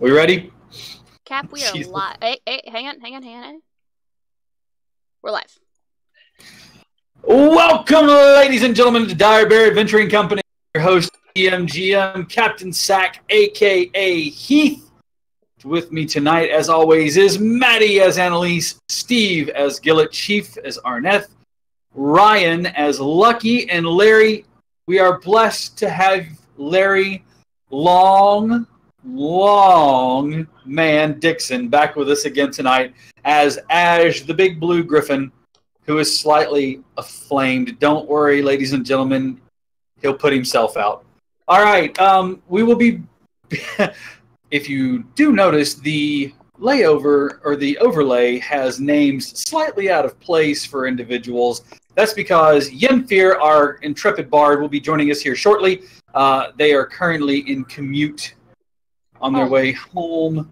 We ready? Cap, we are live. Hey, hang on. We're live. Welcome, ladies and gentlemen, to Dire Bear Adventuring Company. Your host, EMGM, Captain Sack, a.k.a. Heath. With me tonight, as always, is Maddie as Annalise, Steve as Gillett, Chief as Arneth, Ryan as Lucky, and Larry. We are blessed to have Larry Long Man Dixon back with us again tonight as Ash, the big blue griffin, who is slightly aflamed. Don't worry, ladies and gentlemen, he'll put himself out. All right, we will be... If you do notice, the layover or the overlay has names slightly out of place for individuals. That's because Yenfear, our intrepid bard, will be joining us here shortly. They are currently in commute on their way home,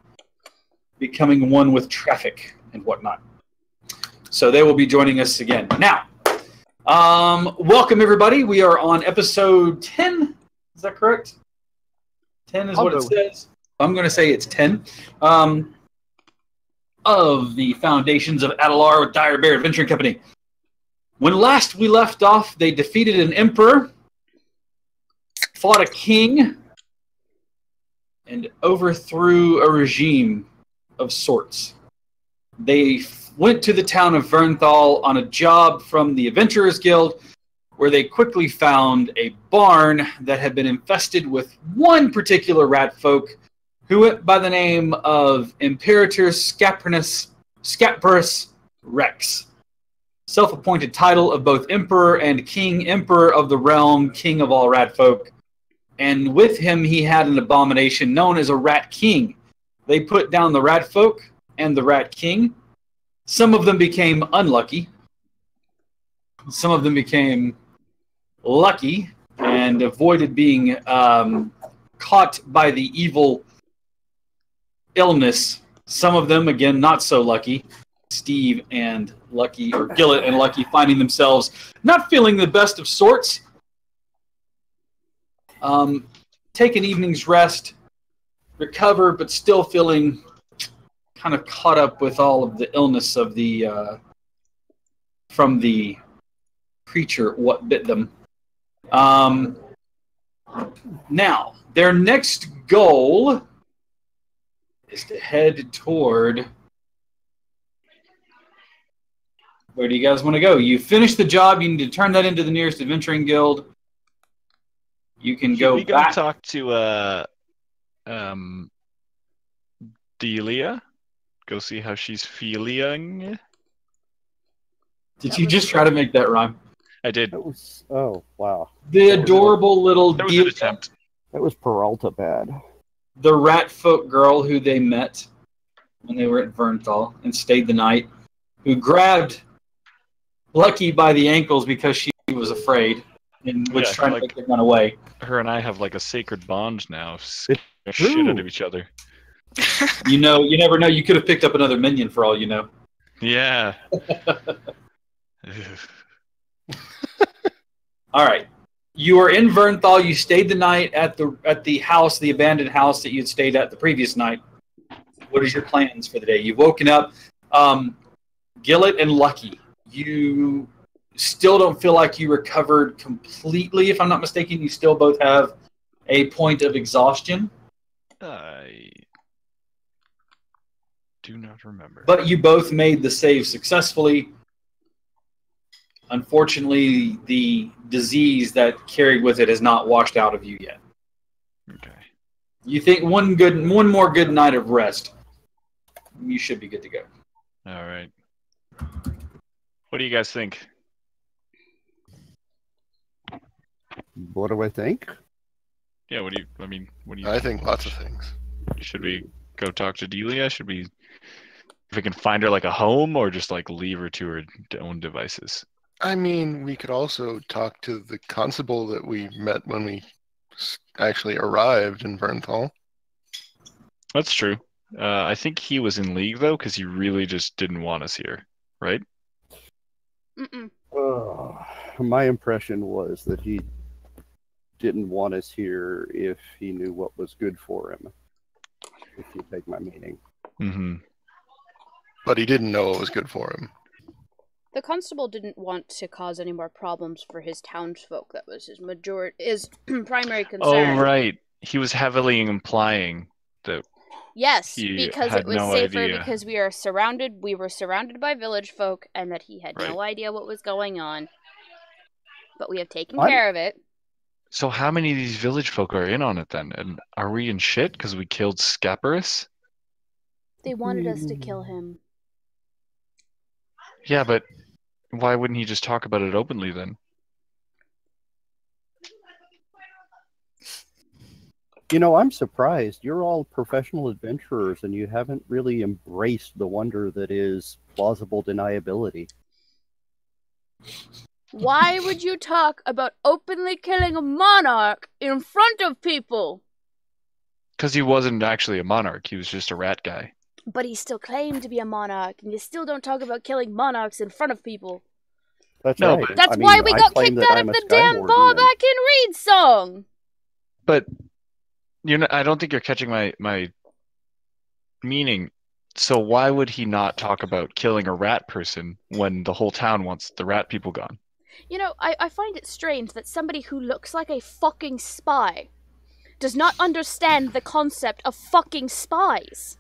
becoming one with traffic and whatnot. So they will be joining us again. Now, welcome everybody. We are on episode 10. Is that correct? 10 is what it says. I'm going to say it's 10. Of the Foundations of Adalar with Dire Bear Adventuring Company. When last we left off, they defeated an emperor, fought a king, and overthrew a regime of sorts. They went to the town of Vernthal on a job from the Adventurers Guild, where they quickly found a barn that had been infested with one particular rat folk who went by the name of Imperator Scaparus Rex. Self-appointed title of both Emperor and King, Emperor of the Realm, King of all rat folk. And with him, he had an abomination known as a Rat King. They put down the rat folk and the Rat King. Some of them became unlucky. Some of them became lucky and avoided being caught by the evil illness. Some of them, again, not so lucky. Steve and Lucky, or Gillett and Lucky, finding themselves not feeling the best of sorts. Take an evening's rest, recover, but still feeling kind of caught up with all of the illness of the from the creature what bit them. Now, their next goal is to head toward... Where do you guys want to go? You finish the job. You need to turn that into the nearest adventuring guild. You can go back. We go talk to Delia. Go see how she's feeling. Did you just try to make that rhyme? I did. That was... Oh, wow. The adorable little... That was an attempt. That was Peralta bad. The rat folk girl who they met when they were at Vernthal and stayed the night, who grabbed Lucky by the ankles because she was afraid and was trying to make them run away. Her and I have like a sacred bond now. Shit out of each other. You know, you never know. You could have picked up another minion for all you know. Yeah. All right. You are in Vernthal. You stayed the night at the house, the abandoned house that you had stayed at the previous night. What is your plans for the day? You've woken up. Gillett and Lucky, you still don't feel like you recovered completely. If I'm not mistaken, you still both have a point of exhaustion. I do not remember. But you both made the save successfully. Unfortunately, the disease that carried with it has not washed out of you yet. Okay. You think one more good night of rest, you should be good to go. All right. What do you guys think? What do I think? Yeah, what do you I think lots of things. Should we go talk to Delia? Should we, if we can find her like a home, or just like leave her to her own devices? I mean, we could also talk to the constable that we met when we actually arrived in Vernthal. That's true. I think he was in league, though, because he really just didn't want us here, right? My impression was that he didn't want us here if he knew what was good for him. If you take my meaning. Mm-hmm. But he didn't know it was good for him. The constable didn't want to cause any more problems for his townsfolk. That was his primary concern. Oh, right. He was heavily implying that. Yes, He because had it was no safer idea. because we were surrounded by village folk, and that he had no idea what was going on. But we have taken care of it. So how many of these village folk are in on it then? And are we in shit because we killed Scaparus? They wanted us to kill him. Yeah, but why wouldn't he just talk about it openly then? You know, I'm surprised. You're all professional adventurers, and you haven't really embraced the wonder that is plausible deniability. Why would you talk about openly killing a monarch in front of people? Because he wasn't actually a monarch. He was just a rat guy. But he still claimed to be a monarch, and you still don't talk about killing monarchs in front of people. That's No, right. but- That's I mean, why we I got claim kicked that out I'm of a the damn Skywarden, bar and- back in Reed's song. But I don't think you're catching my meaning. So why would he not talk about killing a rat person when the whole town wants the rat people gone? You know, I find it strange that somebody who looks like a fucking spy does not understand the concept of fucking spies.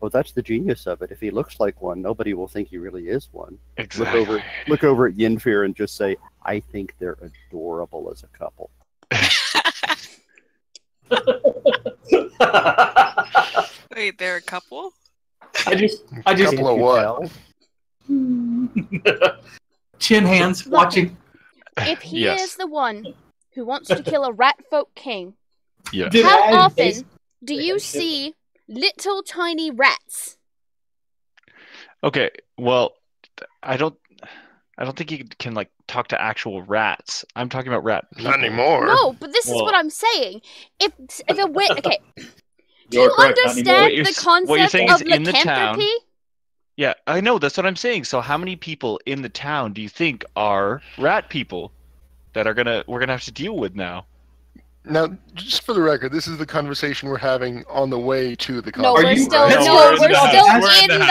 Oh, that's the genius of it. If he looks like one, nobody will think he really is one. Exactly. Look over at Yenfear and just say, I think they're adorable as a couple. Wait, they're a couple? I just Couple of what? chin hands watching. If he Yes. is the one who wants to kill a rat folk king, Yeah. Did how I often base- do you see little tiny rats? Okay. Well, I don't think he can like talk to actual rats. I'm talking about rat people. Not anymore. No, but this is Well- what I'm saying. If a wit, okay, do You're you correct, not anymore. What understand you're the s- what you're concept saying of is in the town- lycanthropy? Yeah, I know. That's what I'm saying. So how many people in the town do you think are rat people that we're gonna have to deal with now? Now, just for the record, this is the conversation we're having on the way to the No, Are conference. we're you- still No, no, we're we're in the still house. in the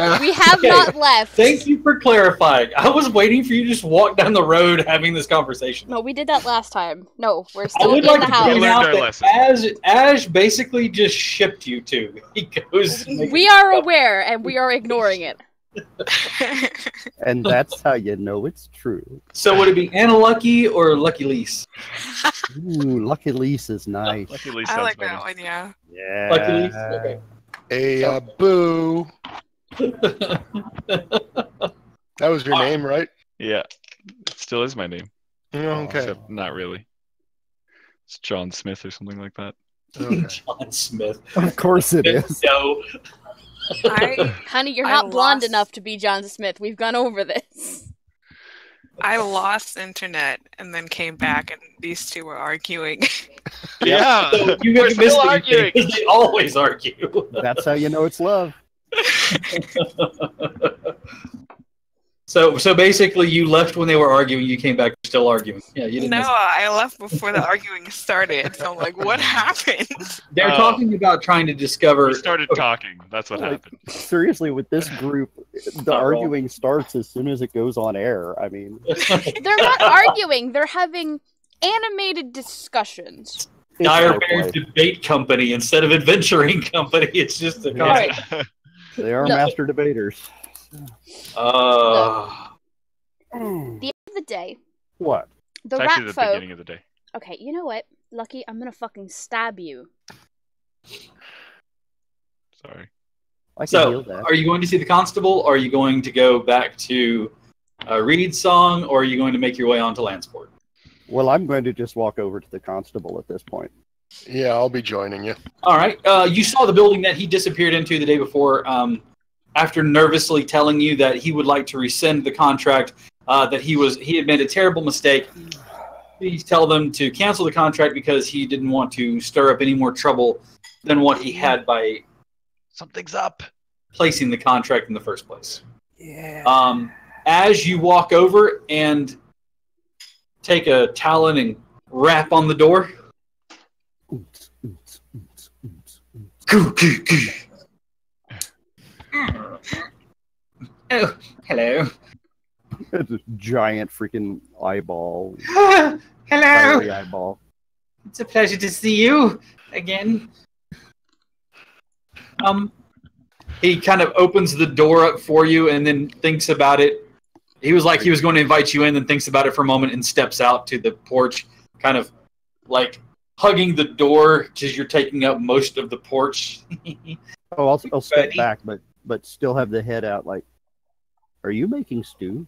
house. We have Okay. not left. Thank you for clarifying. I was waiting for you to just walk down the road having this conversation. No, we did that last time. No, we're I still would in like the to house. point We out learned our that Ash basically just shipped you two. He goes. We are aware, and we are ignoring it. And that's how you know it's true. So would it be Anna Lucky or Lucky Lease? Ooh, Lucky Lease is nice. Lucky Lee I sounds like better. that one, yeah. Yeah. Lucky Lease. Okay. A boo. That was your name, right? Yeah, it still is my name. Okay. Except not really. It's John Smith or something like that. Okay. John Smith. Of course it is. No. Honey, you're I not blonde lost- enough to be John Smith. We've gone over this. I lost internet and then came back, and these two were arguing. Yeah, So you we're have still missed anything, arguing. because they always argue. That's how you know it's love. So basically, you left when they were arguing. You came back still arguing. Yeah, you didn't. No, miss- I left before the arguing started. So I'm like, what happened? They're Oh. talking about trying to discover. We started talking. That's what Like, happened. Seriously, with this group, the not wrong. arguing starts as soon as it goes on air. I mean, They're not arguing. They're having animated discussions. it's Dire no Bears play. Debate Company instead of Adventuring Company. It's just a Right. They are No. master debaters. The end of the day, What? the It's rat actually the folk. beginning of the day. Okay, you know what, Lucky? I'm gonna fucking stab you. Sorry. I can So, heal that. are you going to see the constable? Or are you going to go back to Reed's song? Or are you going to make your way onto Landsport? Well, I'm going to just walk over to the constable at this point. Yeah, I'll be joining you. All right. You saw the building that he disappeared into the day before. After nervously telling you that he would like to rescind the contract, that he had made a terrible mistake. Please tell them to cancel the contract because he didn't want to stir up any more trouble than what he had by Something's up. placing the contract in the first place. Yeah. As you walk over and take a talon and rap on the door, Goo, goo, goo. Oh, hello. It's a giant freaking eyeball. Hello. Fiery eyeball. It's a pleasure to see you again. He kind of opens the door up for you and then thinks about it. He was like he was going to invite you in and thinks about it for a moment and steps out to the porch, kind of like hugging the door because you're taking up most of the porch. Oh, I'll step Buddy. back, but still have the head out. Like, are you making stew?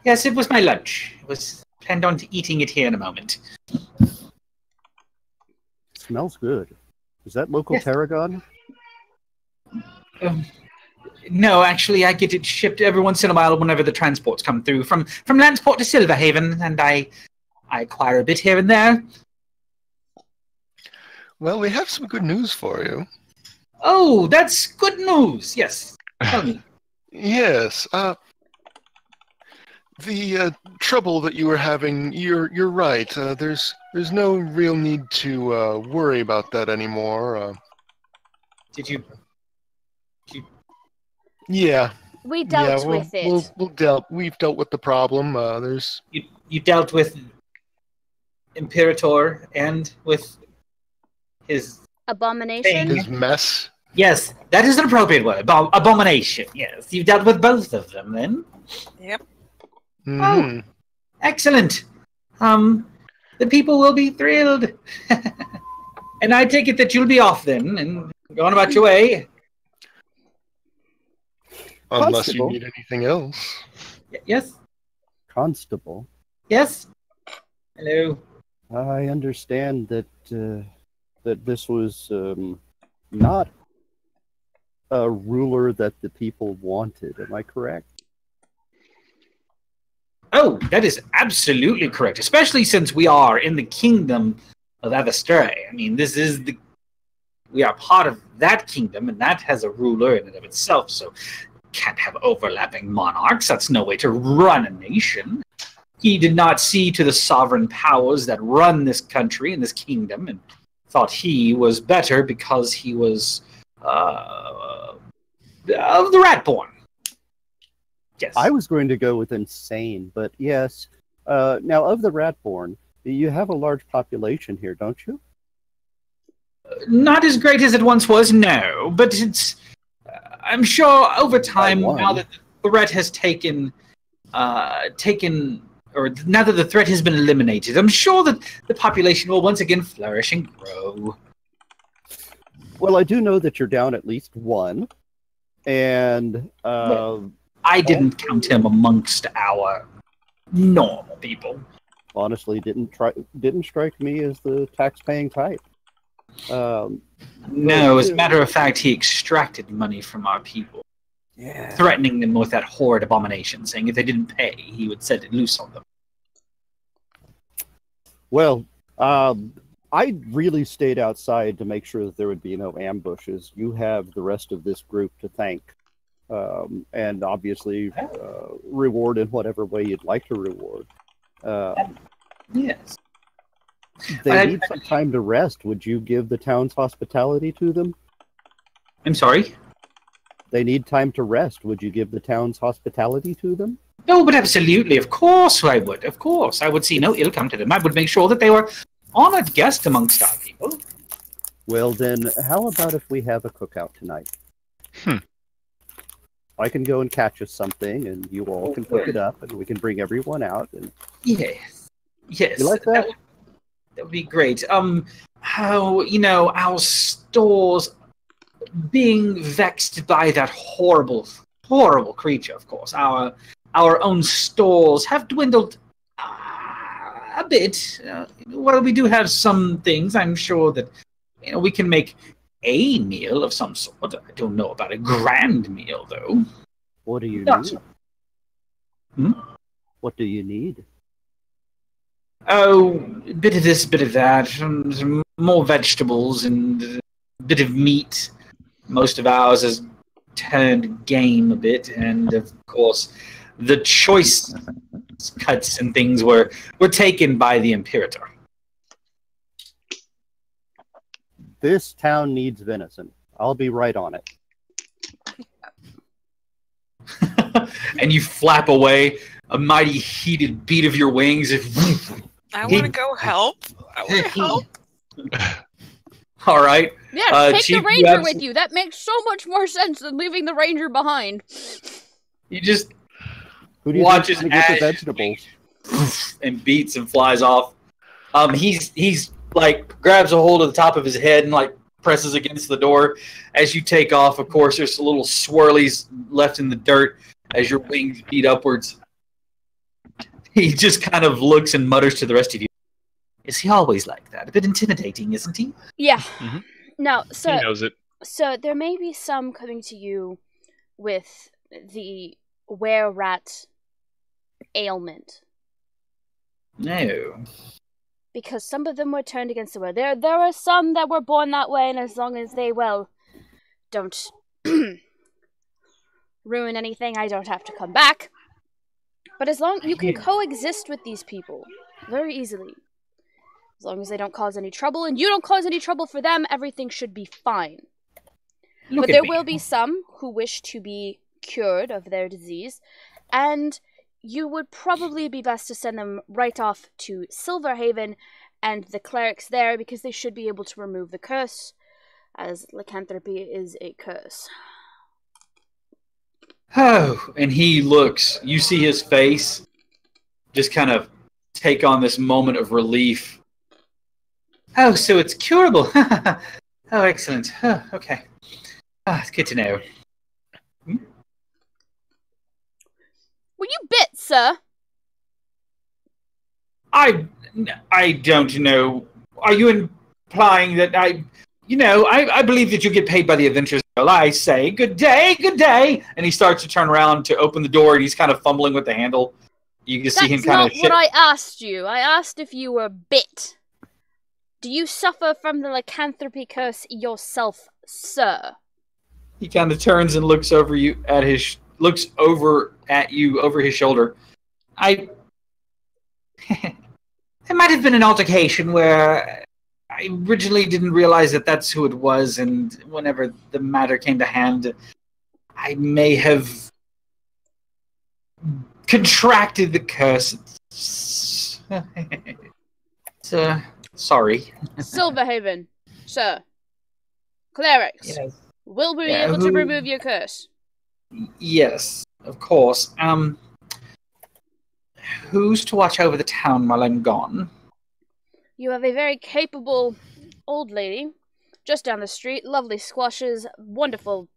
Yes, it was my lunch. I was planned on eating it here in a moment. Smells good. Is that local Yes. tarragon? No, actually, I get it shipped every once in a while whenever the transports come through from Landsport to Silverhaven, and I acquire a bit here and there. Well, we have some good news for you. Oh, that's good news. Yes, tell me. Yes. The trouble that you were having, you're right. There's no real need to worry about that anymore. Did you? Yeah. We dealt yeah, with it. We've dealt with the problem. You dealt with Imperator and with his Abomination? His mess. Yes, that is an appropriate word. Abomination. Yes, you've dealt with both of them then. Yep. Mhm. Excellent. The people will be thrilled. And I take it that you'll be off then and going about your way. Unless you Constable. need anything else. Yes? Constable. Yes? Hello. I understand that that this was not a ruler that the people wanted. Am I correct? Oh, that is absolutely correct, especially since we are in the kingdom of Avastre. I mean, we are part of that kingdom, and that has a ruler in and of itself, so can't have overlapping monarchs. That's no way to run a nation. He did not see to the sovereign powers that run this country and this kingdom, and thought he was better because he was of the Ratborn. Yes. I was going to go with insane, but yes. Now, of the Ratborn, you have a large population here, don't you? Not as great as it once was, no, but it's. I'm sure over time, one. now that the threat has or now that the threat has been eliminated, I'm sure that the population will once again flourish and grow. Well, I do know that you're down at least one, and I didn't count him amongst our normal people. honestly didn't strike me as the tax-paying type. No, as a matter of fact, he extracted money from our people, Yeah. threatening them with that horrid abomination, saying if they didn't pay, he would set it loose on them. Well, I really stayed outside to make sure that there would be no ambushes. You have the rest of this group to thank, and obviously reward in whatever way you'd like to reward. Yes. They need some time to rest. Would you give the town's hospitality to them? I'm sorry? They need time to rest. Would you give the town's hospitality to them? No, but absolutely. Of course I would. Of course. I would see no ill come to them. I would make sure that they were honored guests amongst our people. Well, then, how about if we have a cookout tonight? I can go and catch us something, and you all can cook it up, and we can bring everyone out. And Yes. Yes. You like that? That would be great. How, our stores being vexed by that horrible, horrible creature, of course. Our own stores have dwindled a bit. Well, we do have some things. I'm sure that we can make a meal of some sort. I don't know about a grand meal, though. what do you Not- need? What do you need? Oh, a bit of this, bit of that, some more vegetables and a bit of meat. Most of ours has turned game a bit, and of course, the choice cuts and things were taken by the Imperator. This town needs venison. I'll be right on it. And you flap away, a mighty heated beat of your wings. I want to go help. I want to help. All right. Yeah, take Chief, the ranger with you. That makes so much more sense than leaving the ranger behind. You just Who do you watches think get the Ash vegetables? and beats and flies off. He's like grabs a hold of the top of his head and like presses against the door. As you take off, of course, there's little swirlies left in the dirt as your wings beat upwards. He just kind of looks and mutters to the rest of you. Is he always like that? A bit intimidating, isn't he? Yeah. Mhm. Now, He knows it. so there may be some coming to you with the were-rat ailment. No. Because some of them were turned against the were. There are some that were born that way, and as long as they, don't ruin anything, I don't have to come back. But as long you can coexist with these people very easily. As long as they don't cause any trouble, and you don't cause any trouble for them, everything should be fine. But there will be some who wish to be cured of their disease, and you would probably be best to send them right off to Silverhaven and the clerics there, because they should be able to remove the curse, as lycanthropy is a curse. Oh, and he looks. You see his face just kind of take on this moment of relief. Oh, so it's curable. Oh, excellent. Oh, okay. It's good to know. Were you bit, sir? I don't know. Are you implying that I believe that you get paid by the Adventures Guild. I say, good day, and he starts to turn around to open the door, and he's kind of fumbling with the handle. You can see him kind of. That's not what I asked you. I asked if you were bit. Do you suffer from the lycanthropy curse yourself, sir? He kind of turns and looks over you at his over his shoulder. There might have been an altercation where I originally didn't realize that that's who it was, and whenever the matter came to hand, I may have contracted the curse. So, sorry. Silverhaven, sir. Clerics. Yes. Will we be able to remove your curse? Yes, of course. Who's to watch over the town while I'm gone? You have a very capable old lady just down the street. Lovely squashes, wonderful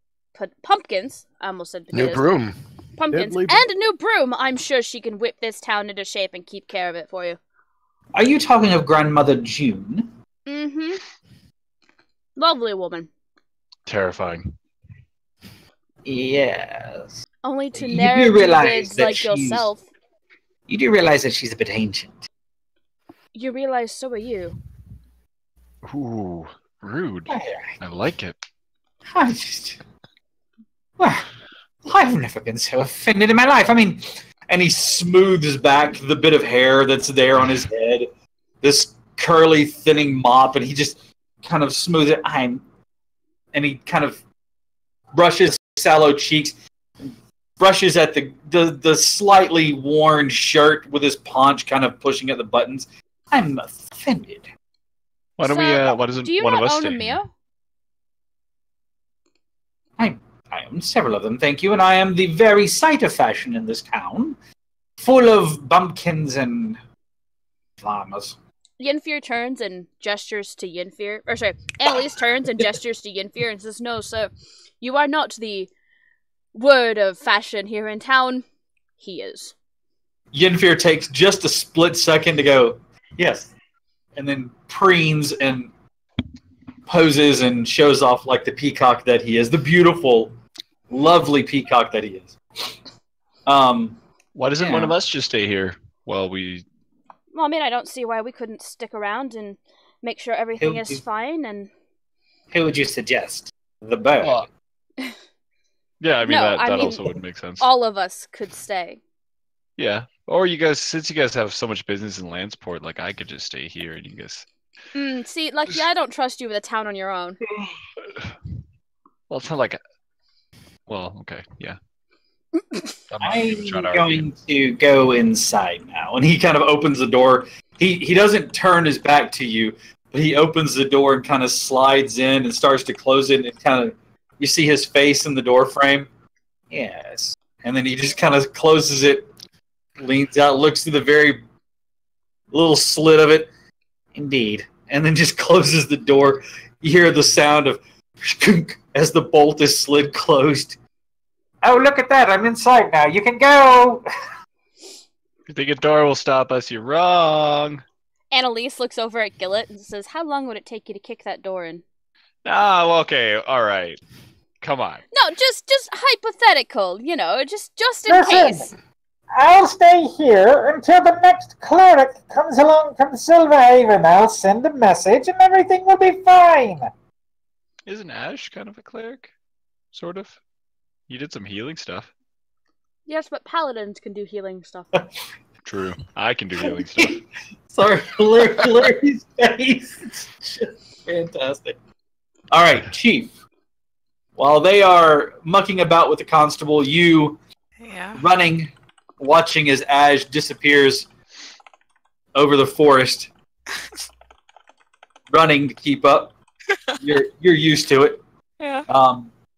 pumpkins. I almost said potatoes. New broom. Pumpkins. Deadly. And a new broom. I'm sure she can whip this town into shape and keep care of it for you. Are you talking of Grandmother June? Mm-hmm. Lovely woman. Terrifying. Yes. Only to You do narrow realize kids that like she's- yourself. You do realize that she's a bit ancient. You realize so are you. Ooh, rude. I like it. I just... Well, I've never been so offended in my life. I mean... And he smooths back the bit of hair that's there on his head. This curly, thinning mop, and he just kind of smooths it. And he kind of brushes sallow cheeks, brushes at the slightly worn shirt with his paunch kind of pushing at the buttons. I'm offended. Why don't So, why doesn't Do you one of not us own a stay mirror? here? I own several of them, thank you, and I am the very sight of fashion in this town, full of bumpkins and farmers. Yenfir turns and gestures to Yenfir. Or sorry, Annalise turns and gestures to Yenfir and says, "No, sir, you are not the word of fashion here in town. He is." Yenfir takes just a split second to go, yes, and then preens and poses and shows off like the peacock that he is, the beautiful, lovely peacock that he is. Why doesn't Yeah. one of us just stay here while we... Well, I mean, I don't see why we couldn't stick around and make sure everything Who- is fine and... Who would you suggest? The bird. Well, yeah, I mean, No, that I mean, also would make sense. all of us could stay. Yeah. Or you guys, since you guys have so much business in Lanceport, like I could just stay here and you guys See, Lucky, I don't trust you with a town on your own. Well, it's not like. Well, okay, yeah. I'm trying to argue. going to go inside now. And he kind of opens the door. He doesn't turn his back to you, but he opens the door and kind of slides in and starts to close it. And kind of, you see his face in the door frame. Yes. And then he just kind of closes it, leans out, looks through the very little slit of it. Indeed. And then just closes the door. You hear the sound of as the bolt is slid closed. Oh, look at that. I'm inside now. You can go. You think a door will stop us? You're wrong. Annalise looks over at Gillett and says, "How long would it take you to kick that door in?" Oh, okay. All right. Come on. No, just hypothetical, just in case. I'll stay here until the next cleric comes along from Silverhaven. I'll send a message and everything will be fine. Isn't Ash kind of a cleric? Sort of. You did some healing stuff. Yes, but paladins can do healing stuff. True. I can do healing stuff. Sorry, Larry's face. It's just fantastic. All right, Chief. While they are mucking about with the constable, you running, watching as Ash disappears over the forest, running to keep up. You're used to it. Yeah.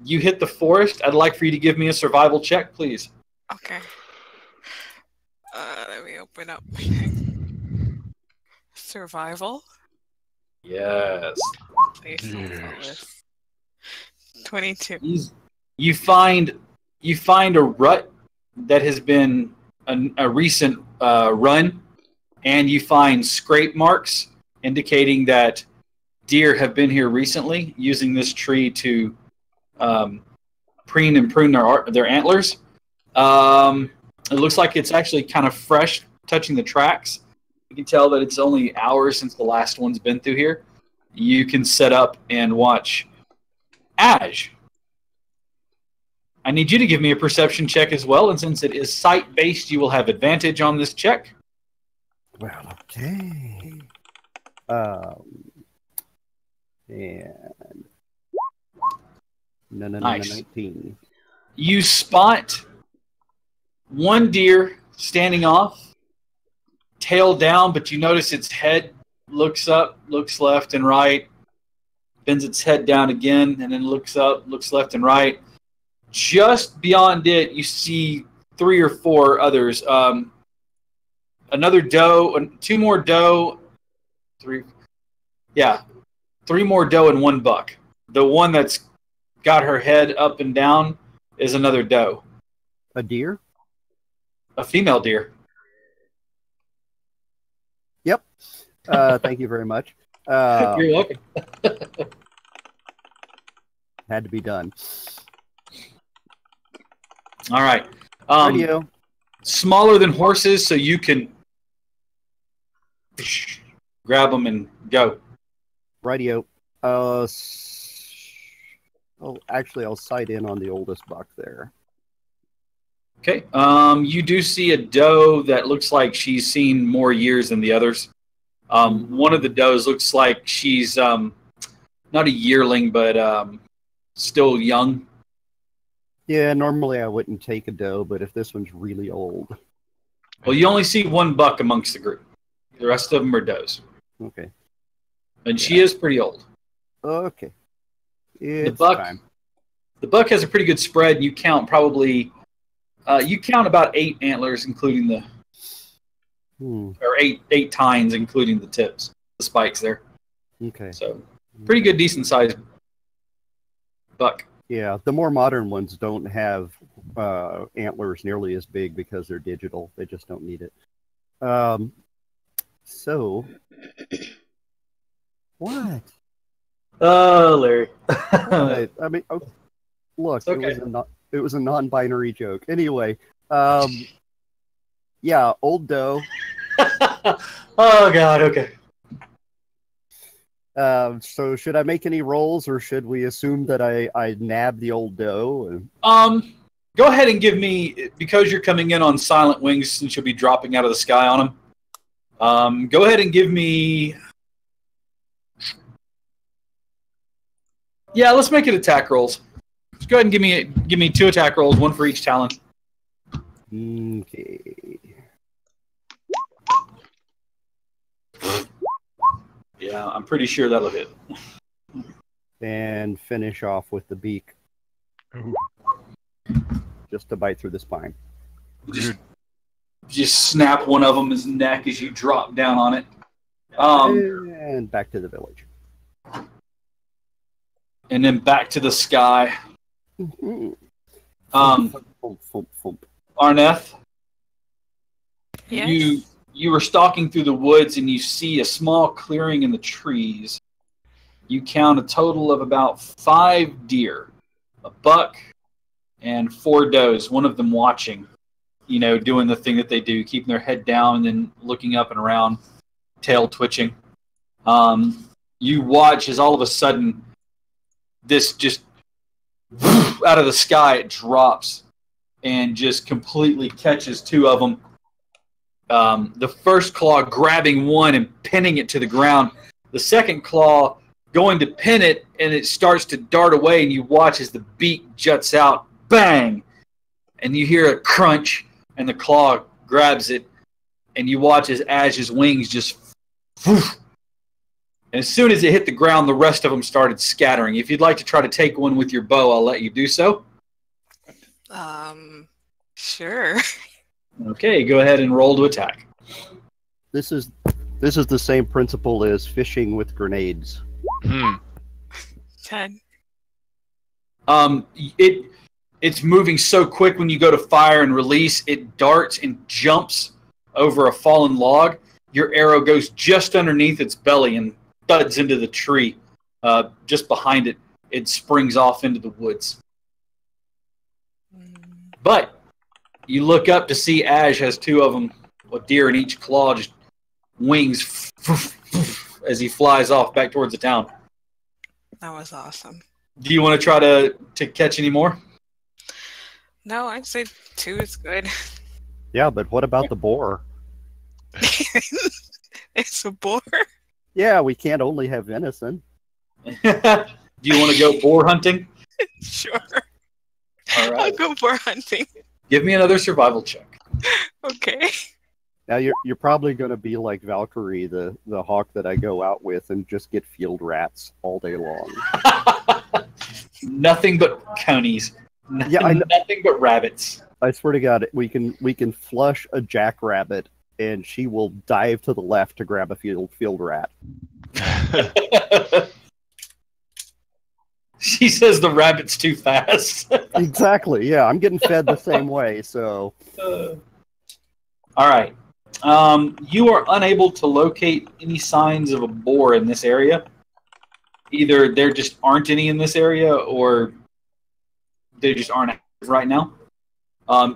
You hit the forest. I'd like for you to give me a survival check, please. Okay. Let me open up my thing. Survival? Yes. Please don't fail this. 22. You find a rut that has been a recent run, and you find scrape marks indicating that deer have been here recently, using this tree to preen and prune their antlers. It looks like it's actually kind of fresh, touching the tracks. You can tell that it's only hours since the last one's been through here. You can set up and watch. Ash, I need you to give me a perception check as well, and since it is sight-based, you will have advantage on this check. Well, okay. And Nice. 19. You spot one deer standing off, tail down, but you notice its head looks up, looks left and right, bends its head down again, and then looks up, looks left and right. Just beyond it, you see 3 or 4 others. Another doe, 2 more doe, 3 more doe and 1 buck. The one that's got her head up and down is another doe. A deer? A female deer. Yep. Thank you very much. You're welcome. Had to be done. All right. Radio. Smaller than horses, so you can grab them and go. Radio. Actually, I'll sight in on the oldest buck there. Okay. You do see a doe that looks like she's seen more years than the others. One of the does looks like she's not a yearling, but still young. Yeah, normally I wouldn't take a doe, but if this one's really old. Well, you only see 1 buck amongst the group. The rest of them are does. Okay. And she is pretty old. Okay. It's buck- time. The buck has a pretty good spread, and you count probably about 8 antlers, including the or 8 tines, including the tips, the spikes there. Okay. So pretty good, decent sized buck. Yeah, the more modern ones don't have antlers nearly as big because they're digital. They just don't need it. So, what? Oh, Larry. I mean, look, Okay. it was a non-binary joke. Anyway, yeah, old doe. Oh God. Okay. So should I make any rolls, or should we assume that I nab the old doe? Go ahead and give me, because you're coming in on silent wings, since you'll be dropping out of the sky on them. Go ahead and give me Yeah, let's make it attack rolls. Just go ahead and give me 2 attack rolls, 1 for each talon. Okay. Yeah, I'm pretty sure that'll hit. And finish off with the beak. Ooh. Just to bite through the spine. Just snap one of them's neck as you drop down on it. And back to the village. And then back to the sky. Mhm. Arneth, Yes. you were stalking through the woods and you see a small clearing in the trees. You count a total of about 5 deer, a buck, and 4 does, one of them watching, doing the thing that they do, keeping their head down and then looking up and around, tail twitching. You watch as all of a sudden this just out of the sky, it drops and just completely catches 2 of them. The first claw grabbing one and pinning it to the ground. The second claw going to pin it, and it starts to dart away, and you watch as the beak juts out. Bang! And you hear a crunch, and the claw grabs it, and you watch as Ash's wings just... Whoosh. And as soon as it hit the ground, the rest of them started scattering. If you'd like to try to take one with your bow, I'll let you do so. Sure. Okay, go ahead and roll to attack. This is the same principle as fishing with grenades. 10. It's moving so quick when you go to fire and release, it darts and jumps over a fallen log. Your arrow goes just underneath its belly and thuds into the tree. Just behind it, it springs off into the woods. But you look up to see Ash has 2 of them, a deer in each claw, just wings as he flies off back towards the town. That was awesome. Do you want to try to catch any more? No, I'd say 2 is good. Yeah, but what about the boar? It's a boar. Yeah, we can't only have venison. Do you want to go boar hunting? Sure. All I'll right. go boar hunting. Give me another survival check. Okay. Now you're probably going to be like Valkyrie, the hawk that I go out with, and just get field rats all day long. Nothing but conies. Yeah, I know. Nothing but rabbits. I swear to God, we can flush a jackrabbit, and she will dive to the left to grab a field rat. She says the rabbit's too fast. Exactly. Yeah, I'm getting fed the same way. So. All right. You are unable to locate any signs of a boar in this area. Either there just aren't any in this area, or they just aren't active right now.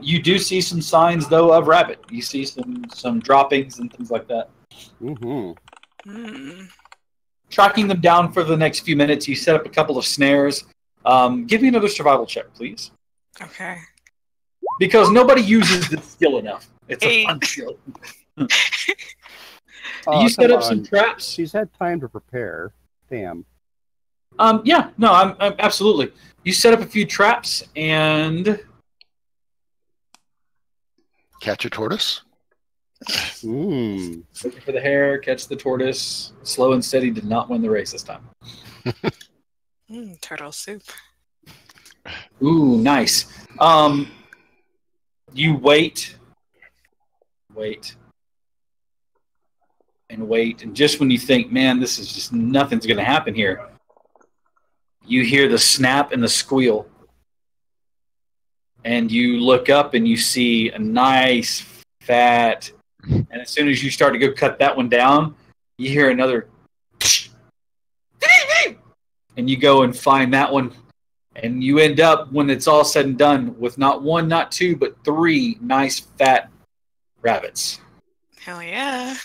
You do see some signs, though, of rabbit. You see some droppings and things like that. Mm-hmm. Tracking them down for the next few minutes, you set up a couple of snares. Give me another survival check, please. Okay. Because nobody uses this skill enough. It's a 8. fun skill. Oh, You set come up some on. traps. She's had time to prepare. Damn. Yeah, no, I'm absolutely. You set up a few traps and Catch a tortoise? Mm. looking for the hare, catch the tortoise. Slow and steady did not win the race this time. Turtle soup. Ooh, nice. You wait, and just when you think, man, this is just nothing's going to happen here, you hear the snap and the squeal. And you look up and you see a nice, fat, and as soon as you start to go cut that one down, you hear another, and you go and find that one, and you end up, when it's all said and done, with not 1, not 2, but 3 nice, fat rabbits. Hell yeah.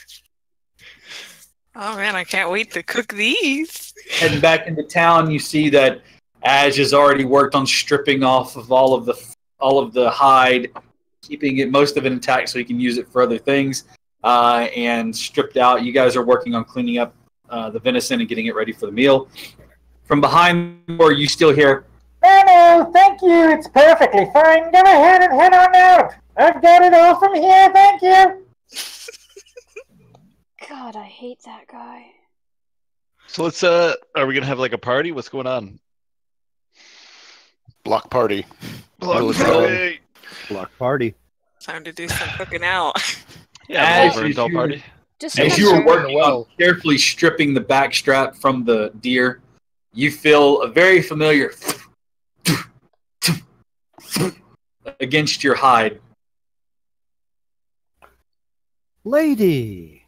Oh man, I can't wait to cook these. Heading back into town, you see that Ash has already worked on stripping off of all of the hide, keeping it most of it intact so he can use it for other things. And stripped out. You guys are working on cleaning up the venison and getting it ready for the meal. From behind the door, you still hear, No, thank you. It's perfectly fine. Go ahead and head on out. I've got it all from here. Thank you. God, I hate that guy. So let's are we gonna have like a party? What's going on? Block party. Block party. Block party. Time to do some cooking out. Yeah, As the Vernthal you- party. Just As you were remember, working on carefully stripping the backstrap from the deer, you feel a very familiar against your hide. Lady.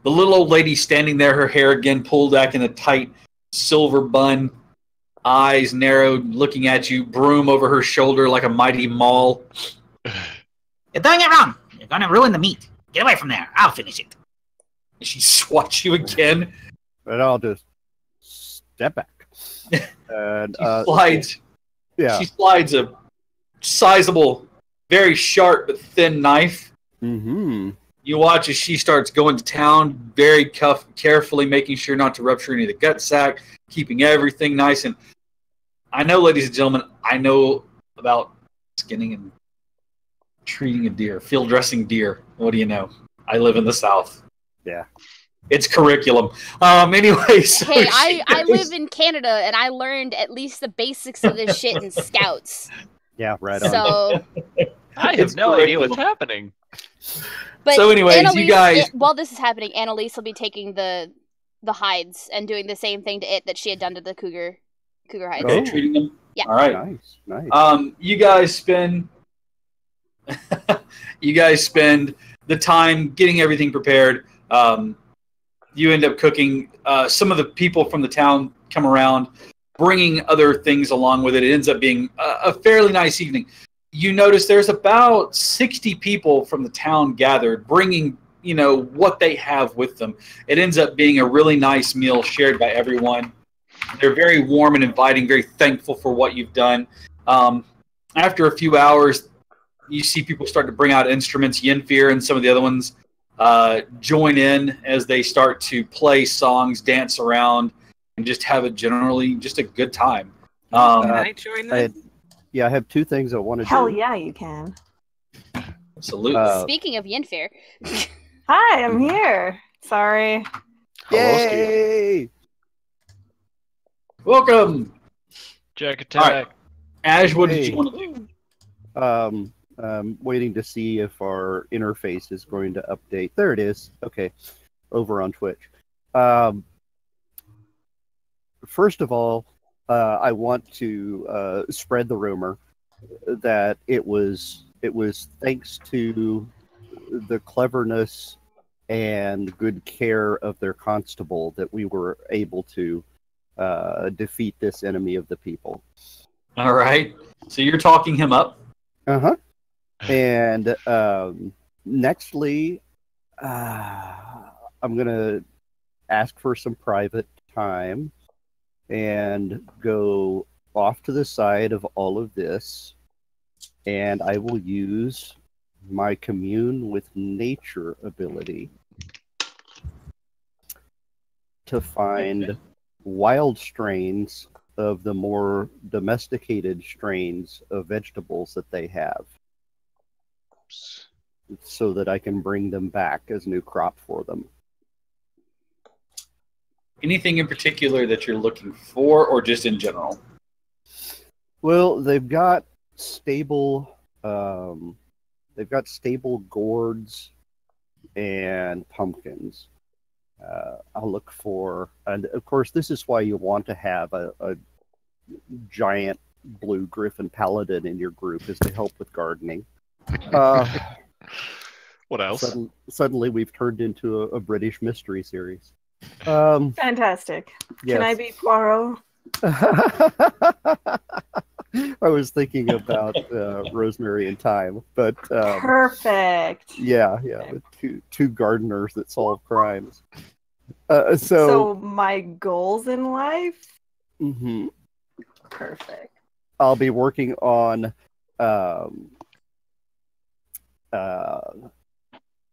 The little old lady standing there, her hair again pulled back in a tight silver bun, eyes narrowed, looking at you, broom over her shoulder like a mighty maul. You're doing it wrong. You're gonna ruin the meat. Get away from there. I'll finish it. She swats you again. And I'll just step back. And Slides. yeah. She slides a sizable, very sharp but thin knife. Mm-hmm. You watch as she starts going to town, very carefully making sure not to rupture any of the gut sac, keeping everything nice. And I know, ladies and gentlemen, I know about skinning and treating a deer, field dressing deer. What do you know? I live in the South. Yeah. It's curriculum. Anyway, so hey, I live in Canada and I learned at least the basics of this shit in Scouts. Yeah, right on. So, I It's have no idea what's curriculum. happening. but So anyways, you Annalise, guys- while this is happening, Annalise will be taking the hides and doing the same thing to it that she had done to the cougar hides. Okay, Oh. treating them. Yeah. All right. Nice. You guys spend the time getting everything prepared. You end up cooking. Some of the people from the town come around, bringing other things along with it. It ends up being a fairly nice evening. You notice there's about 60 people from the town gathered, bringing what they have with them. It ends up being a really nice meal shared by everyone. They're very warm and inviting, very thankful for what you've done. After a few hours, you see people start to bring out instruments. Yenfear and some of the other ones join in as they start to play songs, dance around, and just have a good time. Can I join them? I have two things I want to Hell do. yeah, you can. Absolutely. Speaking of Yenfair, Hi, I'm here. Sorry. Yay! Welcome. Jack All attack. right. Ash, what did Hey. you want to do? Waiting to see if our interface is going to update. There it is. Okay, over on Twitch. First of all, I want to spread the rumor that it was thanks to the cleverness and good care of their constable that we were able to defeat this enemy of the people. All right. So you're talking him up. Uh-huh. And nextly, I'm going to ask for some private time and go off to the side of all of this, and I will use my commune with nature ability to find wild strains of the more domesticated strains of vegetables that they have, so that I can bring them back as new crop for them. Anything in particular that you're looking for, or just in general? Well, they've got stable gourds and pumpkins. I'll look for, and of course, this is why you want to have a giant blue griffin paladin in your group, is to help with gardening. What else? Suddenly, we've turned into a British mystery series. Fantastic. Yes. Can I be Poirot? I was thinking about Rosemary and Thyme, but Perfect. yeah, with two gardeners that solve crimes. So my goals in life? Mhm. Perfect. I'll be working on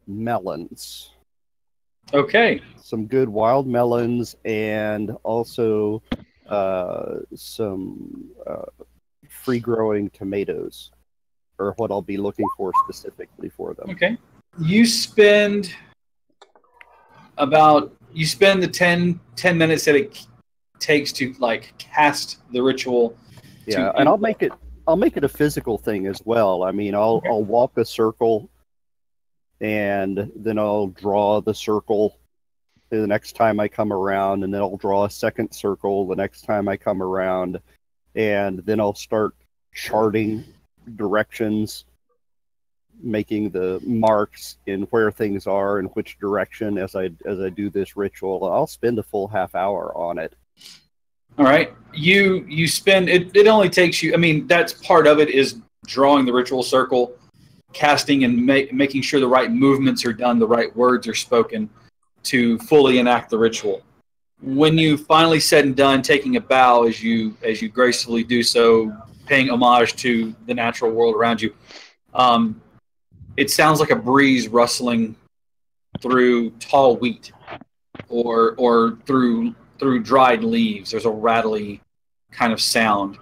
melons. Okay. Some good wild melons, and also some free-growing tomatoes, or what I'll be looking for specifically for them. Okay. You spend the 10 minutes that it takes to like cast the ritual. Yeah, and I'll make it a physical thing as well. I mean, I'll walk a circle, and then I'll draw the circle the next time I come around, and then I'll draw a second circle the next time I come around, and then I'll start charting directions, making the marks in where things are and which direction as I do this ritual. I'll spend a full half hour on it. All right. You spend it only takes you, I mean, that's part of it is drawing the ritual circle, casting and making sure the right movements are done, the right words are spoken to fully enact the ritual. When you finally said and done, taking a bow as you gracefully do so, paying homage to the natural world around you, it sounds like a breeze rustling through tall wheat or through dried leaves. There's a rattly kind of sound.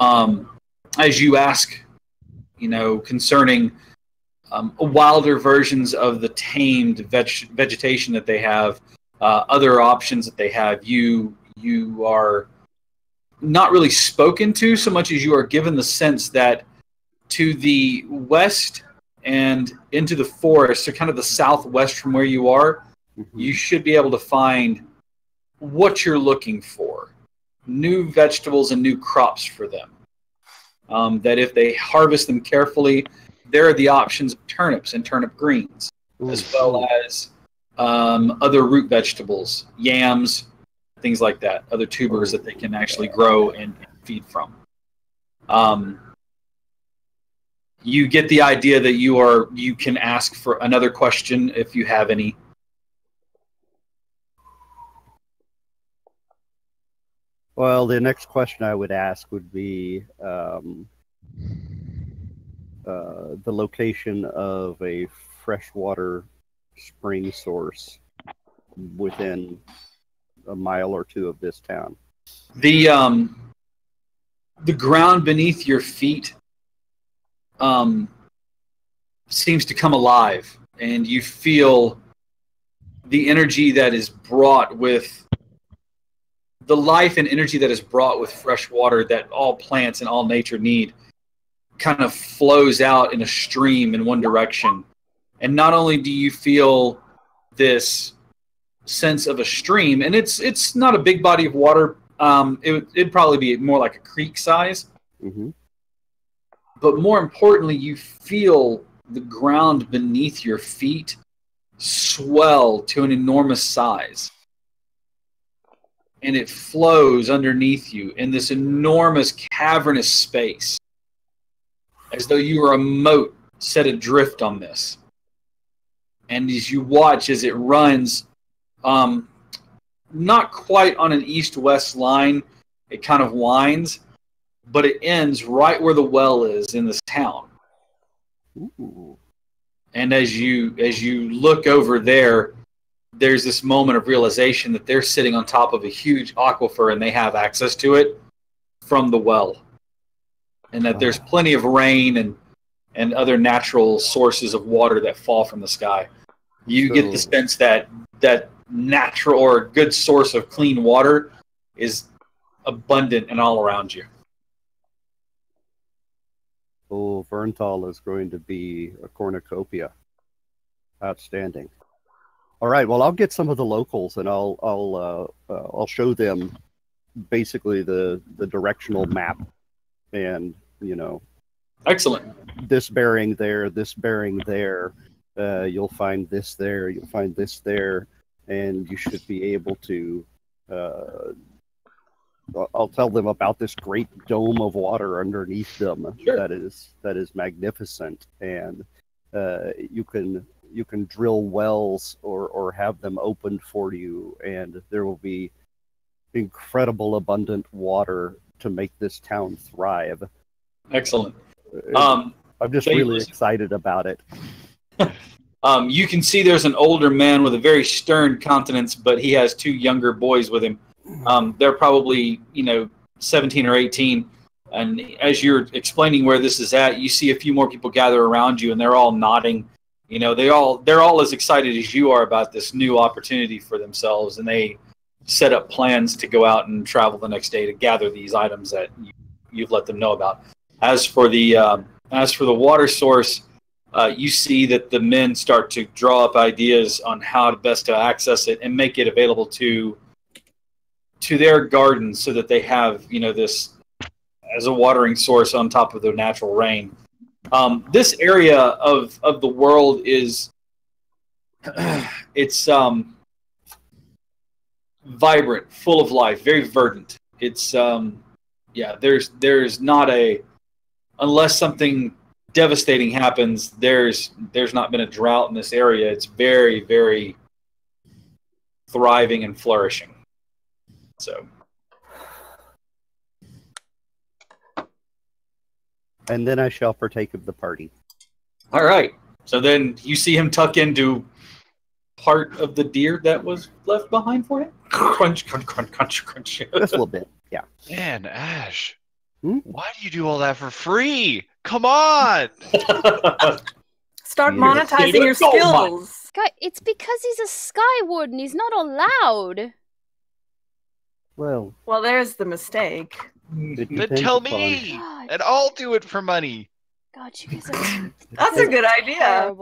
As you ask, concerning wilder versions of the tamed vegetation that they have, other options that they have, you are not really spoken to so much as you are given the sense that to the west and into the forest, or kind of the southwest from where you are, you should be able to find what you're looking for. New vegetables and new crops for them. That if they harvest them carefully, there are the options of turnips and turnip greens, as well as other root vegetables, yams, things like that, other tubers that they can actually grow and feed from. You get the idea that you can ask for another question if you have any. Well, the next question I would ask would be the location of a freshwater spring source within a mile or two of this town. The ground beneath your feet seems to come alive, and you feel the energy that is brought with the life and energy that is brought with fresh water that all plants and all nature need kind of flows out in a stream in one direction. And not only do you feel this sense of a stream, and it's not a big body of water, it'd probably be more like a creek size. Mm-hmm. But more importantly, you feel the ground beneath your feet swell to an enormous size. And it flows underneath you in this enormous cavernous space, as though you were a moat set adrift on this. And as you watch as it runs, not quite on an east-west line, it kind of winds, but it ends right where the well is in this town. Ooh. And as you look over there, there's this moment of realization that they're sitting on top of a huge aquifer and they have access to it from the well. And that there's plenty of rain and other natural sources of water that fall from the sky. You get the sense that natural or good source of clean water is abundant and all around you. Oh, Vernthal is going to be a cornucopia. Outstanding. All right. Well, I'll get some of the locals, and I'll show them basically the directional map, and excellent. This bearing there, this bearing there. You'll find this there. You'll find this there, and you should be able to. I'll tell them about this great dome of water underneath them. Sure. That is magnificent, and you can drill wells or have them opened for you, and there will be incredible abundant water to make this town thrive. Excellent. I'm just really excited about it. You can see there's an older man with a very stern countenance, but he has 2 younger boys with him. They're probably, 17 or 18. And as you're explaining where this is at, you see a few more people gather around you, and they're all nodding. They're all as excited as you are about this new opportunity for themselves, and they set up plans to go out and travel the next day to gather these items that you've let them know about. As for the water source, you see that the men start to draw up ideas on how best to access it and make it available to their gardens, so that they have this as a watering source on top of the natural rain. This area of the world is it's vibrant, full of life, very verdant. It's there's not unless something devastating happens, there's not been a drought in this area. It's very, very thriving and flourishing. So, and then I shall partake of the party. All right. So then you see him tuck into part of the deer that was left behind for him. Crunch, crunch, crunch, crunch, crunch. Just a little bit, yeah. Man, Ash, why do you do all that for free? Come on! Start monetizing your skills. God, it's because he's a Sky Warden. He's not allowed. Well, there's the mistake. Then tell me, and I'll do it for money. God, you guys are... That's a good idea.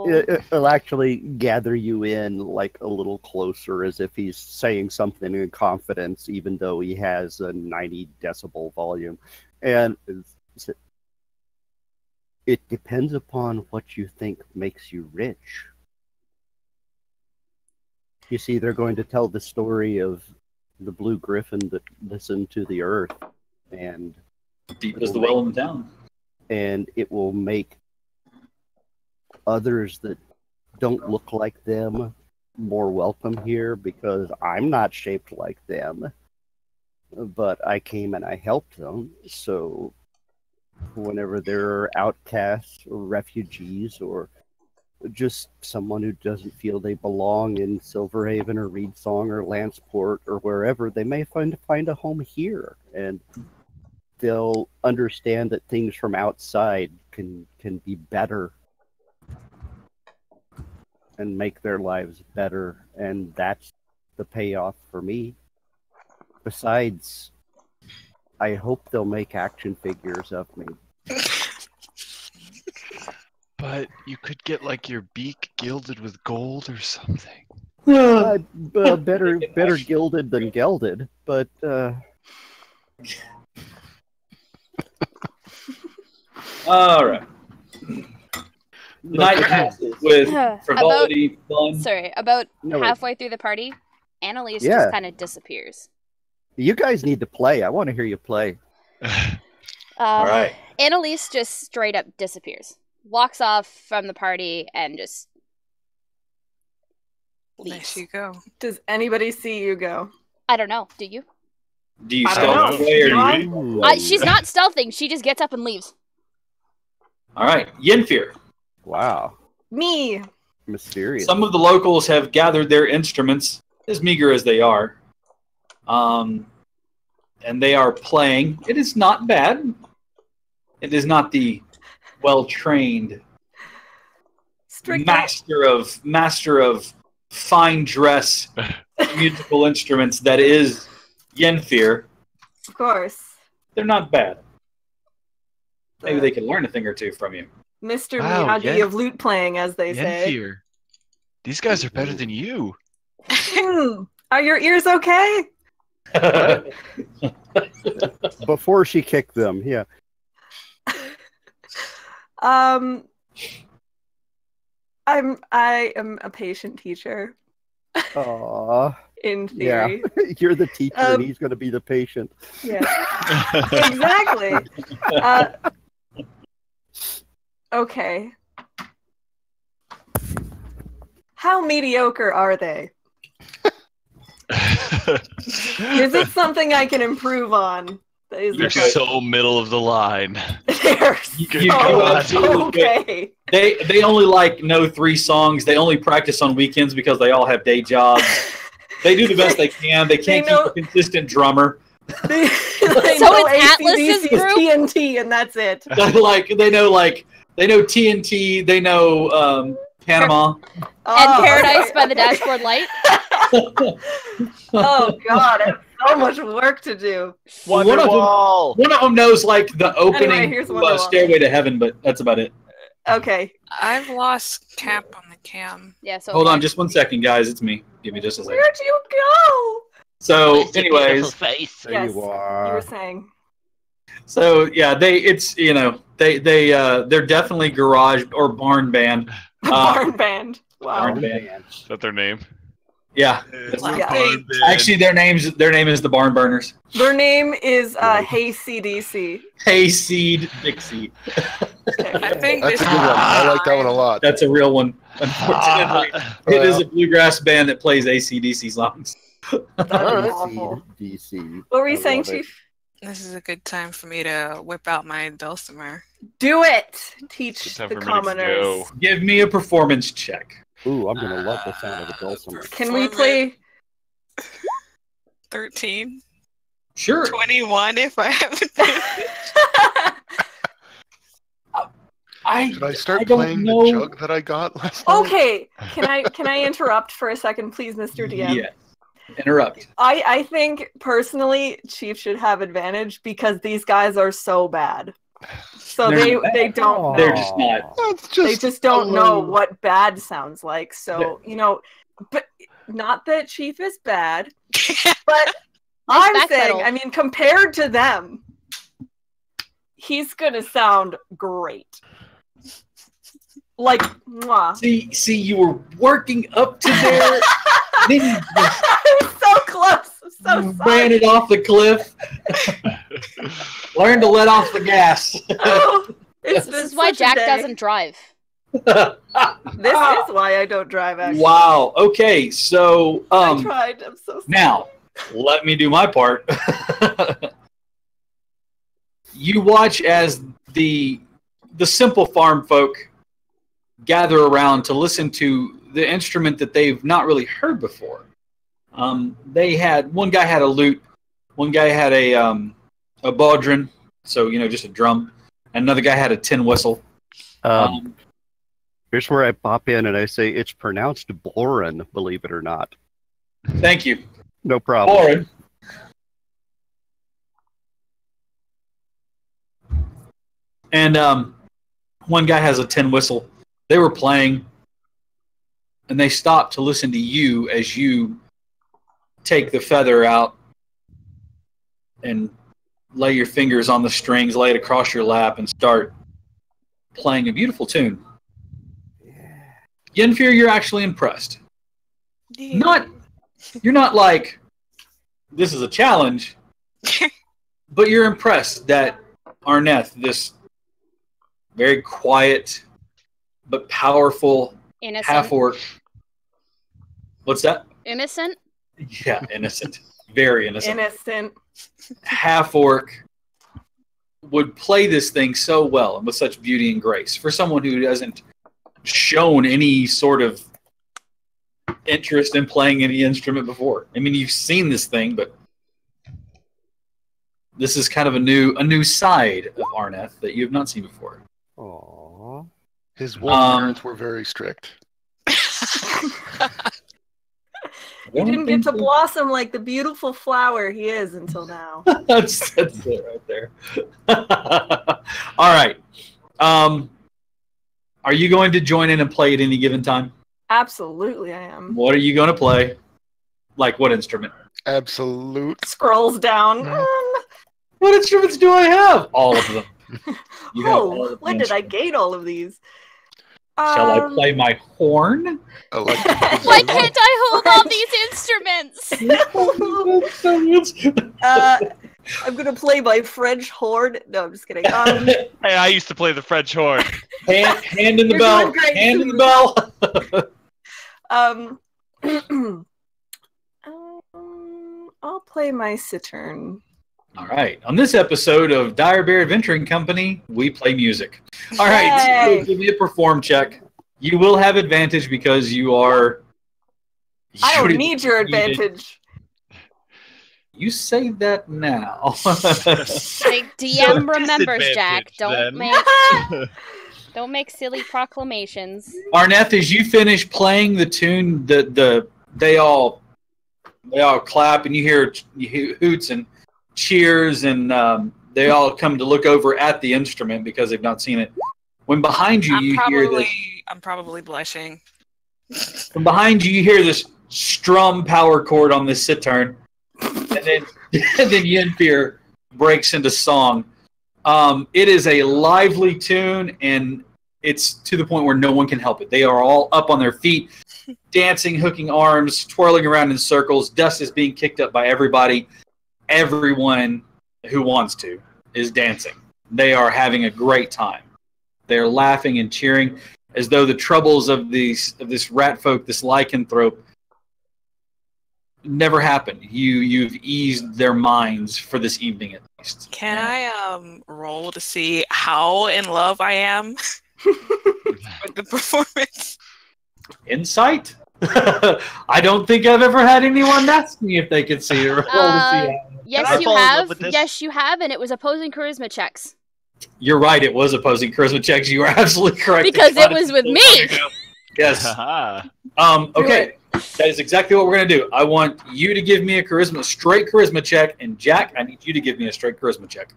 It'll actually gather you in like a little closer, as if he's saying something in confidence, even though he has a 90 decibel volume. And it depends upon what you think makes you rich. You see, they're going to tell the story of the blue griffin that listened to the earth, and deep as the well in the town. And it will make others that don't look like them more welcome here, because I'm not shaped like them, but I came and I helped them. So whenever there are outcasts or refugees or just someone who doesn't feel they belong in Silverhaven or Reedsong or Lanceport or wherever, they may find a home here, and they'll understand that things from outside can be better and make their lives better, and that's the payoff for me. Besides, I hope they'll make action figures of me. But you could get like your beak gilded with gold or something. Better gilded than gelded, but all right. The night passes with frivolity, fun. Sorry, halfway through the party, Annalise Yeah. just kind of disappears. You guys need to play. I want to hear you play. All right. Annalise just straight up disappears. Walks off from the party and just leaves. There you go. Does anybody see you go? I don't know. Do you? Do you I stealth don't know. away or do Why? you? She's not stealthing. She just gets up and leaves. All right. Yenfear. Wow. Me. Mysterious. Some of the locals have gathered their instruments, as meager as they are. And they are playing. It is not bad. It is not the well-trained master of fine dress musical instruments that is Yenfear. Of course. They're not bad. Maybe they can learn a thing or two from you. Mr. Wow, Miyagi yeah. of lute playing, as they say. Yenfear. These guys are better than you. Are your ears okay? Before she kicked them, yeah. I am a patient teacher. Aww. In theory. Yeah. You're the teacher and he's going to be the patient. Yeah. Exactly. Okay. How mediocre are they? Is it something I can improve on? These You're are so middle of the line. they're Good God. so okay. They only know 3 songs. They only practice on weekends because they all have day jobs. They do the best they can. They can't keep a consistent drummer. They So know it's Atlas's AC/DC is group? TNT, and that's it. They know TNT. They know Panama. And Paradise okay, by the okay. Dashboard Light. Oh God, I have so much work to do. One of them knows like the opening here's to, Wonderwall. Stairway to Heaven, but that's about it. Okay. I've lost Cap on the cam. Yeah, so Hold on just 1 second, guys. It's me. Give me just a second. Where'd you go? So, anyways, There Yes, you are. you were saying. so yeah, they're definitely garage or barn band. Barn band. Wow. Barn band. Is that their name? Yeah. Yeah. Actually, their name is the Barn Burners. Their name is Hey CDC. Hey Seed Dixie. I think That's this a good one. I like that one a lot. That's a real one. Unfortunately, it is a bluegrass band that plays AC/DC songs. That's awful. DC. What were you I saying, love it. Chief? This is a good time for me to whip out my dulcimer. Do it. Good Teach time the for me to commoners. go. Give me a performance check. Ooh, I'm gonna love the sound of a dulcimer. Can we play? 13? Sure. 21 if I have Should I start don't playing know. the jug that I got last night? Okay. Can I interrupt for a second, please, Mr. DM? Yeah. Interrupt. I think personally, Chief should have advantage because these guys are so bad. So They're they don't know. They're just not. That's They just don't know alone. what bad sounds like. So, but not that Chief is bad, but I'm saying, backpedal. I mean, compared to them, he's going to sound great. Like, mwah. See, you were working up to there. Then you just I'm so close. I'm so sorry. ran it off the cliff. Learn to let off the gas. Oh, it's This been is why such a Jack day. doesn't drive. This is why I don't drive, actually. Wow. Okay. So, I tried. I'm so sorry. now let me do my part. You watch as the simple farm folk gather around to listen to the instrument that they've not really heard before. They had one guy had a lute, one guy had a baudrin, so just a drum, and another guy had a tin whistle. Here's where I pop in and I say it's pronounced Boren, believe it or not. Thank you, No problem. Lauren. And one guy has a tin whistle. They were playing, and they stopped to listen to you as you take the feather out and lay your fingers on the strings, lay it across your lap, and start playing a beautiful tune. Yenfear, you're actually impressed. You're not like, this is a challenge, but you're impressed that Arneth, this very quiet but powerful Innocent. half-orc. What's that? Innocent? Yeah, innocent. Very innocent. Innocent. Half-orc would play this thing so well and with such beauty and grace for someone who hasn't shown any sort of interest in playing any instrument before. I mean, you've seen this thing, but this is kind of a new side of Arneth that you have not seen before. Aww. His wolf parents were very strict. You didn't get to blossom like the beautiful flower he is until now. that's it right there. All right. Are you going to join in and play at any given time? Absolutely, I am. What are you going to play? Like what instrument? Absolute. Scrolls down. What instruments do I have? All of them. You have all of the When did I instruments. gain all of these? Shall I play my horn? Why can't I hold all these instruments? I'm gonna play my French horn. No, I'm just kidding. Hey, I used to play the French horn. Hand in the You're bell. doing great, Hand in the bell. I'll play my cittern. All right. On this episode of Dire Bear Adventuring Company, we play music. All right. Yay. So give me a perform check. You will have advantage because you are. I don't need your advantage. You say that now. Like DM remembers, Jack. Don't make silly proclamations. Arneth, as you finish playing the tune, they all clap and you hear hoots and cheers, and they all come to look over at the instrument because they've not seen it. When behind you, hear this. I'm probably blushing. From behind you hear this strum power chord on this sitar, and then Yenfir breaks into song. It is a lively tune, and it's to the point where no one can help it. They are all up on their feet, dancing, hooking arms, twirling around in circles. Dust is being kicked up by everybody. Everyone who wants to is dancing. They are having a great time. They are laughing and cheering as though the troubles of this rat folk, this lycanthrope, never happened. You've eased their minds for this evening at least. Can I roll to see how in love I am with the performance? Insight? I don't think I've ever had anyone ask me if they could see it. Yes, you have. Yes, you have, and it was opposing charisma checks. You're right. It was opposing charisma checks. You are absolutely correct. Because it was with me. Yes. Okay. That is exactly what we're going to do. I want you to give me a straight charisma check, and Jack, I need you to give me a straight charisma check.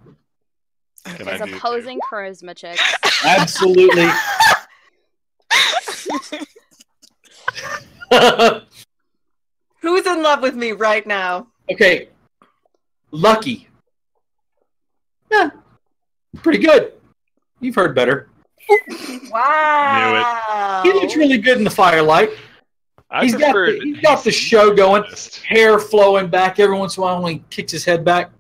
It's opposing charisma checks. Absolutely. Who's in love with me right now? Okay. Lucky. Yeah. Pretty good. You've heard better. Wow. He looks really good in the firelight. He's got the show going, hair flowing back every once in a while when he kicks his head back.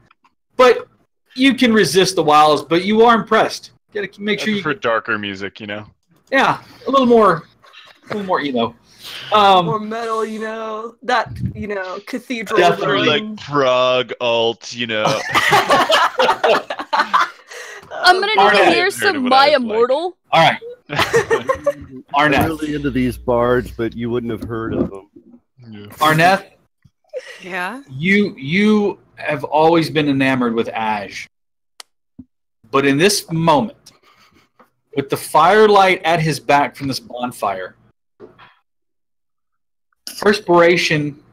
But you can resist the wiles, but you are impressed. You gotta make sure you for darker music, you know. Yeah, a little more emo. More metal, you know. That, you know, cathedral. Definitely like prog alt, you know. I'm gonna need to hear some My Immortal. All right. Arneth. I'm really into these bards, but you wouldn't have heard of them. Yeah. Arneth. Yeah. You have always been enamored with Aj, but in this moment, with the firelight at his back from this bonfire, perspiration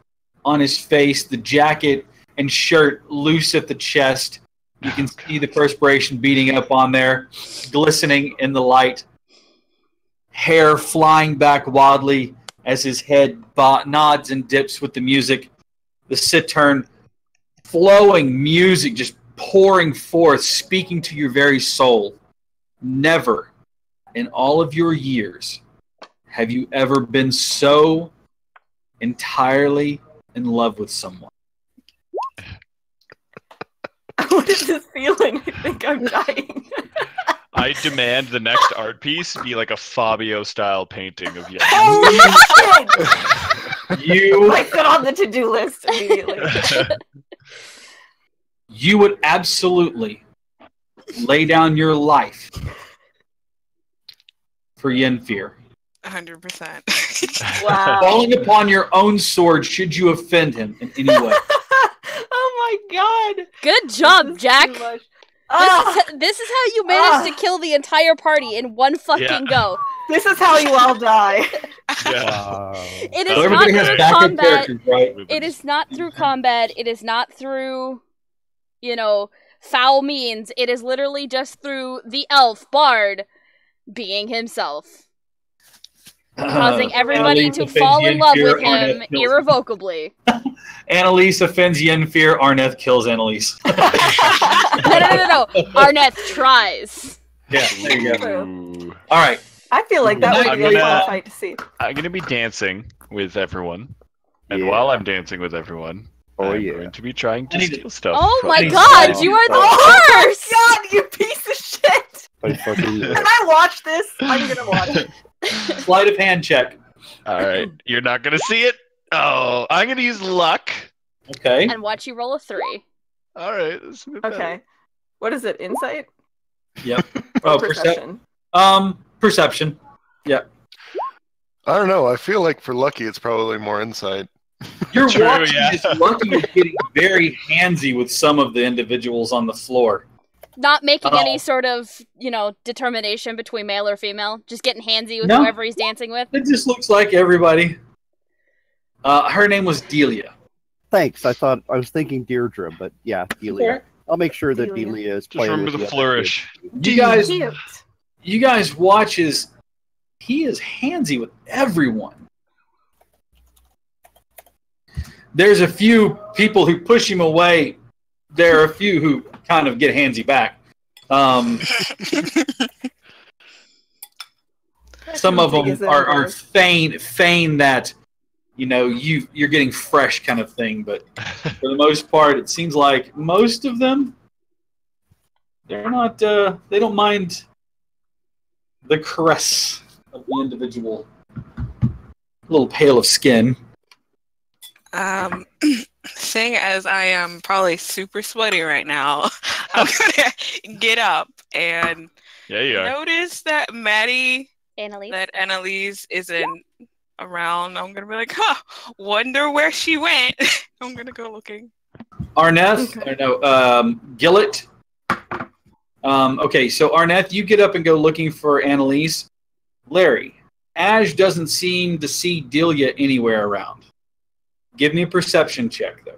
on his face, the jacket and shirt loose at the chest. You can see the perspiration beating up on there, glistening in the light. Hair flying back wildly as his head nods and dips with the music. The cittern, flowing music just pouring forth, speaking to your very soul. Never in all of your years have you ever been so entirely in love with someone. What is this feeling? I think I'm dying. I demand the next art piece be like a Fabio-style painting of Yen. I put on the to-do list immediately. You would absolutely lay down your life for Yenfir. 100%. Wow. Falling upon your own sword should you offend him in any way. Oh my god. Good job, Jack. This is how you managed to kill the entire party in one fucking go. This is how you all die. Yeah. It is not through combat. Right? It is not through combat. It is not through, you know, foul means. It is literally just through the elf bard being himself. Causing everybody to fall in love with him irrevocably. Annalise offends Yenfir, Arneth kills Annalise. No. Arneth tries. Yeah, there you go. All right. I feel like that would be a fun fight to see. I'm going to be dancing with everyone. And while I'm dancing with everyone, I'm going to be trying to steal stuff. Oh my god, you are the worst! Oh my god, you piece of shit! Can I watch this? I'm going to watch it. Sleight of hand check. Alright, you're not going to see it? Oh, I'm going to use luck. Okay. And watch you roll a 3. All right. That's a bit better. Okay. What is it? Insight? Yep. Or Oh, perception? Perception. Yeah. I don't know. I feel like for Lucky, it's probably more insight. You're True, watching yeah. this Lucky is getting very handsy with some of the individuals on the floor. Not making Oh. any sort of, determination between male or female. Just getting handsy with No. whoever he's dancing with. It just looks like everybody. Her name was Delia. Thanks. I was thinking Deirdre, but yeah, Delia. Okay. I'll make sure that Delia. Delia is Just playing remember with the other flourish. You Cute. guys watch as he is handsy with everyone. There's a few people who push him away. There are a few who kind of get handsy back. Some of them are feign that, you're getting fresh kind of thing. But for the most part, it seems like most of them, they're not. They don't mind the caress of the individual little pale of skin. Seeing as I am probably super sweaty right now, I'm gonna get up and notice that Annalise isn't around. I'm gonna be like, wonder where she went. I'm gonna go looking. Gillett. Okay, so Arneth, you get up and go looking for Annalise. Larry, Ash doesn't seem to see Delia anywhere around. Give me a perception check, though.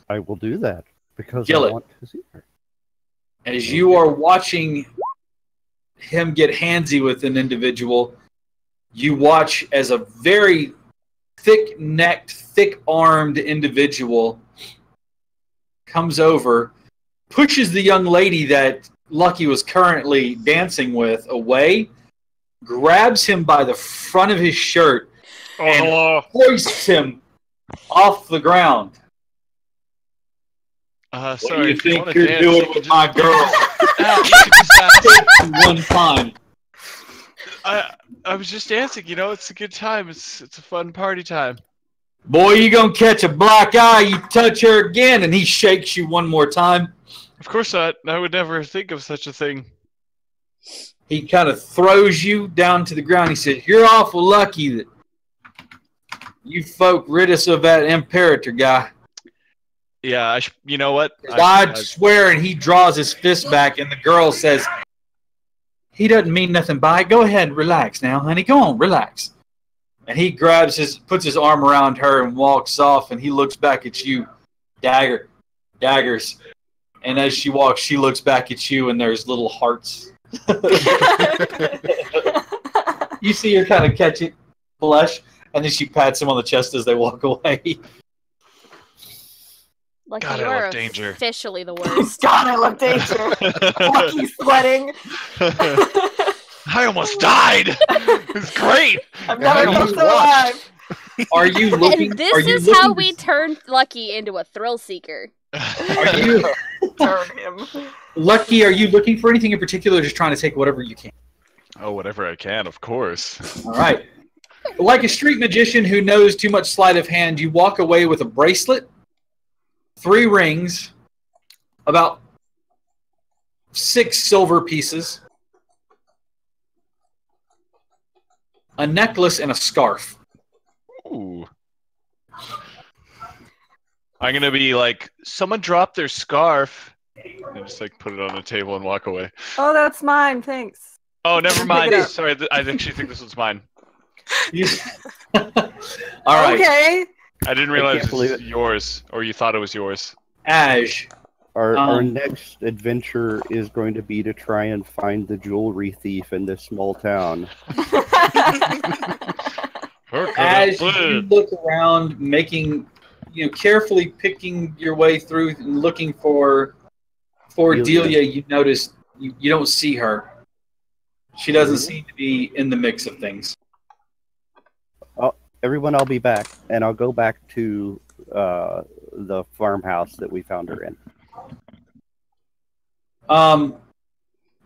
I will do that because Gillett. I want to see her. As you are watching him get handsy with an individual, you watch as a very thick-necked, thick-armed individual comes over, pushes the young lady that Lucky was currently dancing with away, grabs him by the front of his shirt, and hoists him off the ground. Sorry, What do you if you think wanna you're dance, doing you can with just- my girl? You can just One time. I was just dancing, it's a good time. It's a fun party time. Boy, you gonna catch a black eye, you touch her again, and he shakes you one more time. Of course not. I would never think of such a thing. He kind of throws you down to the ground. He says, "You're awful lucky that you folk rid us of that Imperator guy." Yeah, you know what? I swear, and he draws his fist back, and the girl says, "He doesn't mean nothing by it. Go ahead and relax now, honey. Go on, relax." And he puts his arm around her and walks off, and he looks back at you, daggers. And as she walks, she looks back at you, and there's little hearts. You see her kind of catch it, blush, and then she pats him on the chest as they walk away. Lucky, God, you I are love danger. officially the worst. God, I love danger. Lucky sweating. I almost died. It's great. I've never I felt almost so alive. Are you looking? And this are you is looking how to- we turned Lucky into a thrill seeker. Are you Turn him. Lucky? Are you looking for anything in particular? Or just trying to take whatever you can. Oh, whatever I can, of course. All right. Like a street magician who knows too much sleight of hand, you walk away with a bracelet, 3 rings, about 6 silver pieces, a necklace, and a scarf. Ooh. I'm gonna be like, someone dropped their scarf, and just like put it on the table and walk away. Oh, that's mine. Thanks. Oh, never Pick mind. it up. Sorry, I actually think this one's mine. All right. Okay. I didn't realize can't believe it's it. yours, or you thought it was yours. Ash. Our next adventure is going to be to try and find the jewelry thief in this small town. As you look around, carefully picking your way through and looking for Delia, you notice you don't see her. She doesn't seem to be in the mix of things. Everyone, I'll be back, and I'll go back to the farmhouse that we found her in.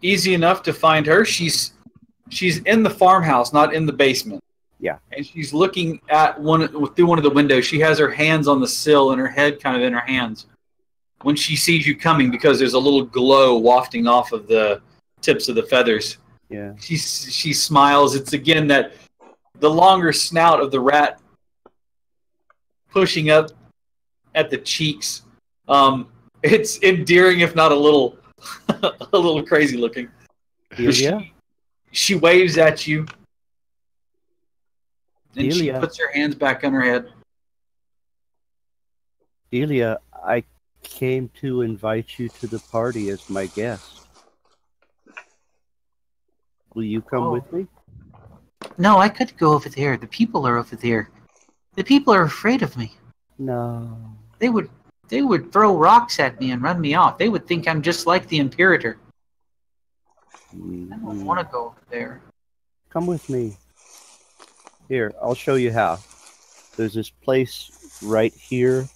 Easy enough to find her. She's in the farmhouse, not in the basement. Yeah. And she's looking at through one of the windows. She has her hands on the sill and her head kind of in her hands. when she sees you coming because there's a little glow wafting off of the tips of the feathers. Yeah. She smiles. It's again that the longer snout of the rat pushing up at the cheeks. It's endearing, if not a little a little crazy looking. Delia? She waves at you. And Delia. she puts her hands back on her head. Delia, I came to invite you to the party as my guest. Will you come with me? No, I could go over there. The people are over there. The people are afraid of me. No. They would throw rocks at me and run me off. They would think I'm just like the Imperator. I don't want to go over there. Come with me. Here, I'll show you how. There's this place right here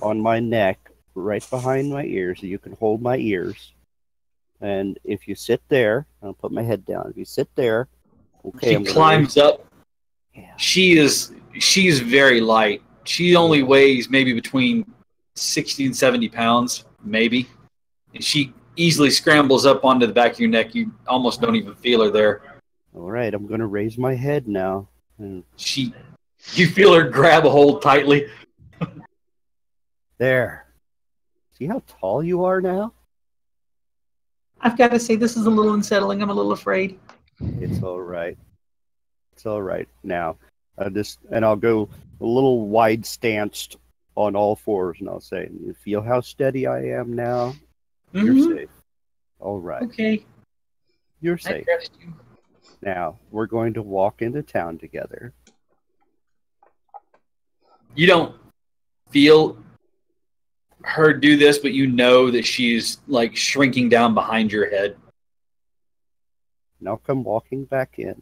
on my neck, right behind my ears, so you can hold my ears. And if you sit there, I'll put my head down. If you sit there, okay. She climbs up. Yeah. She's very light. She only weighs maybe between 60 and 70 pounds, maybe. And she easily scrambles up onto the back of your neck. You almost don't even feel her there. All right, I'm going to raise my head now. You feel her grab a hold tightly. There. See how tall you are now? I've got to say, this is a little unsettling. I'm a little afraid. It's all right. It's all right. Now, I'll go a little wide-stanced on all fours, and I'll say, you feel how steady I am now? You're safe. All right. Okay. You're safe. Now, we're going to walk into town together. You don't feel her do this, but you know that she's like shrinking down behind your head. Now come walking back in.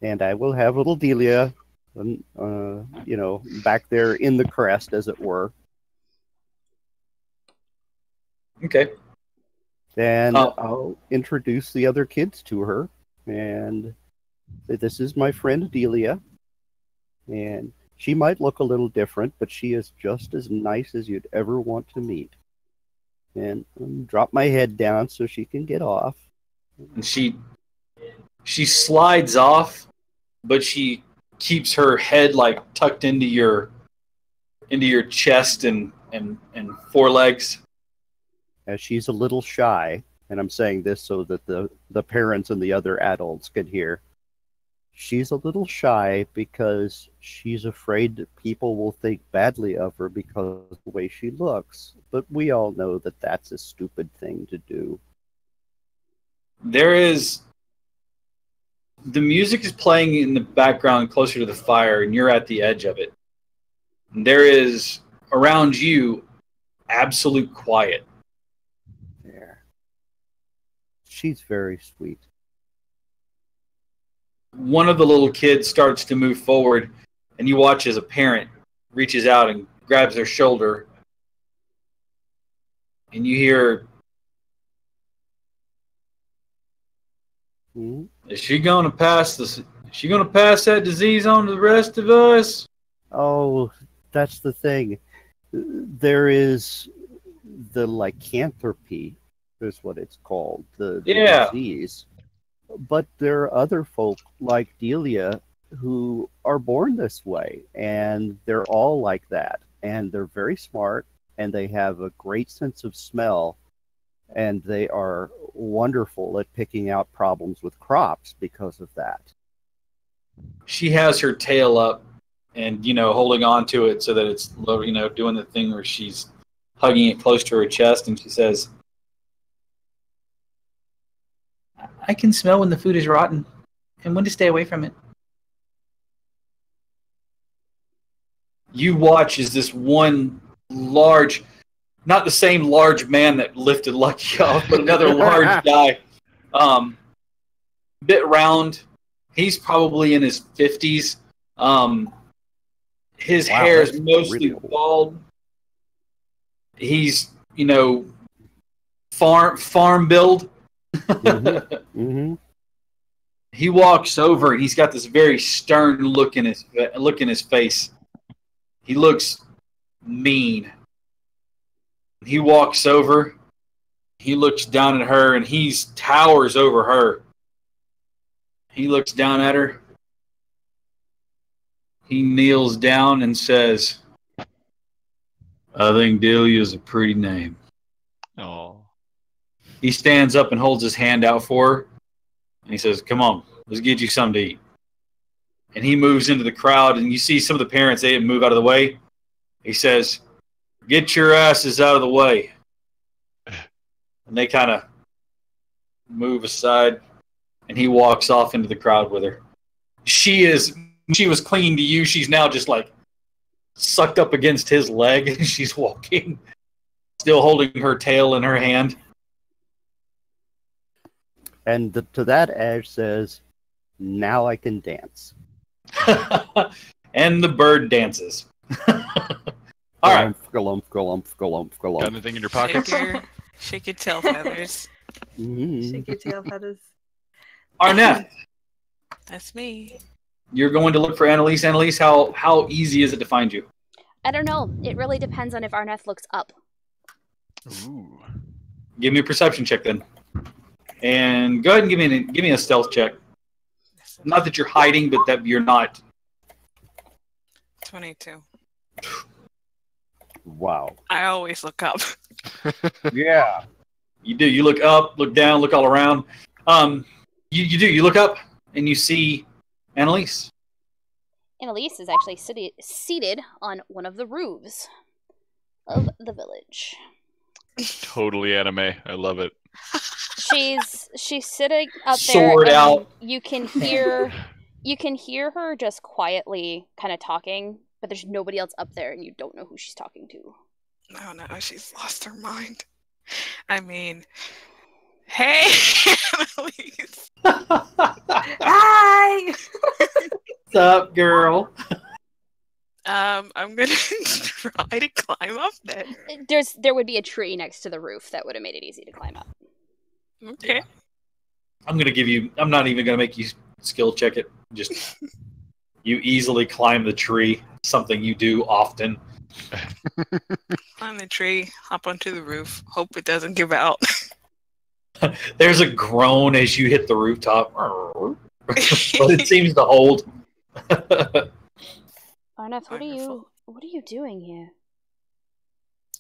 And I will have little Delia, back there in the crest, as it were. Okay. Then I'll introduce the other kids to her. And this is my friend Delia. And she might look a little different, but she is just as nice as you'd ever want to meet. And drop my head down so she can get off. And she slides off, but she keeps her head like tucked into your chest and forelegs. As she's a little shy, and I'm saying this so that the parents and the other adults can hear. She's a little shy because she's afraid that people will think badly of her because of the way she looks. But we all know that that's a stupid thing to do. The music is playing in the background closer to the fire, and you're at the edge of it. And there is, around you, absolute quiet. There. She's very sweet. One of the little kids starts to move forward, and you watch as a parent reaches out and grabs their shoulder. And you hear, is she going to pass this? Is she going to pass that disease on to the rest of us? Oh, that's the thing. There is the lycanthropy, is what it's called, the disease. But there are other folk like Delia who are born this way, and they're all like that. And they're very smart, and they have a great sense of smell, and they are wonderful at picking out problems with crops because of that. She has her tail up and, holding on to it so that it's, doing the thing where she's hugging it close to her chest, and she says, I can smell when the food is rotten and when to stay away from it. You watch as this one large, not the same large man that lifted Lucky off, but another large guy, bit round. He's probably in his 50s. His hair is mostly really bald. He's, farm build. He walks over and he's got this very stern look in his face. He looks mean. He walks over. He looks down at her, and he towers over her. He looks down at her. He kneels down and says, I think Delia is a pretty name. Oh. He stands up and holds his hand out for her. And he says, come on, let's get you something to eat. And he moves into the crowd, and you see some of the parents, they didn't move out of the way. He says, get your asses out of the way. And they kind of move aside, and he walks off into the crowd with her. She was clinging to you. She's now just like sucked up against his leg, and she's walking, still holding her tail in her hand. And to that, Ash says, now I can dance. And the bird dances. All right. Got anything in your pocket? Shake your tail feathers. Shake your tail feathers. Arnett. That's me. You're going to look for Annalise. Annalise, how easy is it to find you? I don't know. It really depends on if Arneth looks up. Ooh. Give me a perception check then. And go ahead and give me a stealth check. Not that you're hiding, but that you're not. 22. Wow. I always look up. Yeah. You do. You look up, look down, look all around. You do. You look up and you see Annalise. Annalise is actually seated on one of the roofs of the village. Totally anime. I love it. She's sitting up Sword there. out. You can hear her just quietly kind of talking, but there's nobody else up there, and you don't know who she's talking to. Oh no, she's lost her mind. I mean, hey, Annalise. Hi. What's up, girl? I'm gonna try to climb up there. There would be a tree next to the roof that would have made it easy to climb up. Okay. I'm not even gonna make you skill check it. Just you easily climb the tree. Something you do often. Climb the tree, hop onto the roof, hope it doesn't give out. There's a groan as you hit the rooftop, but it seems to hold. Arneth, what are you doing here?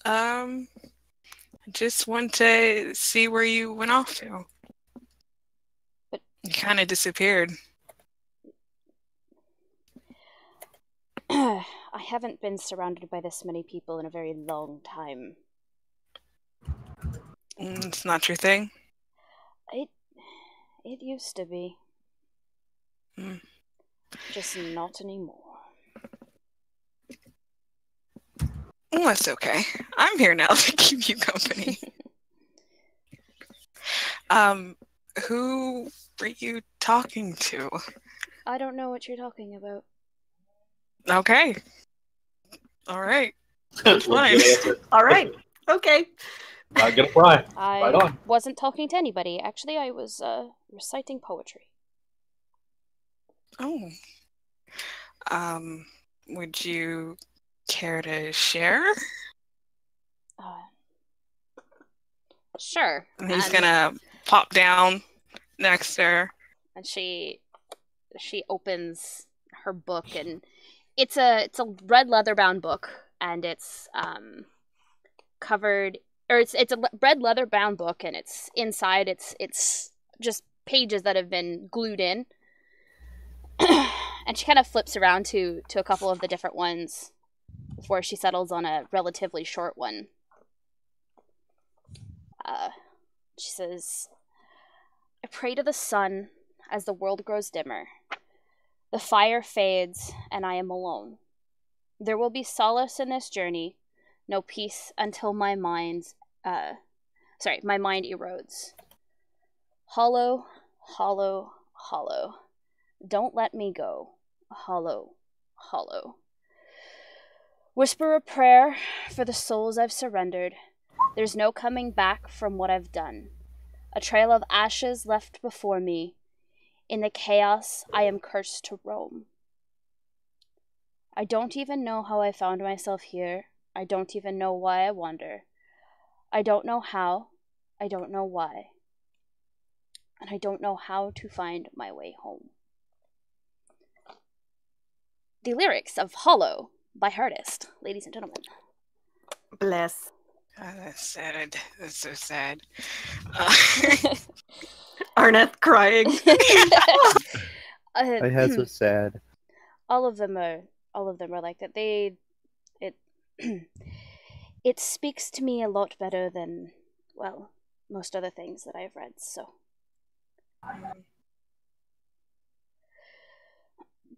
I just want to see where you went off to. But you kind of disappeared. I haven't been surrounded by this many people in a very long time. It's not your thing? It used to be. Just not anymore. Well, that's okay. I'm here now to keep you company. Who were you talking to? I don't know what you're talking about. Okay. All right. That's fine. All right. Okay. Not gonna pry. I wasn't talking to anybody. Actually, I was reciting poetry. Oh. Would you care to share? Sure. And he's gonna pop down next to her. And she opens her book, and it's a red leather bound book, and it's covered, or it's a red leather bound book, and it's inside it's just pages that have been glued in. And she kind of flips around to a couple of the different ones before she settles on a relatively short one. She says, I pray to the sun as the world grows dimmer. The fire fades, and I am alone. There will be solace in this journey, no peace until my mind erodes. Hollow, hollow, hollow. Don't let me go. Hollow, hollow. Whisper a prayer for the souls I've surrendered. There's no coming back from what I've done. A trail of ashes left before me. In the chaos, I am cursed to roam. I don't even know how I found myself here. I don't even know why I wander. I don't know how. I don't know why. And I don't know how to find my way home. The lyrics of Hollow by Hardest, ladies and gentlemen. Bless. Oh, that's sad. That's so sad. Arnett crying. I has a sad. All of them are like that. It speaks to me a lot better than, well, most other things that I've read, so.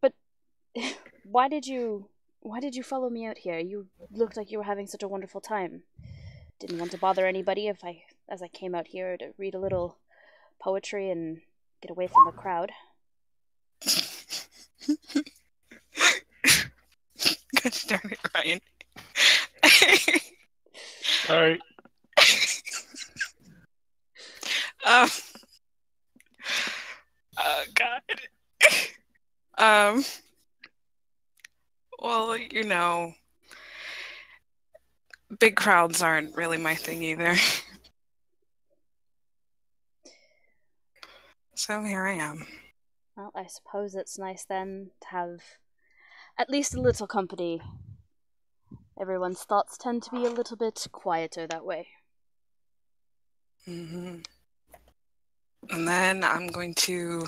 But why did you follow me out here? You looked like you were having such a wonderful time. Didn't want to bother anybody as I came out here to read a little poetry and get away from the crowd. Gosh darn it, Ryan. Sorry. Oh God. Well, you know, big crowds aren't really my thing either. So here I am. Well, I suppose it's nice then to have at least a little company. Everyone's thoughts tend to be a little bit quieter that way. Mm-hmm. And then I'm going to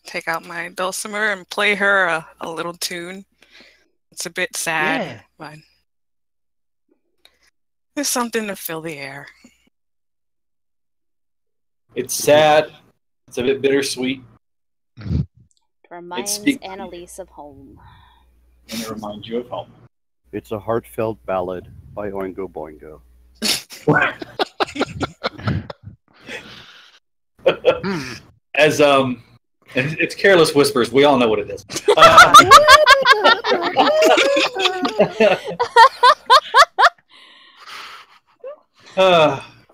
take out my dulcimer and play her a little tune. It's a bit sad, but there's something to fill the air. It's sad. It's a bit bittersweet. It reminds Annalise of home. And it reminds you of home. It's a heartfelt ballad by Oingo Boingo. As it's Careless Whispers. We all know what it is.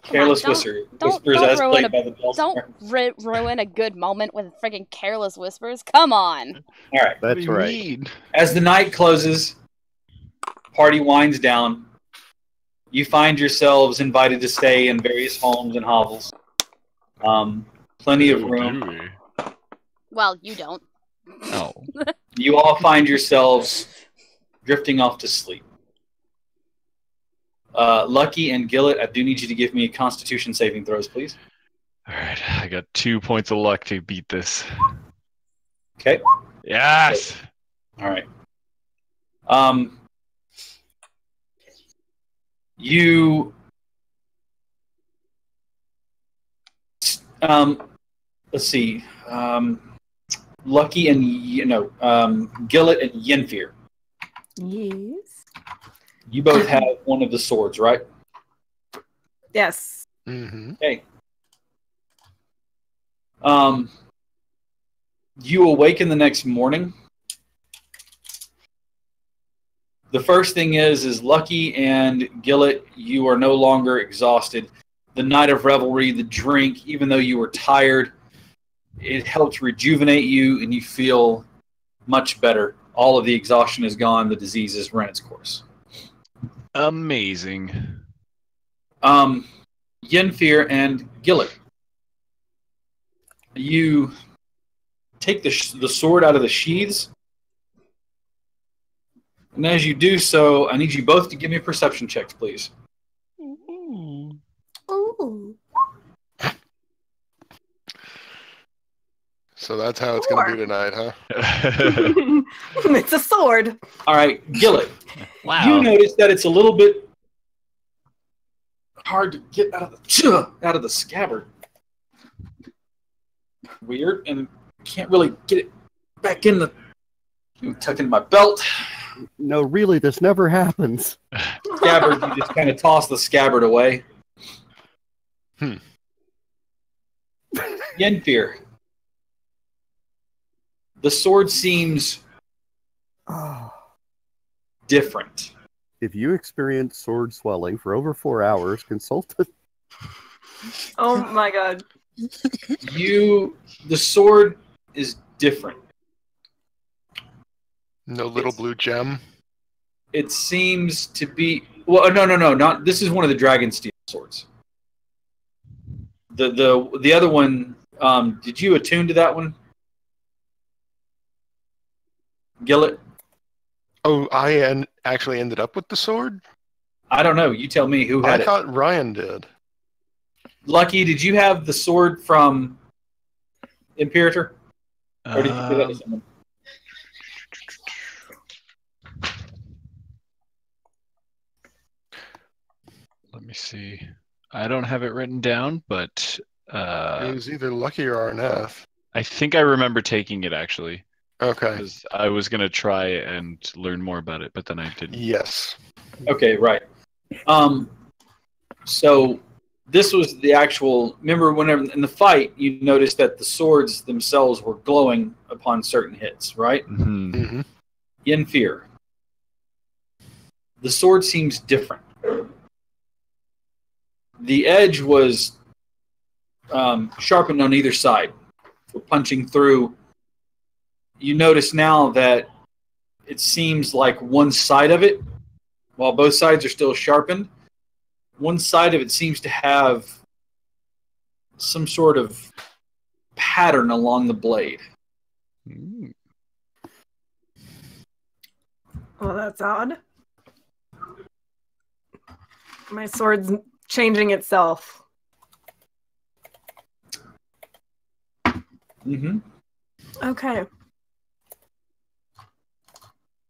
Careless Whispers. As played by the Dulcimer. Don't ruin a good moment with freaking Careless Whispers. Come on. All right, that's right. As the night closes, party winds down. You find yourselves invited to stay in various homes and hovels. Plenty of room. Well, you don't. No. You all find yourselves drifting off to sleep. Lucky and Gillett, I do need you to give me a Constitution saving throws, please. All right, I got 2 points of luck to beat this. Okay. Yes. All right. You. Let's see. Lucky and Gillett and Yenfear. Yes. You both have one of the swords, right? Yes. Mm-hmm. Okay. You awaken the next morning. The first thing is Lucky and Gillett, you are no longer exhausted. The night of revelry, the drink, even though you were tired, it helped rejuvenate you and you feel much better. All of the exhaustion is gone. The disease has run its course. Amazing. Yenfear and Gillett, you take the sword out of the sheaths. And as you do so, I need you both to give me perception checks, please. Ooh. So that's how it's going to be tonight, huh? It's a sword. All right, Gillett. Wow. You notice that it's a little bit hard to get out of the scabbard. Weird, and can't really get it back in the tucked in my belt. No, really, this never happens. Scabbard, you just kind of toss the scabbard away. Yenfear. The sword seems different. If you experience sword swelling for over 4 hours, consult a... Oh my god. The sword is different. No little blue gem. It seems to be... Well, no, not... This is one of the dragon steel swords. The other one, did you attune to that one, Gillett? Oh, I actually ended up with the sword? I don't know. You tell me who had I it. thought Ryan did. Lucky, did you have the sword from Imperator? Or did you give that to someone? Let me see. I don't have it written down, but It was either Lucky or Arnath. I think I remember taking it actually. Okay. Because I was gonna try and learn more about it, but then I didn't. Yes. Okay, right. So this was the actual. Remember, whenever in the fight, you noticed that the swords themselves were glowing upon certain hits, right? Mm-hmm. Mm-hmm. In Fear, the sword seems different. The edge was sharpened on either side for punching through. You notice now that it seems like one side of it, while both sides are still sharpened, one side of it seems to have some sort of pattern along the blade. Mm. Well, that's odd. My sword's changing itself. Mm-hmm. Okay.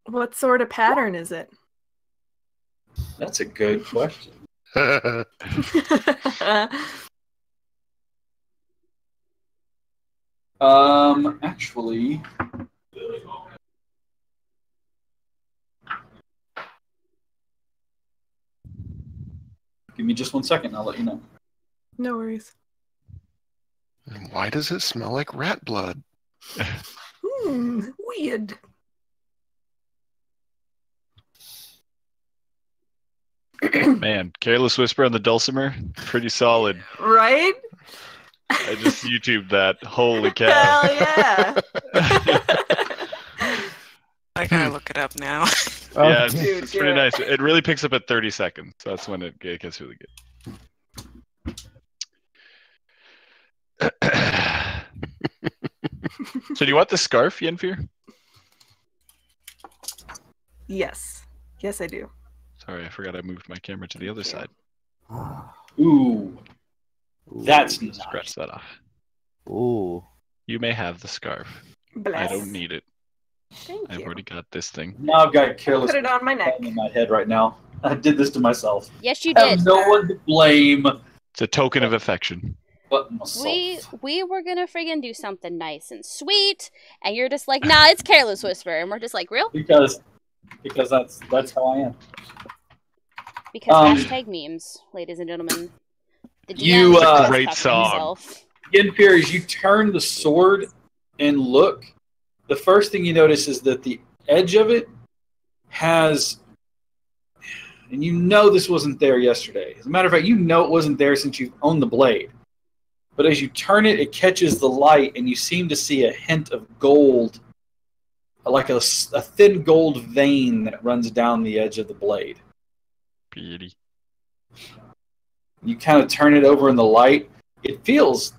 What sort of pattern is it? That's a good question. Actually, give me just 1 second. I'll let you know. No worries. Why does it smell like rat blood? Weird. Man, Careless Whisper on the dulcimer, pretty solid. Right? I just YouTubed that. Holy cow! Hell yeah! I gotta look it up now. Yeah, Okay. it's pretty nice. It really picks up at 30 seconds. That's when it gets really good. So do you want the scarf, Yenfear? Yes. Yes, I do. Sorry, I forgot I moved my camera to the other side. Ooh, that's nice. Scratch that off. Ooh. You may have the scarf. Bless. I don't need it. Thank I've you. already got this thing. Now I've got careless Put it on my neck. in my head right now. I did this to myself. Yes, you I have did. no one to blame It's a token of affection. but myself. We were gonna friggin' do something nice and sweet, and you're just like, nah, it's Careless Whisper, and we're just like, real? because that's how I am. Because hashtag memes, ladies and gentlemen. The You, DM just great covered song. himself. In Fear, as you turn the sword and look, the first thing you notice is that the edge of it has, and you know this wasn't there yesterday. As a matter of fact, you know it wasn't there since you've owned the blade. But as you turn it, it catches the light, and you seem to see a hint of gold, like a thin gold vein that runs down the edge of the blade. Beauty. You kind of turn it over in the light. It feels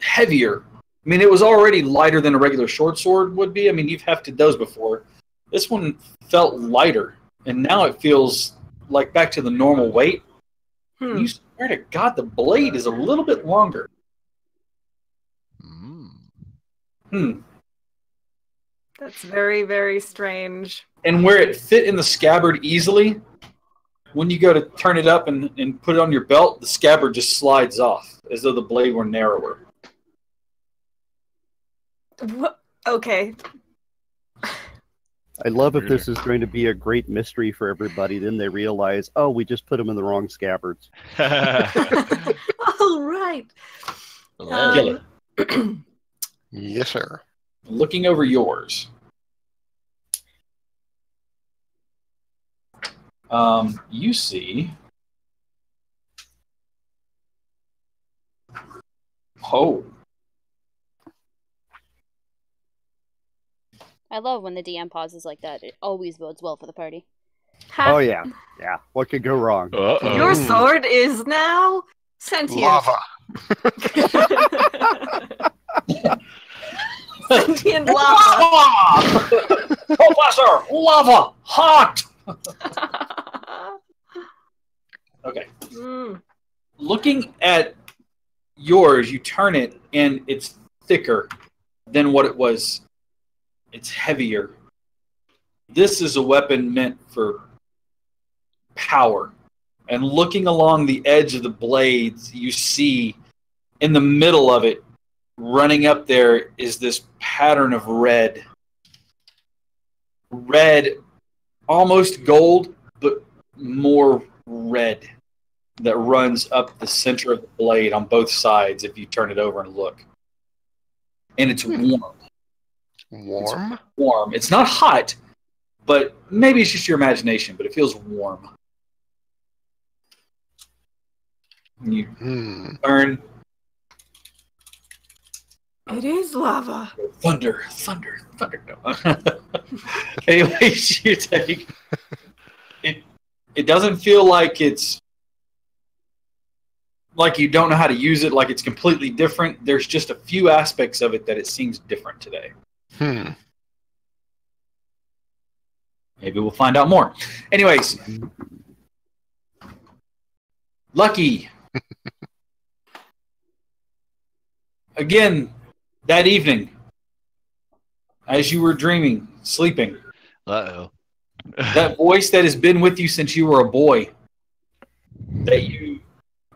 heavier. I mean, it was already lighter than a regular short sword would be. I mean, you've hefted those before. This one felt lighter, and now it feels like back to the normal weight. You swear to God, the blade is a little bit longer. That's very, very strange. And where it fit in the scabbard easily, when you go to turn it up and put it on your belt, the scabbard just slides off as though the blade were narrower. Okay. I love if this is going to be a great mystery for everybody. Then they realize, oh, we just put them in the wrong scabbards. All right. Gillett, Yes, sir. looking over yours, you see. Oh. I love when the DM pauses like that. It always bodes well for the party. Oh yeah. What could go wrong? Uh-oh. Your sword is now sentient. Lava. Sentient lava. Professor, lava, hot. Okay. Mm. Looking at yours, you turn it, and it's thicker than what it was. It's heavier. This is a weapon meant for power. And looking along the edge of the blades, you see in the middle of it, running up there, is this pattern of red. Red, almost gold, but more red, that runs up the center of the blade on both sides if you turn it over and look. And it's warm. Warm? It's warm. It's not hot, but maybe it's just your imagination, but it feels warm. And you turn. It is lava. Thunder. No. Anyways, you take it. It doesn't feel like it's like you don't know how to use it, like it's completely different. There's just a few aspects of it that it seems different today. Maybe we'll find out more. Anyways, Lucky. Again, that evening, as you were dreaming, sleeping, Uh-oh. that voice that has been with you since you were a boy, that you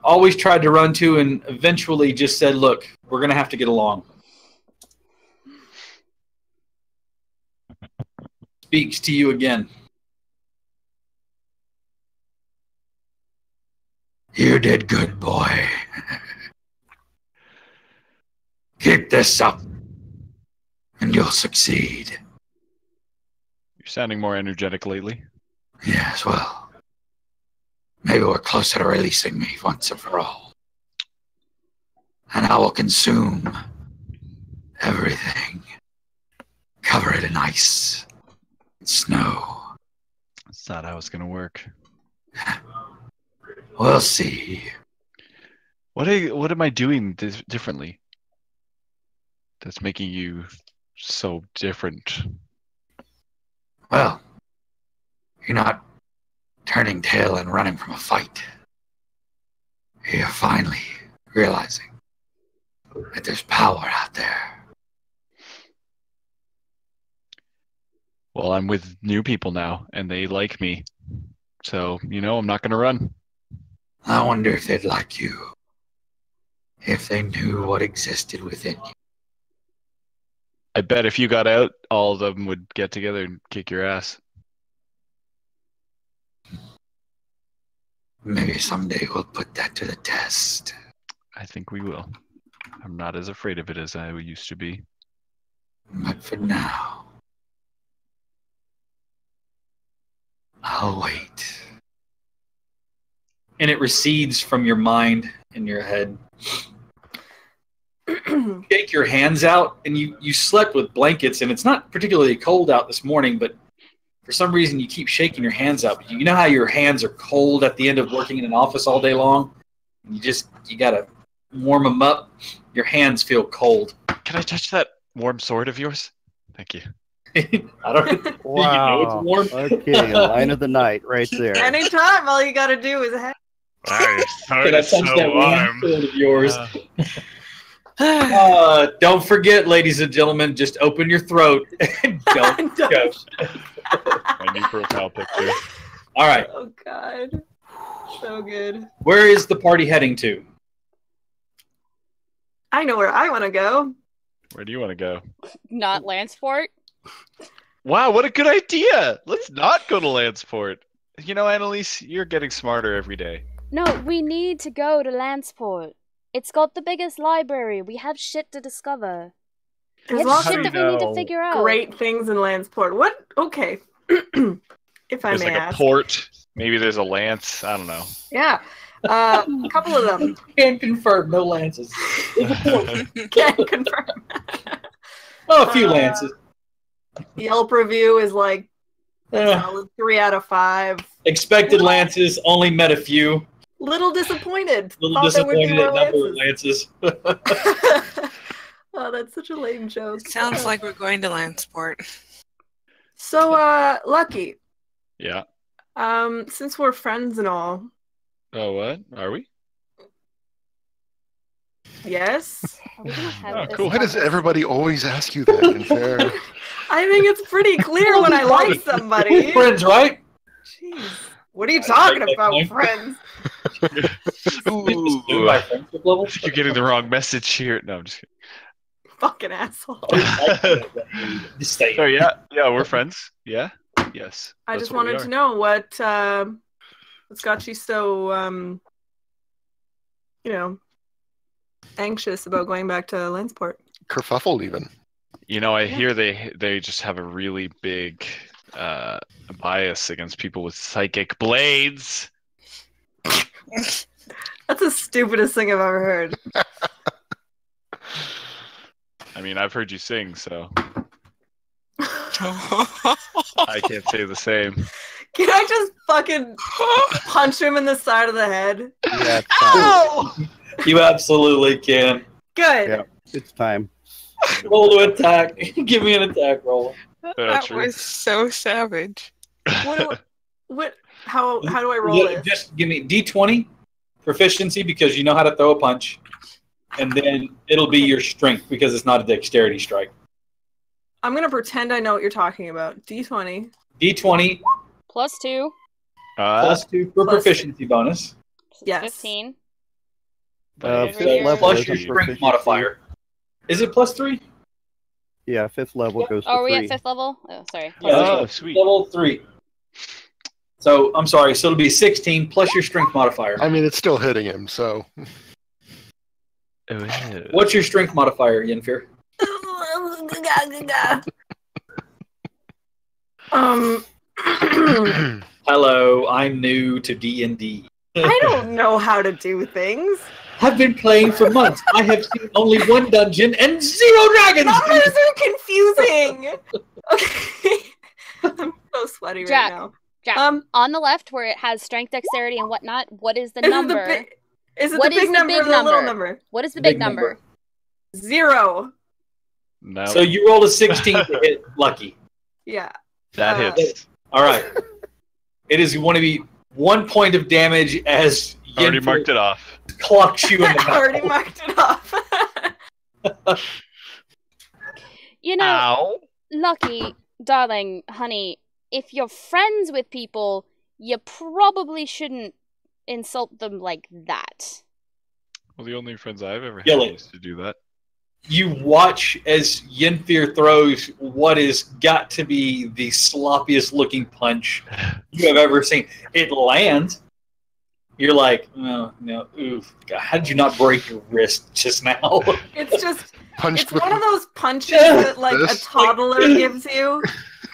always tried to run to and eventually just said, look, we're going to have to get along. Speaks to you again. You did good, boy. Keep this up, and you'll succeed. You're sounding more energetic lately. Yes, well, maybe we're closer to releasing me once and for all. And I will consume everything. Cover it in ice and snow. That's not how it's going to work. We'll see. What am I doing differently that's making you so different? Well, you're not turning tail and running from a fight. You're finally realizing that there's power out there. Well, I'm with new people now, and they like me. So, I'm not going to run. I wonder if they'd like you. If they knew what existed within you. I bet if you got out, all of them would get together and kick your ass. Maybe someday we'll put that to the test. I think we will. I'm not as afraid of it as I used to be. But for now, I'll wait. And it recedes from your mind and your head. You shake your hands out, and you slept with blankets, and it's not particularly cold out this morning, but for some reason you keep shaking your hands out. You know how your hands are cold at the end of working in an office all day long? You gotta warm them up. Your hands feel cold. Can I touch that warm sword of yours? Thank you. I don't. Wow. You know it's warm. Okay, line of the night right there. Anytime, all you gotta do is have. Can I touch that warm sword of yours? Don't forget, ladies and gentlemen, just open your throat and don't go. My new profile picture. All right. Oh God, so good. Where is the party heading to? I know where I want to go. Where do you want to go? Not Lanceport. Wow, what a good idea! Let's not go to Lanceport. Annalise, you're getting smarter every day. No, we need to go to Lanceport. It's got the biggest library. We have shit to discover. There's It's lots shit of that we need to figure out. great things in Lanceport. What? Okay. If I There's may like ask. a port. Maybe there's a lance. I don't know. Yeah. A couple of them. Can confirm, no lances. Can confirm. Oh, a few lances. Yelp review is like solid 3 out of 5. Expected lances, only met a few. Little disappointed. Little Thought there would be disappointed more at number of lances. lances. Oh, that's such a lame joke. Sounds like we're going to Lanceport. So, Lucky. Yeah. Since we're friends and all. Oh, what? Are we? Yes. Are we gonna have Oh, this cool. Why does conversation? everybody always ask you that? Unfair. I think it's pretty clear when I like somebody. We're friends, right? Jeez. What are you talking Like about, mine. friends? Ooh, My I friendship level? think you're getting the wrong message here. No, I'm just Fucking asshole. kidding. Just stay. Oh, yeah. Yeah, we're friends. Yeah. Yes. I That's just what we wanted are. to know what's got you so anxious about going back to Lanceport. Kerfuffled even. You know, I hear they just have a really big bias against people with psychic blades. That's the stupidest thing I've ever heard. I mean, I've heard you sing, so I can't say the same. Can I just fucking punch him in the side of the head? Yeah, it's time. Ow! You absolutely can. Good. Yeah. It's time. Roll to attack. Give me an attack roll. That true. was so savage. How do I roll this? Just give me D20 proficiency because you know how to throw a punch, and then it'll be your strength because it's not a dexterity strike. I'm gonna pretend I know what you're talking about. D20. D20 +2. plus 2 for Plus proficiency bonus. Yes. 15. But fifth level Plus is your a strength proficiency. modifier. Is it +3? Yeah, 5th level goes to Oh, are we 3. at 5th level? Oh, sorry. Yeah, Oh, that's sweet. Level 3. So, I'm sorry. So it'll be 16 plus your strength modifier. I mean, it's still hitting him, so. What's your strength modifier, Yenfir? Hello, I'm new to D&D. I don't know how to do things. I've been playing for months. I have seen only one dungeon and 0 dragons. Numbers are confusing. Okay. I'm so sweaty Jack. right now. Jack, on the left where it has strength, dexterity, and whatnot, what is the Is number? Is it What the is big the number big or the little number? number? What is the Big big number? 0. No, So you rolled a 16 to hit Lucky. Yeah. that hits. All right. It is going to be 1 point of damage as Already Yenfir marked it off. clocks you in the mouth. Already marked it off. You know, Ow. Lucky, darling, honey, if you're friends with people, you probably shouldn't insult them like that. Well, the only friends I've ever had Kill it. used to do that. You watch as Yenfir throws what is got to be the sloppiest looking punch you have ever seen. It lands. You're like, oh, no, oof. God, how did you not break your wrist just now? It's just, Punched it's with one of those punches that like a this? toddler gives you.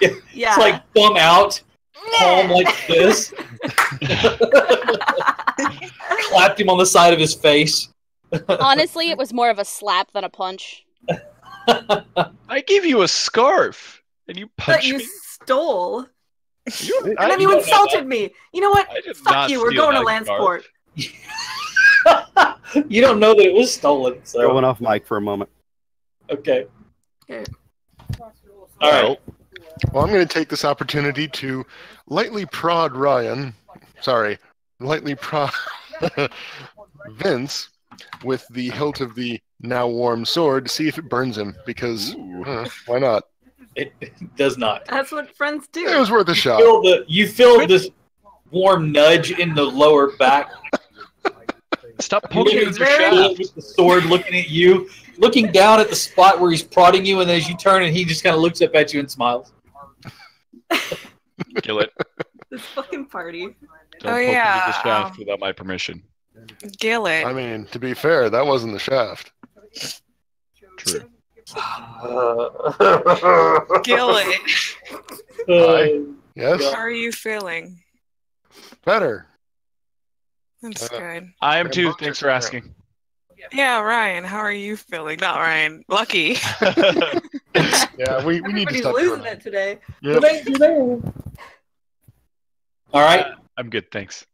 Yeah. Yeah. It's like thumb out, palm like this. Clapped him on the side of his face. Honestly, it was more of a slap than a punch. I gave you a scarf, and you that punched you me. stole. You, And then you don't know insulted me. You know what? I did Fuck not you. We're steal going to that Lanceport. You don't know that it was stolen, so Going off mic for a moment. okay. Okay. All right. Well, I'm going to take this opportunity to lightly prod Ryan. Sorry, lightly prod Vince with the hilt of the now warm sword to see if it burns him. Because why not? It does not. That's what friends do. It was worth a shot. You feel this warm nudge in the lower back. Stop poking Looking with your very- shaft. with the sword, looking at you, looking down at the spot where he's prodding you, and then as you turn, and he just kind of looks up at you and smiles. Kill it. This fucking party. Don't Oh, poke me with yeah, the shaft without my permission. Gillet. I mean, to be fair, that wasn't the shaft. True. Gillet. Yes? How are you feeling? Better. That's good. I am Yeah, too. both Thanks are for asking. Yeah, Ryan, how are you feeling? Not Ryan. Lucky. Yeah, we need to Everybody's stop losing doing that. it today. Yep. All All right. I'm good, thanks.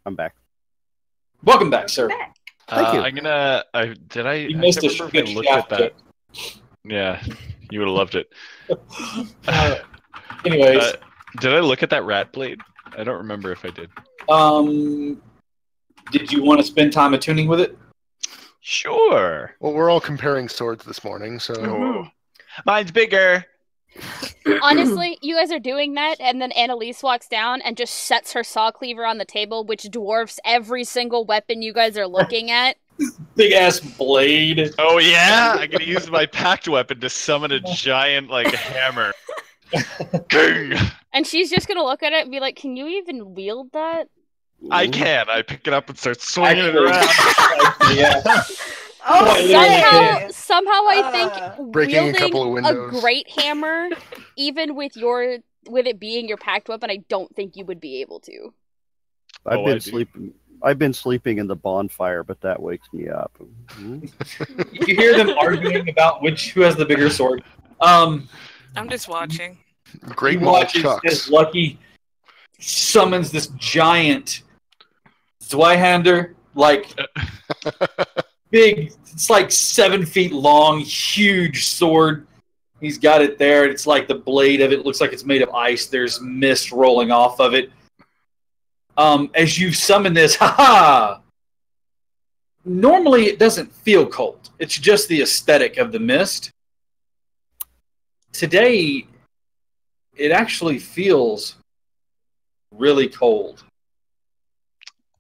I'm back. Welcome back, sir. Thank you. I'm gonna. Did I? You I missed can't a remember if I good looked at shaft that. kick. Yeah, you would have loved it. Anyways, Did I look at that rat blade? I don't remember if I did. did you want to spend time attuning with it? Sure. Well, we're all comparing swords this morning, so Mhm. Mine's bigger. Honestly, you guys are doing that, and then Annalise walks down and just sets her saw cleaver on the table, which dwarfs every single weapon you guys are looking at. Big ass blade. Oh yeah, I'm gonna use my pact weapon to summon a giant hammer. King! And she's just gonna look at it and be like, "Can you even wield that?" I can. I pick it up and start swinging it Actually, around. yeah. Okay. Somehow, I think breaking a wielding couple of a windows. great hammer, even with it being your pact weapon, I don't think you would be able to. I've Oh, I been do. sleeping. I've been sleeping in the bonfire, but that wakes me up. You hear them arguing about who has the bigger sword. I'm just watching. Great You Mall watch as Chucks. Lucky summons this giant Zweihander, big. It's like 7 feet long, huge sword. He's got it there. It's like the blade of it looks like it's made of ice. There's mist rolling off of it. As you summon this, normally it doesn't feel cold. It's just the aesthetic of the mist. Today, it actually feels really cold.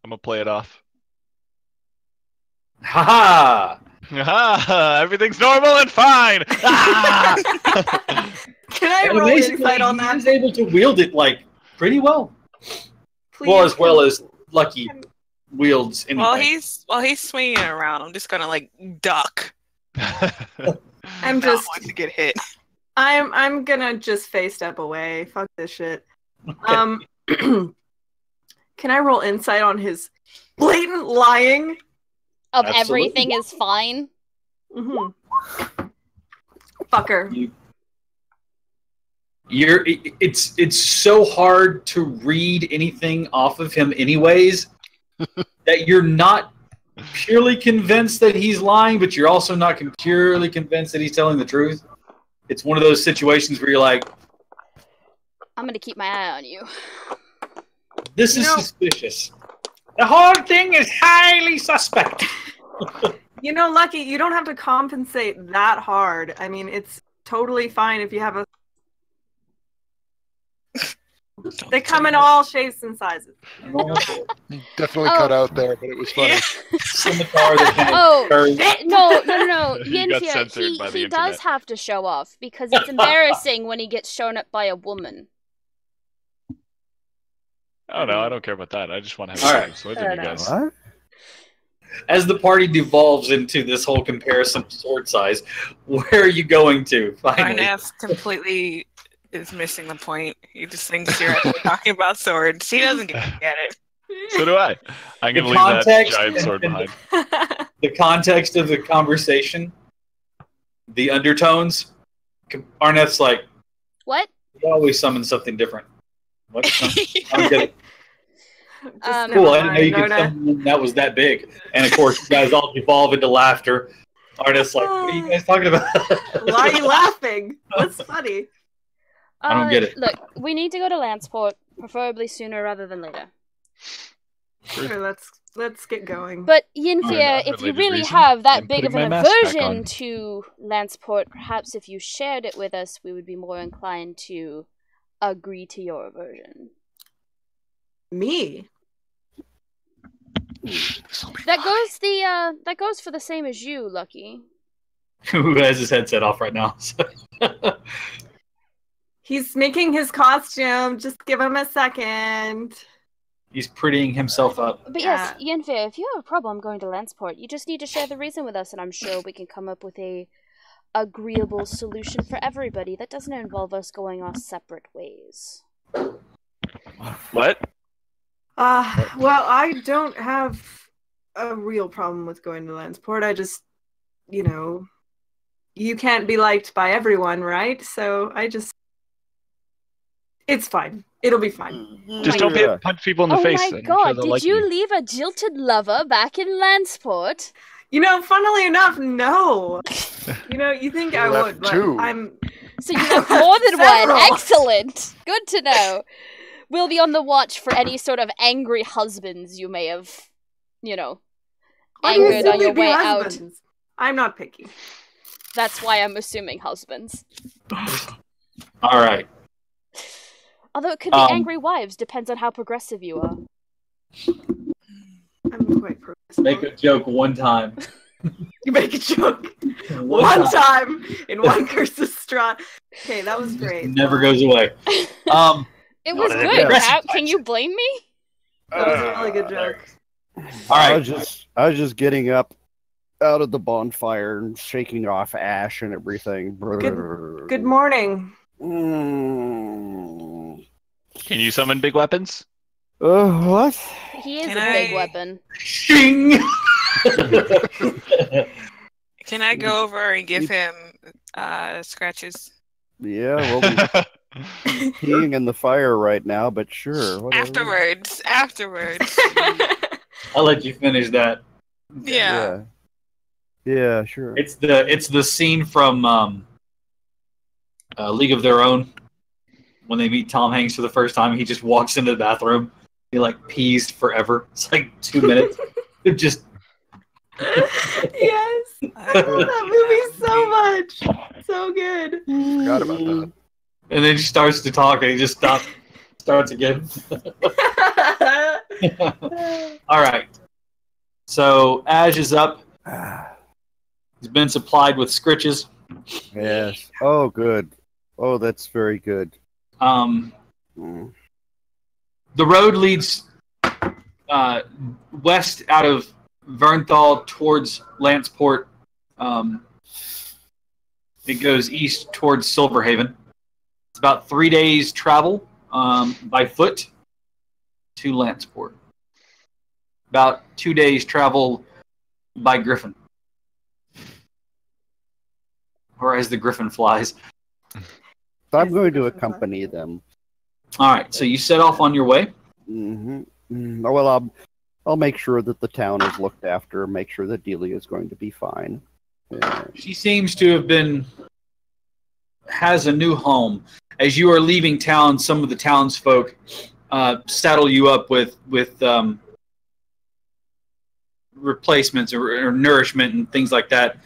I'm gonna play it off. Everything's normal and fine. Can I And roll basically, insight on he that? is able to wield it pretty well. Please? Well, as well as Lucky wields anything. While he's swinging it around, I'm just gonna duck. I'm Not just. want to get hit. I'm gonna just face step away. Fuck this shit. Okay. Can I roll insight on his blatant lying? Of Absolutely. everything is fine. Mm-hmm. Fucker. It's so hard to read anything off of him anyways that you're not purely convinced that he's lying, but you're also not purely convinced that he's telling the truth. It's one of those situations where you're like, I'm gonna keep my eye on you. this is suspicious. The whole thing is highly suspect. Lucky, you don't have to compensate that hard. I mean, it's totally fine if you have a. They come in all shapes and sizes. Definitely cut out there, but it was funny. Scimitar that kind of Oh, curves. no. He got Yenfia, censored by the he internet. does have to show off because it's embarrassing when he gets shown up by a woman. Oh no, I don't care about that. I just want to have All a right. game sword with you guys. What? As the party devolves into this whole comparison of sword size, where are you going to finally? Arnef completely is missing the point. He just thinks you're actually talking about swords. He doesn't get it. So do I. I'm gonna The leave that context giant sword and- behind. The context of the conversation, the undertones. Arneff's like, What? you always summon something different. What? I'm kidding. Just Cool, never I didn't know you mind, could Nona. summon one that was that big. And of course, you guys all devolve into laughter. Arneff's like, what are you guys talking about? Why are you laughing? What's funny? I don't get it. Look, we need to go to Lanceport, preferably sooner rather than later. Sure, let's get going. But For Yinfia, an if you unrelated really reason, have that I'm big of putting an my mask back aversion on. to Lanceport, perhaps if you shared it with us, we would be more inclined to agree to your aversion. Me? That goes for the same as you, Lucky. Who has his headset off right now? He's making his costume. Just give him a second. He's prettying himself up. But yes, Yenfia, if you have a problem going to Lanceport, you just need to share the reason with us, and I'm sure we can come up with a agreeable solution for everybody that doesn't involve us going our separate ways. What? Well, I don't have a real problem with going to Lanceport. I just, you can't be liked by everyone, right? So it's fine. It'll be fine. Just don't punch people in the face. Oh my and I'm sure god, they'll did like you me. leave a jilted lover back in Lanceport? You know, funnily enough, no. You know, you think I left would, but two. I'm. So you have more than one. Several. Excellent. Good to know. We'll be on the watch for any sort of angry husbands you may have, Why do you angered assume on your we'd be way out. husbands? I'm not picky. That's why I'm assuming husbands. All right. Although it could be angry wives, depends on how progressive you are. I'm quite progressive. Make a joke one time. You make a joke one time in one curse's straw. Okay, that was great. Never goes away. It was Not good. aggressive. Can you blame me? That was a really good joke. All I right. was just getting up out of the bonfire and shaking off ash and everything. Good morning. Mm. Can you summon big weapons? What? He is Can a big I- weapon. Shing! Can I go over and give him scratches? Yeah, well, we're peeing in the fire right now, but sure. Whatever. Afterwards. I'll let you finish that. Yeah. Yeah, sure. It's the scene from League of Their Own when they meet Tom Hanks for the first time. He just walks into the bathroom. He pees forever. It's 2 minutes. It just Yes. I love that movie so much. So good. Forgot about that. and then he starts to talk and he just starts again. All right. So Ash is up. He's been supplied with scritches. Yes. Oh, good. Oh, that's very good. The Mm. road leads west out of Vernthal towards Lanceport. It goes east towards Silverhaven. It's about 3 days travel by foot to Lanceport. About 2 days travel by Griffin. Or as the Griffin flies. So I'm going to accompany them. All right, so you set off on your way. Mm-hmm. Well, I'll make sure that the town is looked after. Make sure that Delia is going to be fine. She seems to have has a new home. As you are leaving town, some of the townsfolk saddle you up with replacements or nourishment and things like that.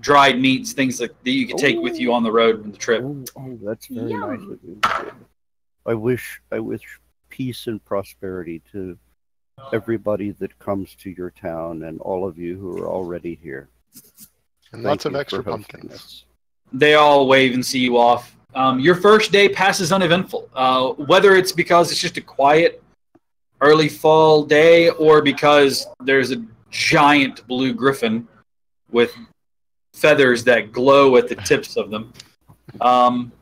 Dried meats, things that you can take with you on the road on the trip. Oh, that's very nice of you. I wish peace and prosperity to everybody that comes to your town and all of you who are already here. And Thank lots of you extra for hosting pumpkins. us. They all wave and see you off. Your first day passes uneventful. Whether it's because it's just a quiet early fall day or because there's a giant blue griffin with feathers that glow at the tips of them.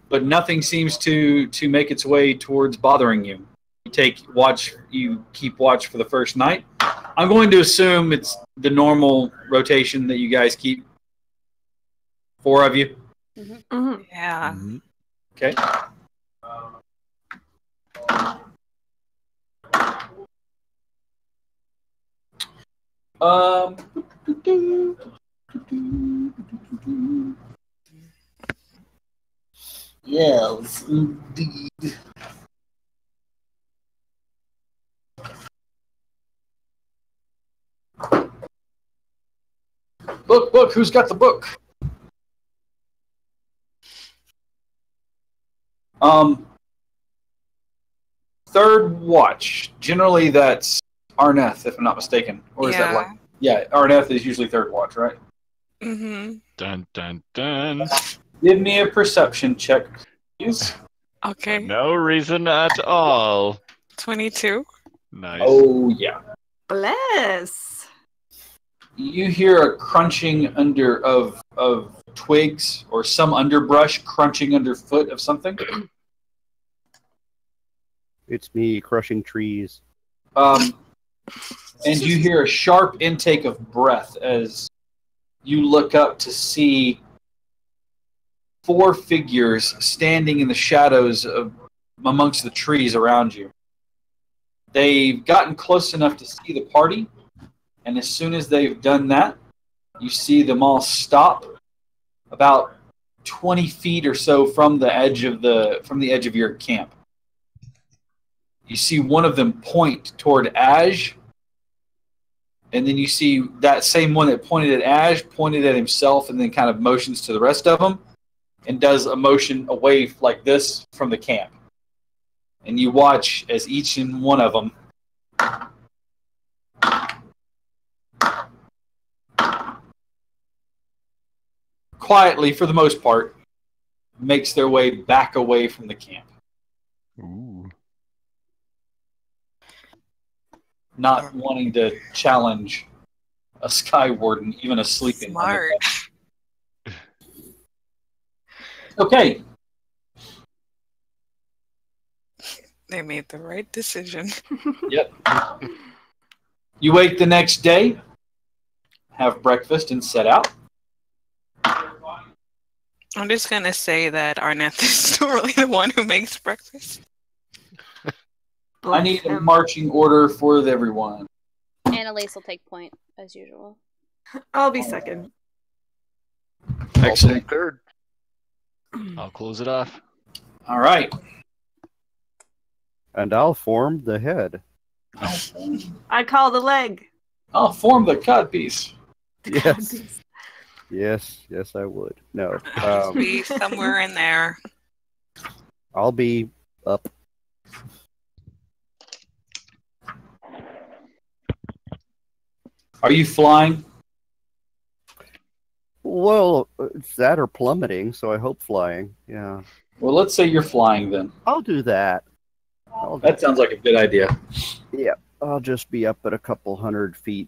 But nothing seems to make its way towards bothering you. You keep watch for the first night. I'm going to assume it's the normal rotation that you guys keep. 4 of you. Mm-hmm. Yeah. Okay. Yes, indeed. Book, who's got the book? Third watch. Generally that's Arneth, if I'm not mistaken. Or is that Arneth is usually third watch, right? Mm-hmm. Dun dun dun. Give me a perception check, please. Okay. No reason at all. 22. Nice. Oh yeah. Bless. You hear a crunching of twigs or some underbrush crunching underfoot of something. It's me crushing trees. And you hear a sharp intake of breath as you look up to see 4 figures standing in the shadows of amongst the trees around you. They've gotten close enough to see the party, and as soon as they've done that, you see them all stop about 20 feet or so from the edge of your camp. You see one of them point toward Ash, and then you see that same one that pointed at Ash pointed at himself, and then kind of motions to the rest of them, and does a motion away like this from the camp. And you watch as each and one of them quietly, for the most part, makes their way back away from the camp. Ooh. Not wanting to challenge a Sky Warden, even a sleeping one. Smart. Okay. They made the right decision. Yep. You wake the next day, have breakfast, and set out. I'm just gonna say that Arneth is normally the one who makes breakfast. I need a marching order for everyone. Annalise will take point, as usual. I'll be second. Excellent. Third. I'll close it off. All right. And I'll form the head. I call the leg. I'll form the codpiece. Yes. Yes, I would. No. Be somewhere in there. I'll be up. Are you flying? Well, it's that or plummeting, so I hope flying. Yeah. Well, let's say you're flying then. I'll do that. That sounds like a good idea. Yeah. I'll just be up at a couple 100 feet.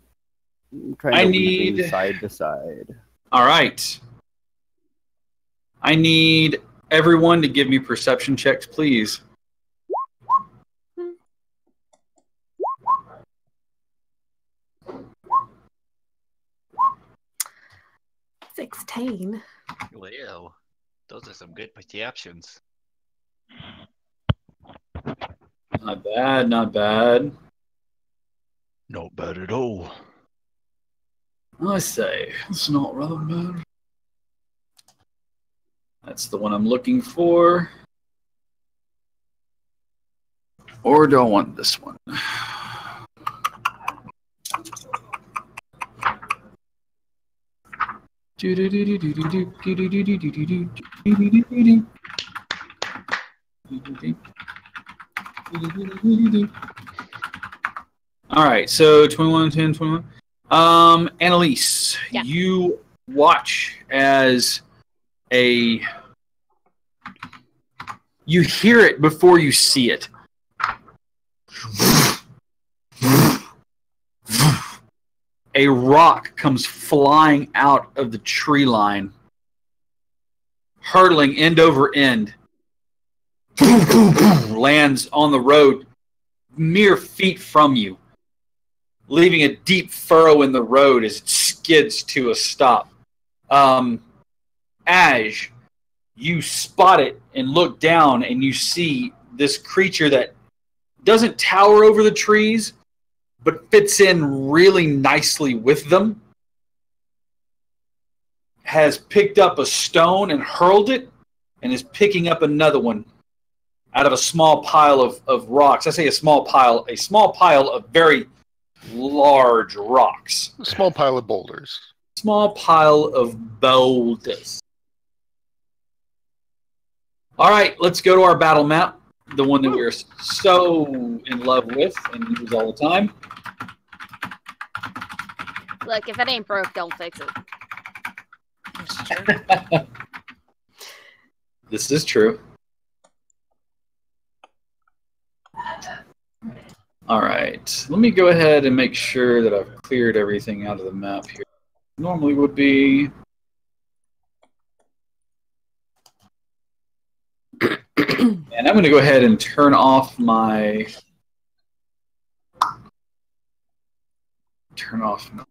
Kind I of need- weaving side to side. All right. I need everyone to give me perception checks, please. 16. Well, those are some good perceptions. Not bad, not bad. Not bad at all. I say, it's not rather bad. That's the one I'm looking for. Or do I want this one? All right, so 21, 10, 21. Annalise, Yeah. you watch as you hear it before you see it. A rock comes flying out of the tree line, hurtling end over end, lands on the road mere feet from you, leaving a deep furrow in the road as it skids to a stop. Ash, you spot it and look down and you see this creature that doesn't tower over the trees, but fits in really nicely with them, has picked up a stone and hurled it, and is picking up another one out of a small pile of rocks. I say a small pile of very large rocks. A small pile of boulders. Small pile of boulders. All right, let's go to our battle map. The one that we're so in love with and use all the time. Look, if it ain't broke, don't fix it. This is true. All right, let me go ahead and make sure that I've cleared everything out of the map here. Normally would be... And I'm going to go ahead and turn off my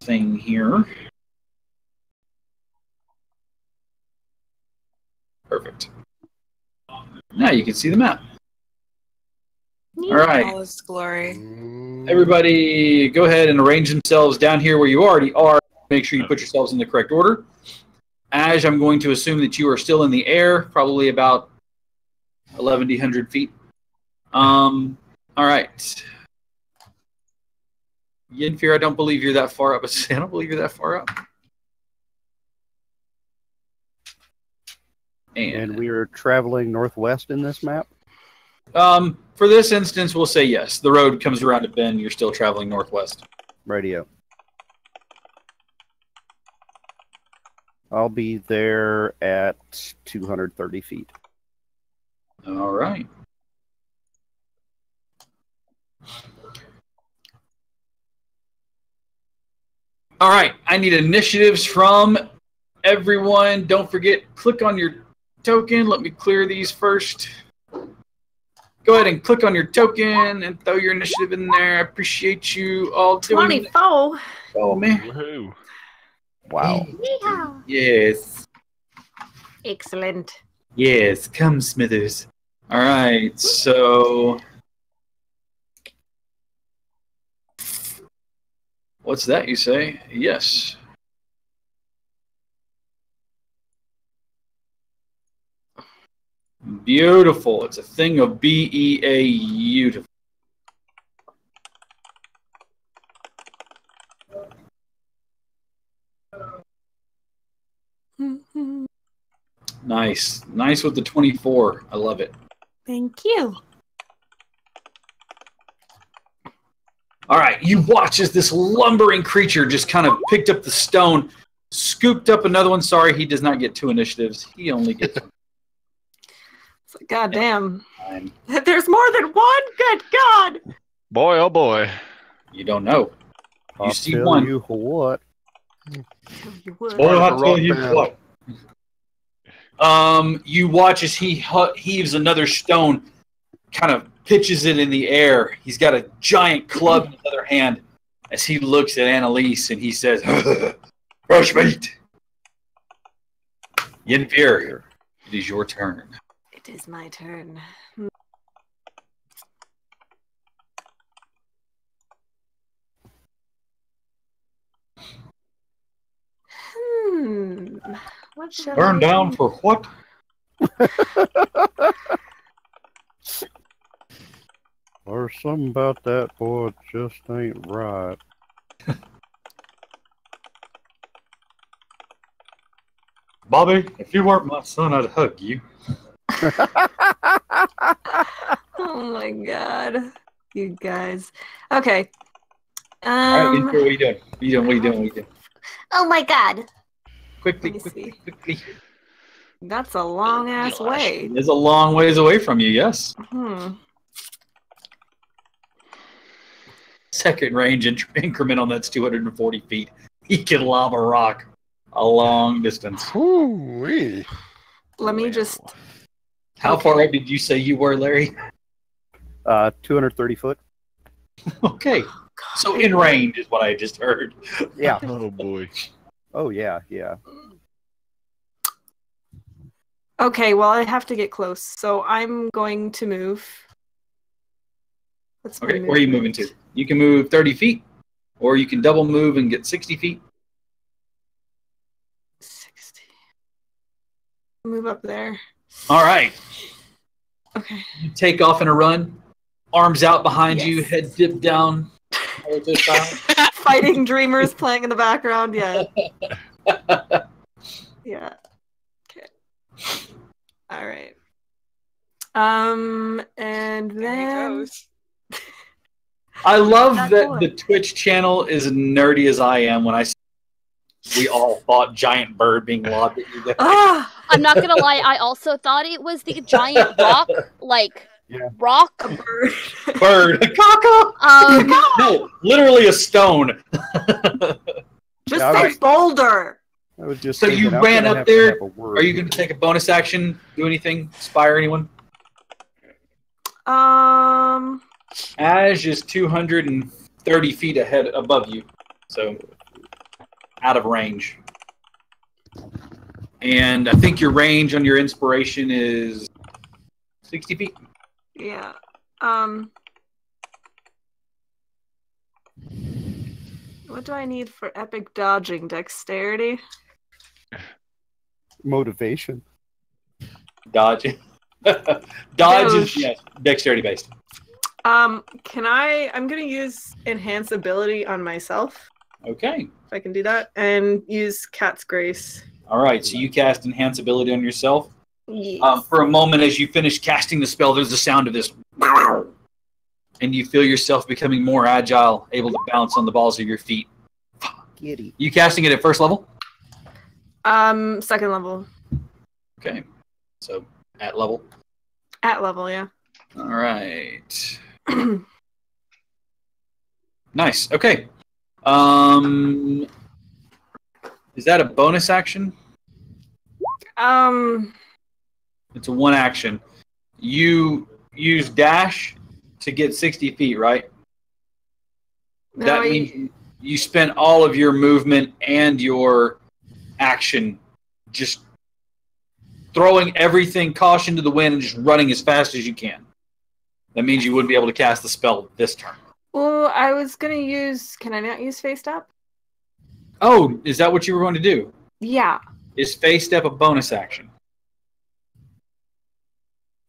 thing here. Perfect. Now you can see the map. All right. All its glory. Everybody, go ahead and arrange themselves down here where you already are. Make sure you put yourselves in the correct order. Ash, I'm going to assume that you are still in the air, probably about 1,100 feet. All right. Yenfir, I don't believe you're that far up. I don't believe you're that far up. And we are traveling northwest in this map? For this instance, we'll say yes. The road comes around a bend. You're still traveling northwest. Radio. I'll be there at 230 feet. All right. All right. I need initiatives from everyone. Don't forget, click on your token. Let me clear these first. Go ahead and click on your token and throw your initiative in there. I appreciate you all doing it. 24. Oh, man. Woohoo. Wow. Yeehaw. Yes. Excellent. Yes. Come, Smithers. All right. So, what's that you say? Yes. Beautiful. It's a thing of BEA. Beautiful. Nice. Nice with the 24. I love it. Thank you. All right. You watch as this lumbering creature just kind of picked up the stone, scooped up another one. Sorry, he does not get 2 initiatives. He only gets God damn. one. There's more than one? Good God. Boy, oh boy. You don't know. You I'll see tell one. you what. You would. Boy, I'll tell Rock you band. what. You watch as he heaves another stone, kind of pitches it in the air. He's got a giant club in his other hand as he looks at Annalise and he says, "Rush meat." Yenfir, it is your turn. It is my turn. What should Burn I down do? for what? There's something about that boy just ain't right. Bobby, if you weren't my son, I'd hug you. Oh my God. You guys. Okay. All right, Yenfir, what are you doing? What are you doing? What are you doing? What are you doing? Oh my God. Quickly, Let me quickly, see. quickly. That's a long ass way. It's a long ways away from you, yes. Second range increment on that's 240 feet. He can lob a rock a long distance. Ooh-wee. Let me just. How far up did you say you were, Larry? 230 foot. Okay. So in range is what I just heard. Yeah. Oh boy. Oh, yeah, yeah. Okay, well, I have to get close, so I'm going to move. Let's Okay, where are you moving to? You can move 30 feet, or you can double move and get 60 feet. 60. Move up there. All right. Okay. You take off in a run, arms out behind you, Yes. head dipped down. Naruto style. Fighting Dreamers playing in the background. Yeah. Yeah. Okay. All right. And There he then goes. I love That that boy. the Twitch channel is as nerdy as I am when I say we all thought giant bird being lobbed at you guys. ah, I'm not gonna lie, I also thought it was the giant rock, like Yeah. rock. a bird. Bird. Caca! No, literally a stone. Just Yeah, say I- boulder. I was just So thinking, you I'm ran gonna up have to there. have a word Are you here. going to take a bonus action? Do anything? Inspire anyone? Ash is 230 feet ahead above you, so out of range. And I think your range on your inspiration is 60 feet. Yeah. What do I need for epic dodging? Dexterity? Motivation. Dodge. Dodge is dexterity based. I'm gonna use enhance ability on myself. Okay. If I can do that. And use Cat's Grace. All right, so you cast enhance ability on yourself. Yes. For a moment, as you finish casting the spell, there's the sound of this, and you feel yourself becoming more agile, able to bounce on the balls of your feet. Giddy. You casting it at first level? Second level. Okay, so at level. At level, yeah. All right. Nice. Okay. Is that a bonus action? It's a one action. You use dash to get 60 feet, right? No, That means you spent all of your movement and your action just throwing everything, caution to the wind, and just running as fast as you can. That means you wouldn't be able to cast the spell this turn. Well, I was gonna use. Can I not use Face Step? Oh, is that what you were going to do? Yeah. Is Face Step a bonus action?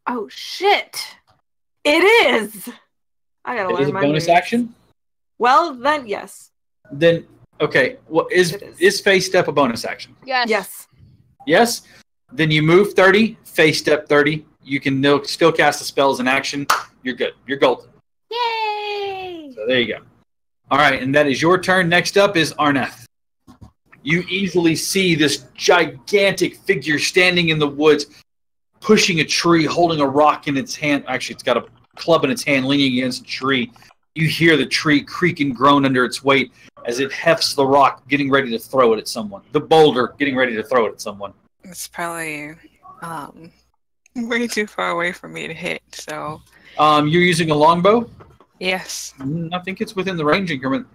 Oh shit! It is. I gotta It learn is a my bonus moves. action? Well, then yes. Then, okay. Well, is Face Step a bonus action? Yes. Yes. Yes? Then you move 30, Face Step 30. You can still cast the spell as an action. You're good. You're golden. Yay! So there you go. All right, and that is your turn. Next up is Arneth. You easily see this gigantic figure standing in the woods, pushing a tree, holding a rock in its hand. Actually, it's got a club in its hand, leaning against a tree. You hear the tree creak and groan under its weight as it hefts the rock, getting ready to throw it at someone. The boulder, getting ready to throw it at someone. It's probably way too far away for me to hit, so... You're using a longbow? Yes. I think it's within the range increment.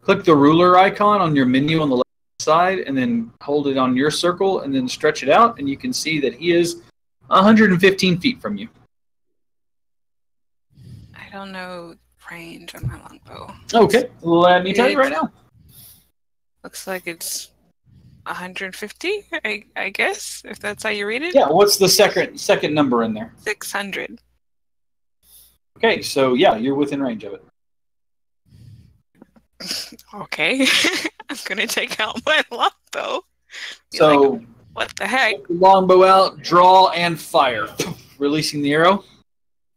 Click the ruler icon on your menu on the left side, and then hold it on your circle, and then stretch it out, and you can see that he is 115 feet from you. I don't know range on my longbow. Okay, let me tell you right now. Looks like it's 150, I guess, if that's how you read it. Yeah, what's the second number in there? 600. Okay, so yeah, you're within range of it. Okay. I'm gonna take out my longbow. So, like, what the heck? Longbow out, draw, and fire. Releasing the arrow.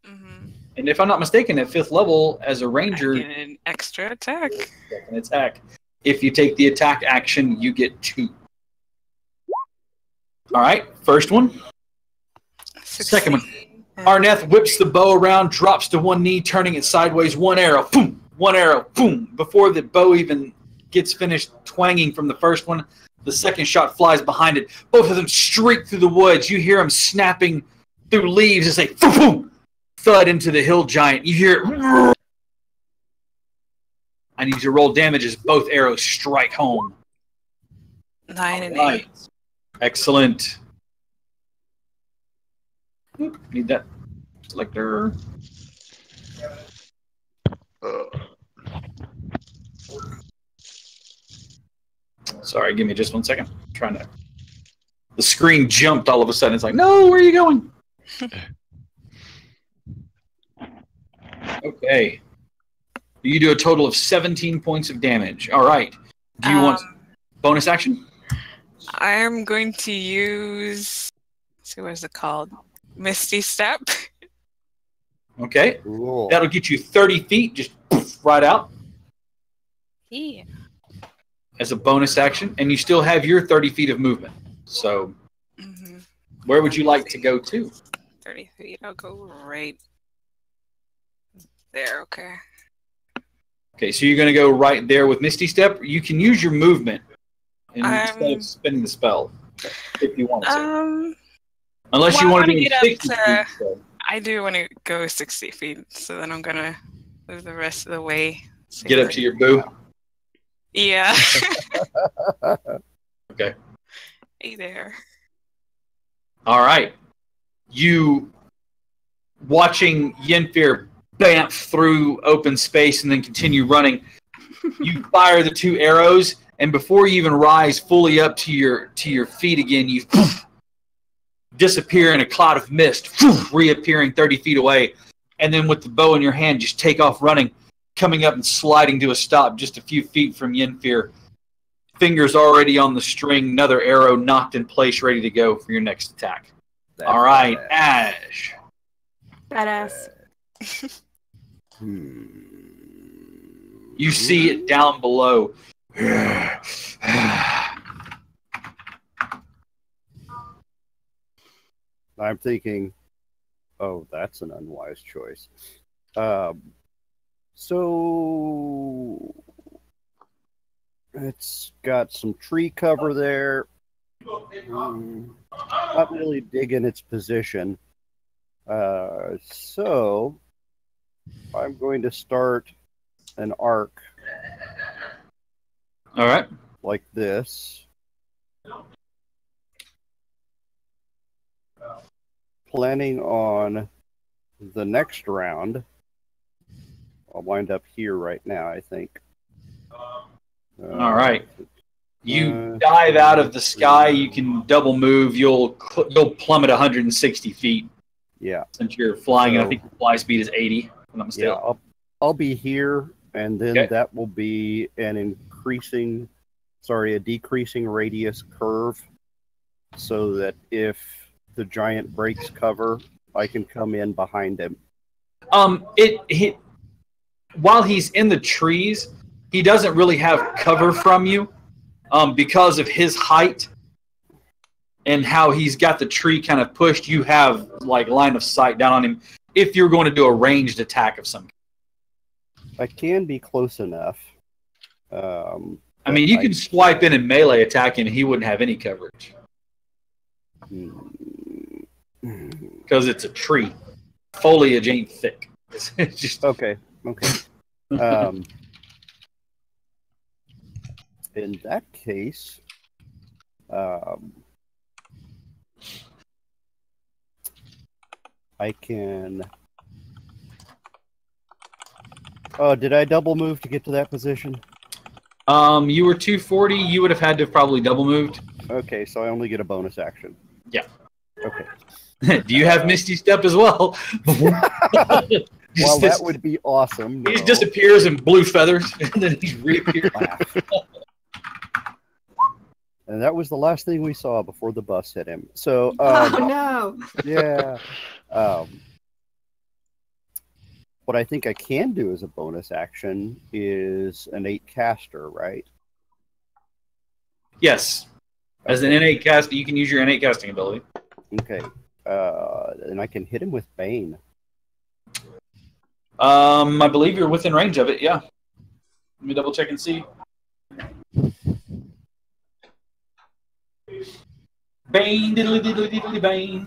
Mm-hmm. And if I'm not mistaken, at 5th level, as a ranger, I get an extra attack. Second attack. If you take the attack action, you get 2. All right, first one. Second one. Arneth whips the bow around, drops to one knee, turning it sideways. One arrow, boom. One arrow, boom. Before the bow even gets finished twanging from the first one, the second shot flies behind it. Both of them streak through the woods. You hear them snapping through leaves as they boom, thud into the hill giant. You hear it. I need you to roll damage as both arrows strike home. 9 and 8. Excellent. Need that selector. Sorry, give me just 1 second. I'm trying to. The screen jumped all of a sudden. It's like, no, where are you going? Okay. You do a total of 17 points of damage. All right. Do you want bonus action? I'm going to use. Let's see, what is it called? Misty Step. Okay. Cool. That'll get you 30 feet, just poof, right out. Yeah. As a bonus action, and you still have your 30 feet of movement. So, where would you like to go to? 30 feet. I'll go right there. Okay. Okay, so you're going to go right there with Misty Step. You can use your movement instead of spending the spell if you want to. Unless you want to do 60 feet. So. I do want to go 60 feet, so then I'm going to move the rest of the way. Get up to your boo. Yeah. Okay. Hey there. All right. You watching Yenfir bamf through open space and then continue running. You fire the 2 arrows, and before you even rise fully up to your feet again, you disappear in a cloud of mist, reappearing 30 feet away. And then with the bow in your hand, just take off running, coming up and sliding to a stop just a few feet from Yenfir. Fingers already on the string, another arrow knocked in place, ready to go for your next attack. All right, Ash. Badass. You see it down below. I'm thinking, oh, that's an unwise choice. So it's got some tree cover there. Not really digging its position. So I'm going to start an arc. All right. Like this. Planning on the next round. I'll wind up here right now, I think. All right. You dive out of the sky. You can double move. You'll plummet 160 feet. Yeah. Since you're flying, and I think the fly speed is 80. If I'm not mistaken. Yeah, I'll be here, and then that will be a decreasing radius curve, so that if the giant breaks cover, I can come in behind him. While he's in the trees, he doesn't really have cover from you, because of his height and how he's got the tree kind of pushed. You have like line of sight down on him if you're going to do a ranged attack of some kind. I can be close enough. I mean, you can swipe in and melee attack him, and he wouldn't have any coverage. Because it's a tree. Foliage ain't thick. It's just... Okay. In that case, I can... Oh, did I double move to get to that position? You were 240. You would have had to have probably double moved. Okay, so I only get a bonus action. Yeah. Okay. Do you have Misty Step as well? Well, that would be awesome. He just disappears in blue feathers, and then he reappears. And that was the last thing we saw before the bus hit him. So, oh no! Yeah. What I think I can do as a bonus action is an 8 caster, right? Yes. As an innate caster, you can use your innate casting ability. Okay. And I can hit him with Bane. I believe you're within range of it, yeah. Let me double check and see. Bane, diddly diddly diddly Bane.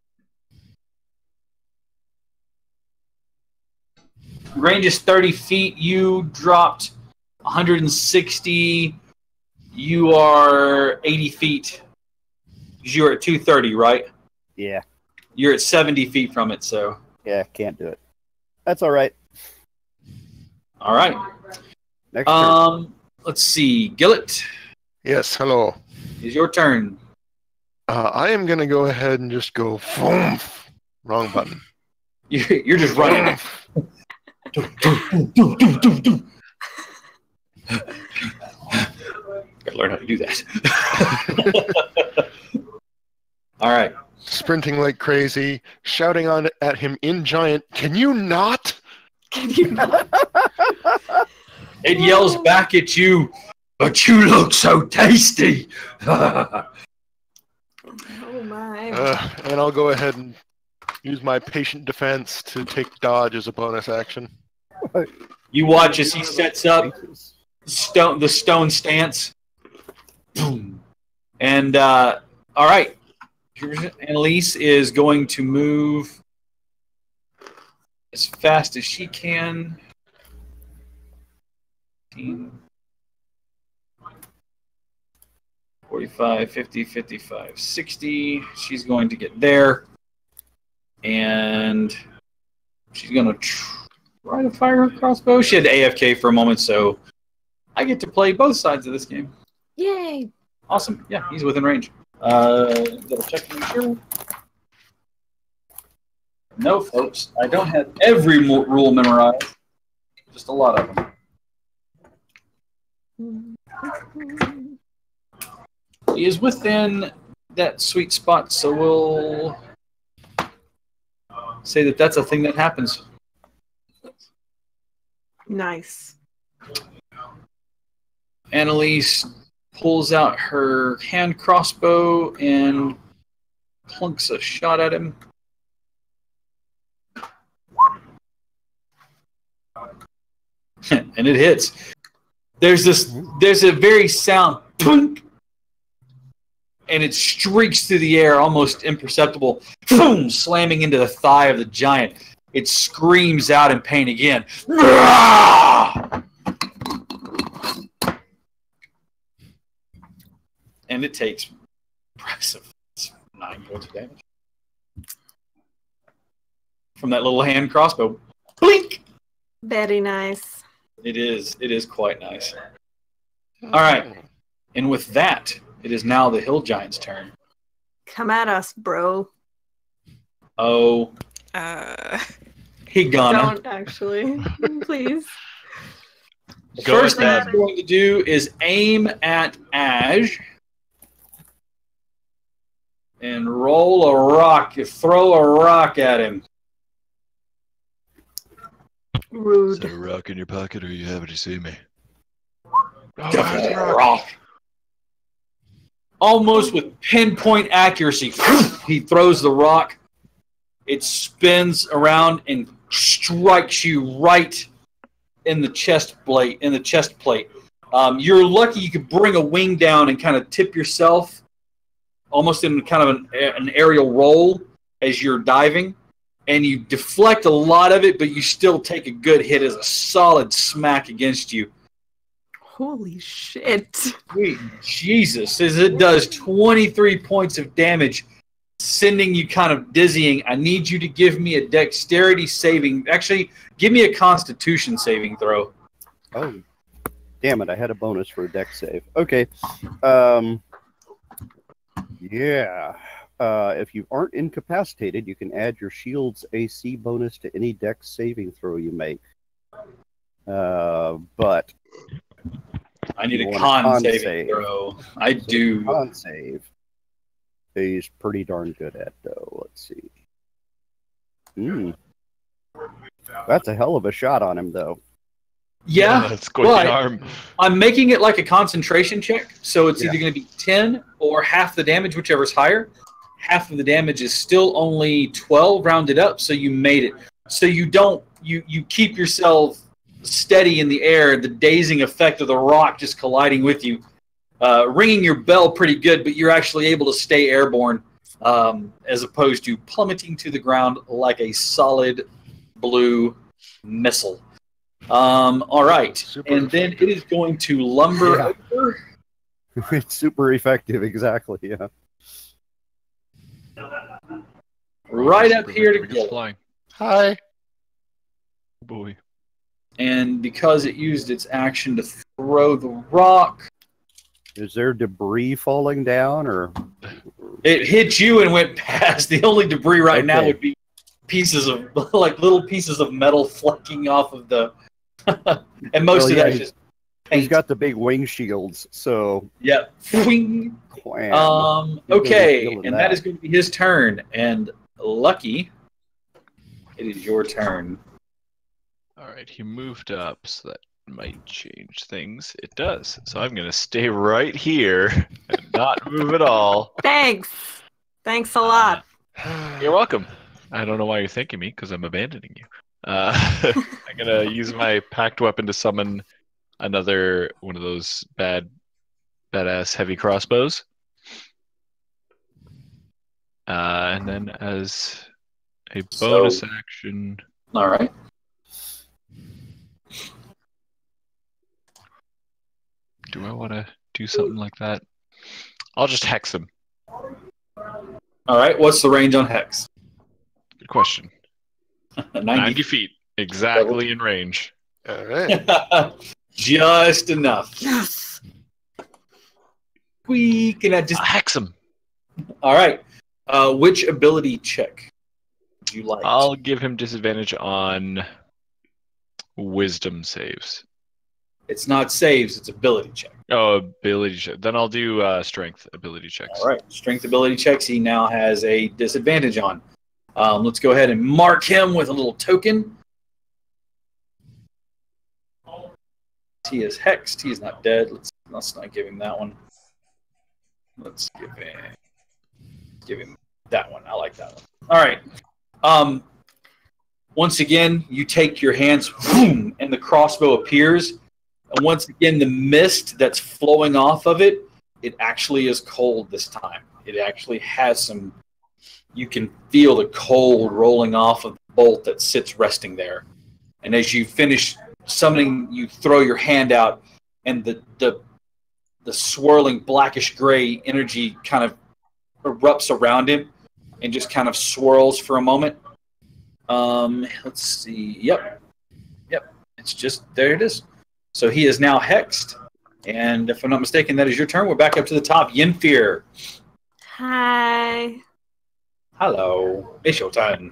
Range is 30 feet. You dropped 160. You are 80 feet. You're at 230, right? Yeah. You're at 70 feet from it, so. Yeah, can't do it. That's all right. All right. Next turn. Let's see. Gillett. Yes, hello. It's your turn. I am going to go ahead and just go... Wrong button. You're just running. Gotta learn how to do that. All right. Sprinting like crazy, shouting on at him in giant, "Can you not? Can you not?" It yells back at you, "But you look so tasty." Oh my. And I'll go ahead and use my patient defense to take dodge as a bonus action. You watch as he sets up the stone stance. Boom. And, all right. Annalise is going to move as fast as she can. 45, 50, 55, 60. She's going to get there. And she's going to try to fire her crossbow. She had to AFK for a moment, so I get to play both sides of this game. Yay! Awesome. Yeah, he's within range. Double check to make sure. No, folks, I don't have every rule memorized. Just a lot of them. He is within that sweet spot, so we'll say that that's a thing that happens. Nice. Annalise pulls out her hand crossbow and plunks a shot at him. And it hits. There's a very sound, plunk, and it streaks through the air, almost imperceptible, boom, slamming into the thigh of the giant. It screams out in pain again. And it takes impressive 9 points of damage from that little hand crossbow. Blink! Very nice. It is quite nice. All right. And with that, it is now the hill giant's turn. Come at us, bro. Oh. He gonna. Don't actually. Please. The first thing he's going to do is aim at Aj and roll a rock. You throw a rock at him. Rude. Is that a rock in your pocket, or you haven't seen me? Definitely a rock. Almost with pinpoint accuracy, he throws the rock. It spins around and strikes you right in the chest plate. You're lucky you could bring a wing down and kind of tip yourself, almost in kind of an aerial roll as you're diving. And you deflect a lot of it, but you still take a good hit as a solid smack against you. Holy shit. Sweet Jesus, as it does 23 points of damage, sending you kind of dizzying. I need you to give me a dexterity saving. Actually, give me a constitution saving throw. Oh, damn it. I had a bonus for a dex save. Okay. Yeah. If you aren't incapacitated, you can add your shield's AC bonus to any dex saving throw you make. But I need a con saving throw. I do. Con save. He's pretty darn good at, though. Let's see. That's a hell of a shot on him, though. Yeah, that's quite the arm. I'm making it like a concentration check, so it's either going to be 10 or half the damage, whichever's higher. Half of the damage is still only 12 rounded up, so you made it. So you don't you keep yourself steady in the air, the dazing effect of the rock just colliding with you, ringing your bell pretty good, but you're actually able to stay airborne as opposed to plummeting to the ground like a solid blue missile. All right, and then it is going to lumber over. It's super effective, exactly, yeah. Right up here to go. Hi. Oh boy. And because it used its action to throw the rock. Is there debris falling down, or? It hit you and went past. The only debris right now would be pieces of, like little pieces of metal flecking off of the, and most of that is just paint. He's got the big wing shields, so. Yeah. Okay, and that is going to be his turn. And Lucky, it is your turn. All right, he moved up, so that might change things. It does. So I'm going to stay right here and not move at all. Thanks. Thanks a lot. You're welcome. I don't know why you're thanking me, because I'm abandoning you. I'm going to use my packed weapon to summon another one of those badass heavy crossbows. And then as a bonus action... All right. Do I want to do something like that? I'll just hex him. All right. What's the range on hex? Good question. 90 feet. Exactly in range. All right. Just enough. Yes. We can just Hex him. all right. Which ability check would you like? I'll give him disadvantage on wisdom saves. It's not saves; it's ability check. Oh, ability check. Then I'll do strength ability checks. All right. Strength ability checks. He now has a disadvantage on. Let's go ahead and mark him with a little token. He is hexed. He is not dead. Let's not give him that one. Let's give him that one. I like that one. All right. Once again, you take your hands, boom, and the crossbow appears. And once again, the mist that's flowing off of it, it actually is cold this time. It actually has some. You can feel the cold rolling off of the bolt that sits resting there. And as you finish summoning, you throw your hand out, and the swirling blackish gray energy kind of erupts around him and just kind of swirls for a moment. Let's see. Yep. It's just there. It is. So he is now hexed, and if I'm not mistaken, that is your turn. We're back up to the top. Yenfear. Hi. Hello. It's your turn.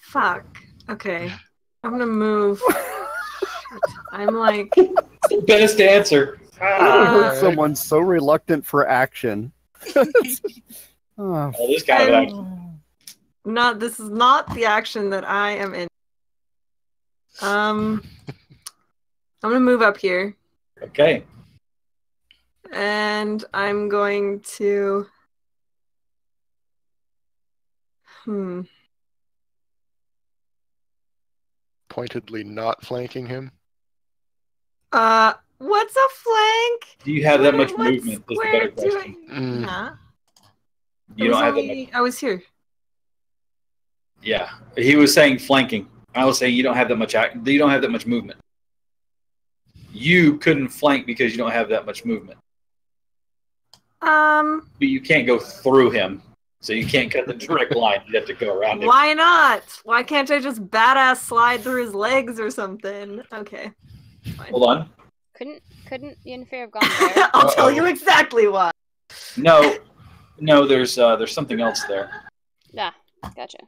Fuck. Okay. I'm gonna move. I'm like. It's the best answer. I've never heard someone so reluctant for action. Oh, this kind of action. This is not the action that I am in. I'm gonna move up here. Okay. And I'm going to Pointedly not flanking him. what's a flank? Do you have that much What movement? Is the better square do question. Huh? You don't have that much. I was here. Yeah, he was saying flanking. I was saying you don't have that much. You don't have that much movement. You couldn't flank because you don't have that much movement. But you can't go through him, so you can't cut the direct line. You have to go around him. Why not? Why can't I just badass slide through his legs or something? Okay. Fine. Hold on. Couldn't Yennefer have gone there? I'll tell you exactly why. No, there's something else there. Yeah, gotcha.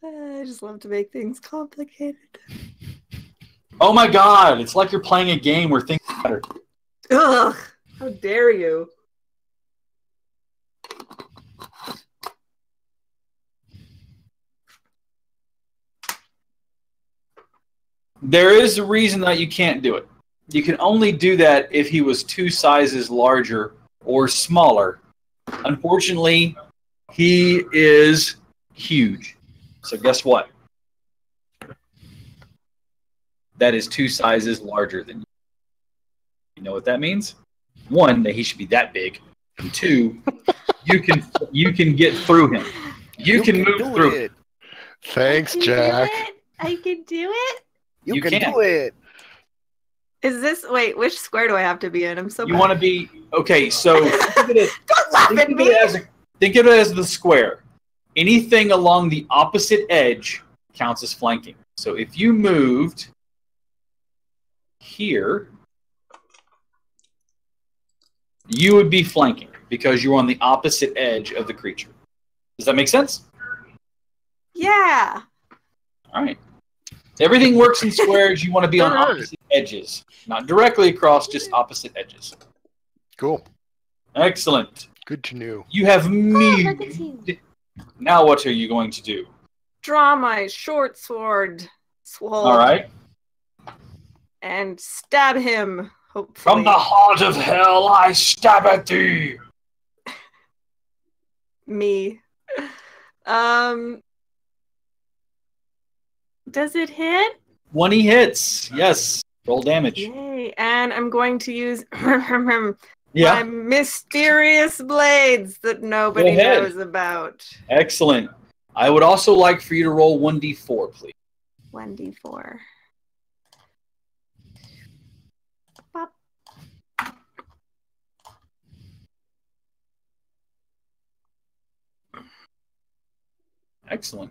I just love to make things complicated. Oh my God! It's like you're playing a game where things matter. Ugh! How dare you? There is a reason that you can't do it. You can only do that if he was 2 sizes larger or smaller. Unfortunately, he is huge. So guess what? That is 2 sizes larger than you. You know what that means? 1, that he should be that big. And 2, you can get through him. You can move through it. Thanks, Jack. I can do it? You can do it. Is this which square do I have to be in? I'm so You bad. want to be okay, so Don't laugh at me! think of it as the square. Anything along the opposite edge counts as flanking. So if you moved here, you would be flanking because you're on the opposite edge of the creature. Does that make sense? Yeah. All right. Everything works in squares. You want to be on opposite edges, not directly across, just opposite edges. Cool. Excellent. Good to know. You have moved. Now what are you going to do? Draw my short sword. All right. And stab him, hopefully. From the heart of hell, I stab at thee. Me. Does it hit? 20 hits. Yes. Roll damage. Yay. And I'm going to use Yeah. my mysterious blades that nobody Go ahead. knows about. Excellent. I would also like for you to roll 1d4, please. 1d4. Pop. Excellent.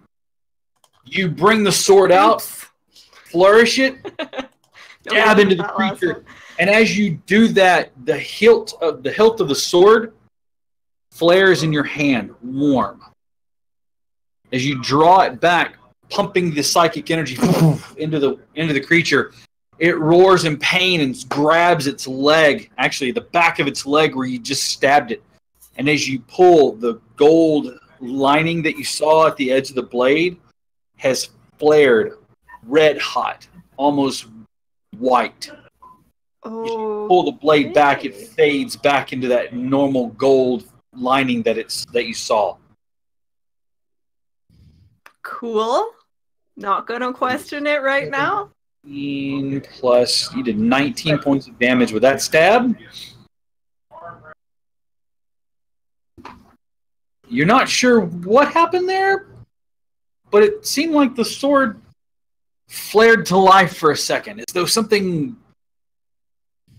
You bring the sword out, flourish it, stab into the creature, and as you do that, the hilt of the sword flares in your hand, warm. As you draw it back, pumping the psychic energy into the creature, it roars in pain and grabs its leg, actually the back of its leg where you just stabbed it. And as you pull, the gold lining that you saw at the edge of the blade has flared red hot, almost white. Oh, As you pull the blade back, it fades back into that normal gold lining that you saw. Cool. Not gonna question it right now. Plus, you did 19 points of damage with that stab. You're not sure what happened there, but it seemed like the sword flared to life for a second, as though something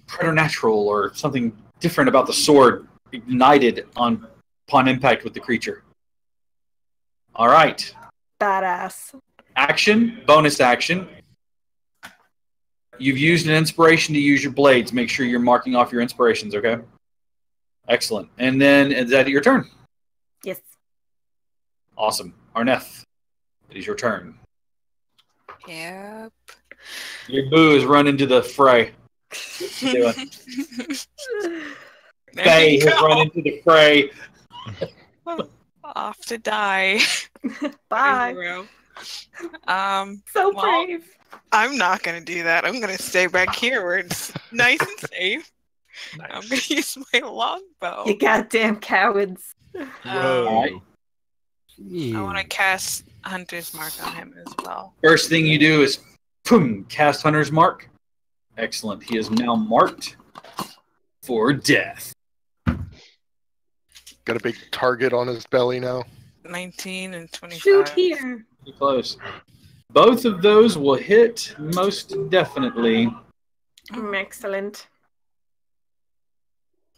preternatural or something different about the sword ignited upon impact with the creature. All right. Badass. Action, bonus action. You've used an inspiration to use your blades. Make sure you're marking off your inspirations, okay? Excellent. And then, is that your turn? Yes. Awesome. Arneth, it is your turn. Yep. Your boo has run into the fray. What you doing? Faye has run into the fray. Off to die. Bye. So well, brave. I'm not gonna do that. I'm gonna stay back here where it's nice and safe. Nice. I'm gonna use my longbow. You goddamn cowards. All I want to cast Hunter's Mark on him as well. First thing you do is boom, cast Hunter's Mark. Excellent. He is now marked for death. Got a big target on his belly now. 19 and 25. Shoot here. Pretty close. Both of those will hit most definitely. Excellent.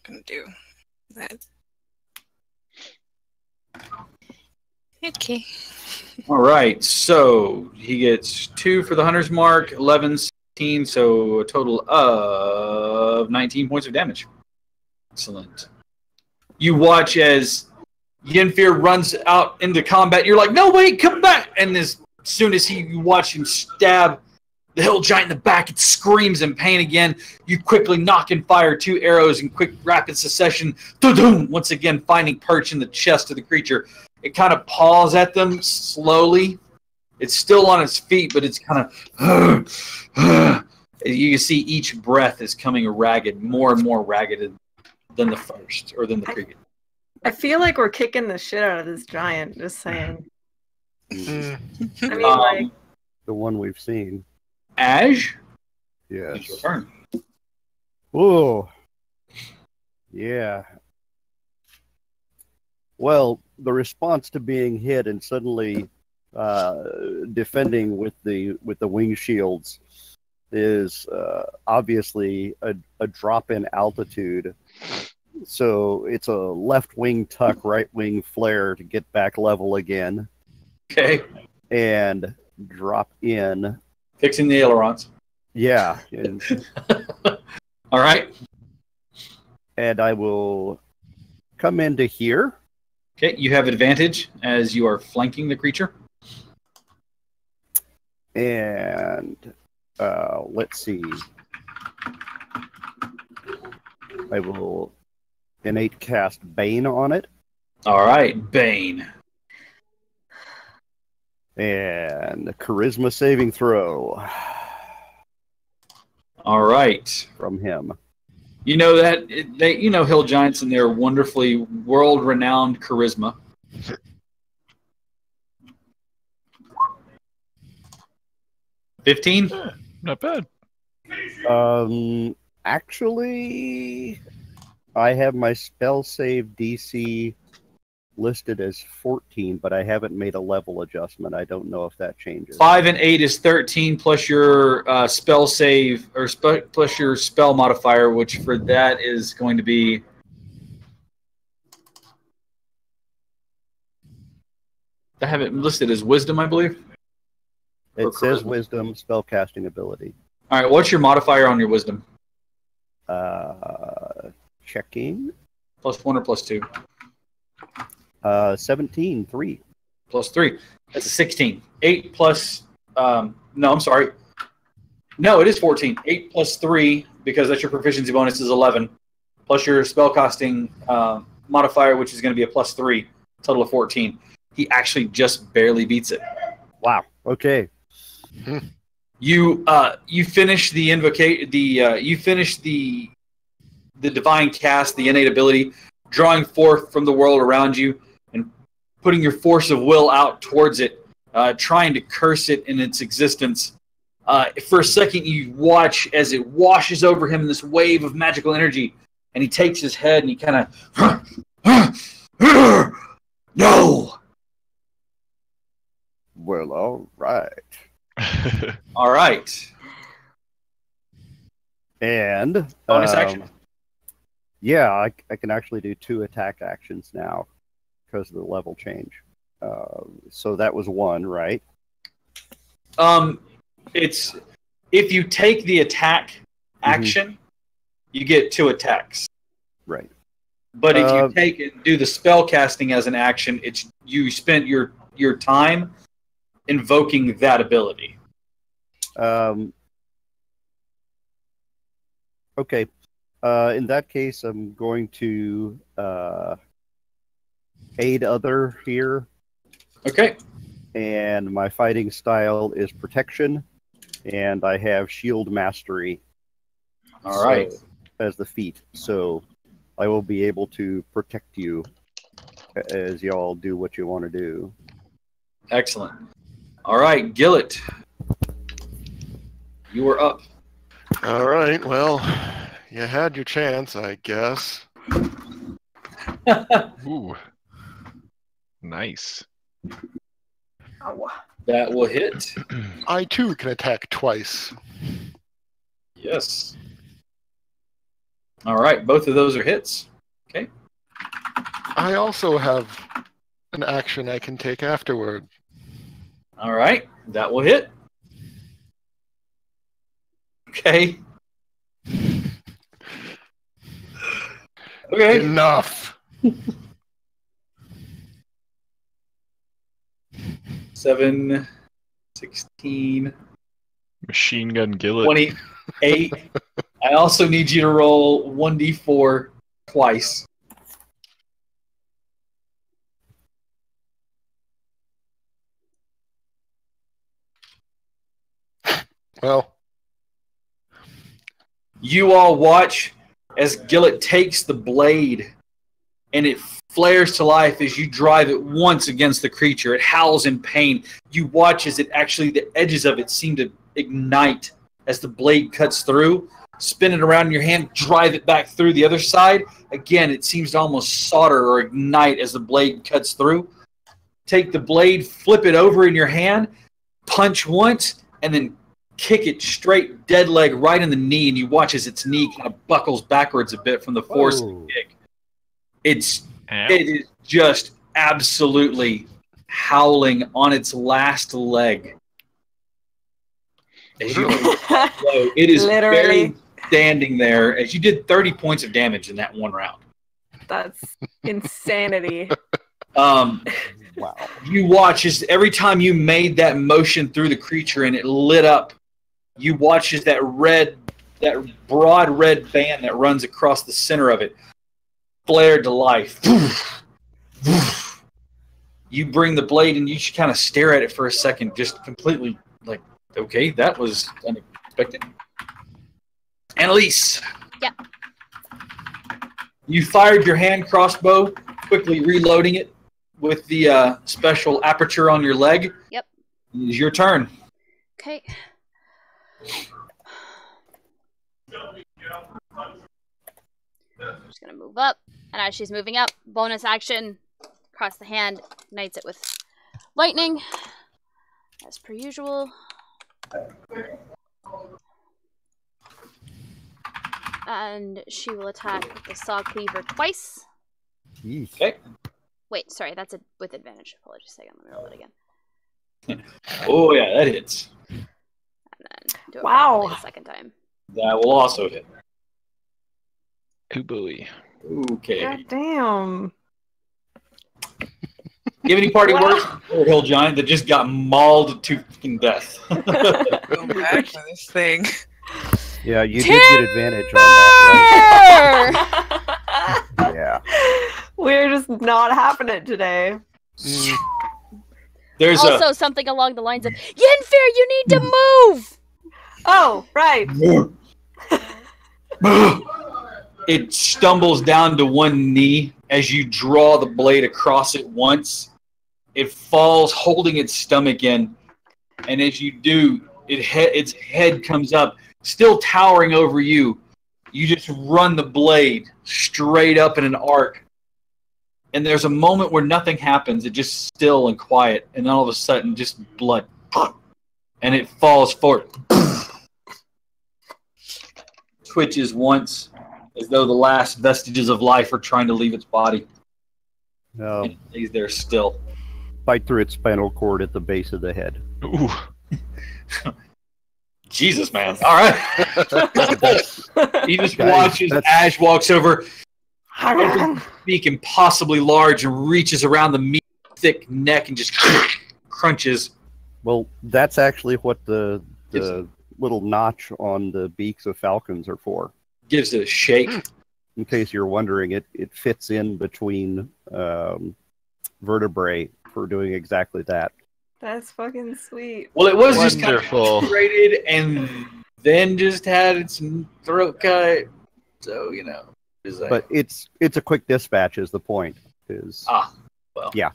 Gonna do that. Okay. All right. So he gets 2 for the Hunter's Mark, 11, 16, so a total of 19 points of damage. Excellent. You watch as Yenfir runs out into combat. You're like, no, wait, come back. And as soon as you watch him stab the hill giant in the back, it screams in pain again. You quickly knock and fire 2 arrows in quick, rapid succession. Doo-doom! Once again, finding perch in the chest of the creature. It kind of paws at them slowly. It's still on its feet, but it's kind of... You can see each breath is coming ragged, more and more ragged than the first, or than the previous. I feel like we're kicking the shit out of this giant, just saying. I mean, like... The one we've seen. Ash? Yes. It's your turn. Whoa. Yeah. Well, the response to being hit and suddenly defending with the wing shields is obviously a drop in altitude. So it's a left wing tuck, right wing flare to get back level again. Okay. And drop in. Fixing the ailerons. Yeah. All right. And I will come into here. Okay, you have advantage as you are flanking the creature. And let's see. I will innate cast Bane on it. All right, Bane. And a charisma saving throw. All right. From him. You know that hill giants and their wonderfully world-renowned charisma. $15? Not bad. Actually, I have my spell save DC listed as 14, but I haven't made a level adjustment. I don't know if that changes. 5 and 8 is 13 plus your spell save or plus your spell modifier, which for that is going to be I have it listed as wisdom, I believe. It says wisdom, spellcasting ability. All right, what's your modifier on your wisdom? Checking. +1 or +2? 17, 3. +3. That's a 16. 8 plus. No, I'm sorry. No, it is 14. 8 plus 3, because that's your proficiency bonus, is 11. Plus your spellcasting modifier, which is going to be a +3. Total of 14. He actually just barely beats it. Wow. Okay. You finish the you finish the divine cast, the innate ability, drawing forth from the world around you and putting your force of will out towards it, trying to curse it in its existence. For a second, you watch as it washes over him in this wave of magical energy, and he takes his head and he kind of no. Well, all right. All right. And bonus action. Yeah, I can actually do 2 attack actions now because of the level change. So that was 1, right? It's if you take the attack action, you get 2 attacks. Right. But if you take and do the spell casting as an action, it's you spent your time invoking that ability. Okay. In that case, I'm going to aid other here. Okay. And my fighting style is protection, and I have shield mastery. All right. As the feat, so I will be able to protect you as y'all do what you want to do. Excellent. All right, Gillett, you were up. All right, well, you had your chance, I guess. Ooh. Nice. That will hit. I too can attack twice. Yes. All right, both of those are hits. Okay. I also have an action I can take afterward. All right, that will hit. Okay. Okay. Enough. 7, 16. Machine gun Gillett. 28. I also need you to roll 1d4 twice. Well, you all watch as Gillett takes the blade and it flares to life as you drive it once against the creature. It howls in pain. You watch as it actually, the edges of it seem to ignite as the blade cuts through. Spin it around in your hand, drive it back through the other side. Again, it seems to almost solder or ignite as the blade cuts through. Take the blade, flip it over in your hand, punch once, and then kick it straight dead leg right in the knee, and you watch as its knee kind of buckles backwards a bit from the force of the kick. It is just absolutely howling on its last leg. As you it is literally standing there as you did 30 points of damage in that one round. That's insanity. Wow. You watch as every time you made that motion through the creature and it lit up, you watch as that broad red band that runs across the center of it flared to life. You bring the blade and you just kind of stare at it for a second, just completely like, okay, that was unexpected. Annalise. Yeah. You fired your hand crossbow, quickly reloading it with the special aperture on your leg. Yep. It is your turn. Okay. I'm just gonna move up, and as she's moving up, bonus action, cross the hand, ignites it with lightning, as per usual. And she will attack with the saw cleaver twice. Okay. Wait, sorry, that's with advantage. Apologies a second. Let me roll it again. Oh yeah, that hits. And then do it Wow. properly a second time. That will also hit. Ooh, buoy. Okay. God damn. Give any party words for Hill Giant that just got mauled to fucking death. Go back for this thing. Yeah, you did get advantage on that, right? Yeah. We're just not having it today. There's Also, something along the lines of, Yenfear, you need to move! Oh, right. It stumbles down to one knee as you draw the blade across it once. It falls, holding its stomach in, and as you do, its head comes up, still towering over you. You just run the blade straight up in an arc, and there's a moment where nothing happens. It's just still and quiet, and then all of a sudden, just blood, and it falls forward. Twitches once, as though the last vestiges of life are trying to leave its body. And it stays there still. Bite through its spinal cord at the base of the head. Ooh. Jesus, man. All right. He just watches Ash walks over, beak impossibly large, and reaches around the meat thick neck and just crunches. Well, that's actually what the little notch on the beaks of falcons are for. Gives it a shake. In case you're wondering, it fits in between vertebrae for doing exactly that. That's fucking sweet. Well, it was Wonderful. just kind of rated and then just had its throat cut. So, you know. But it's a quick dispatch is the point. Well. Yeah.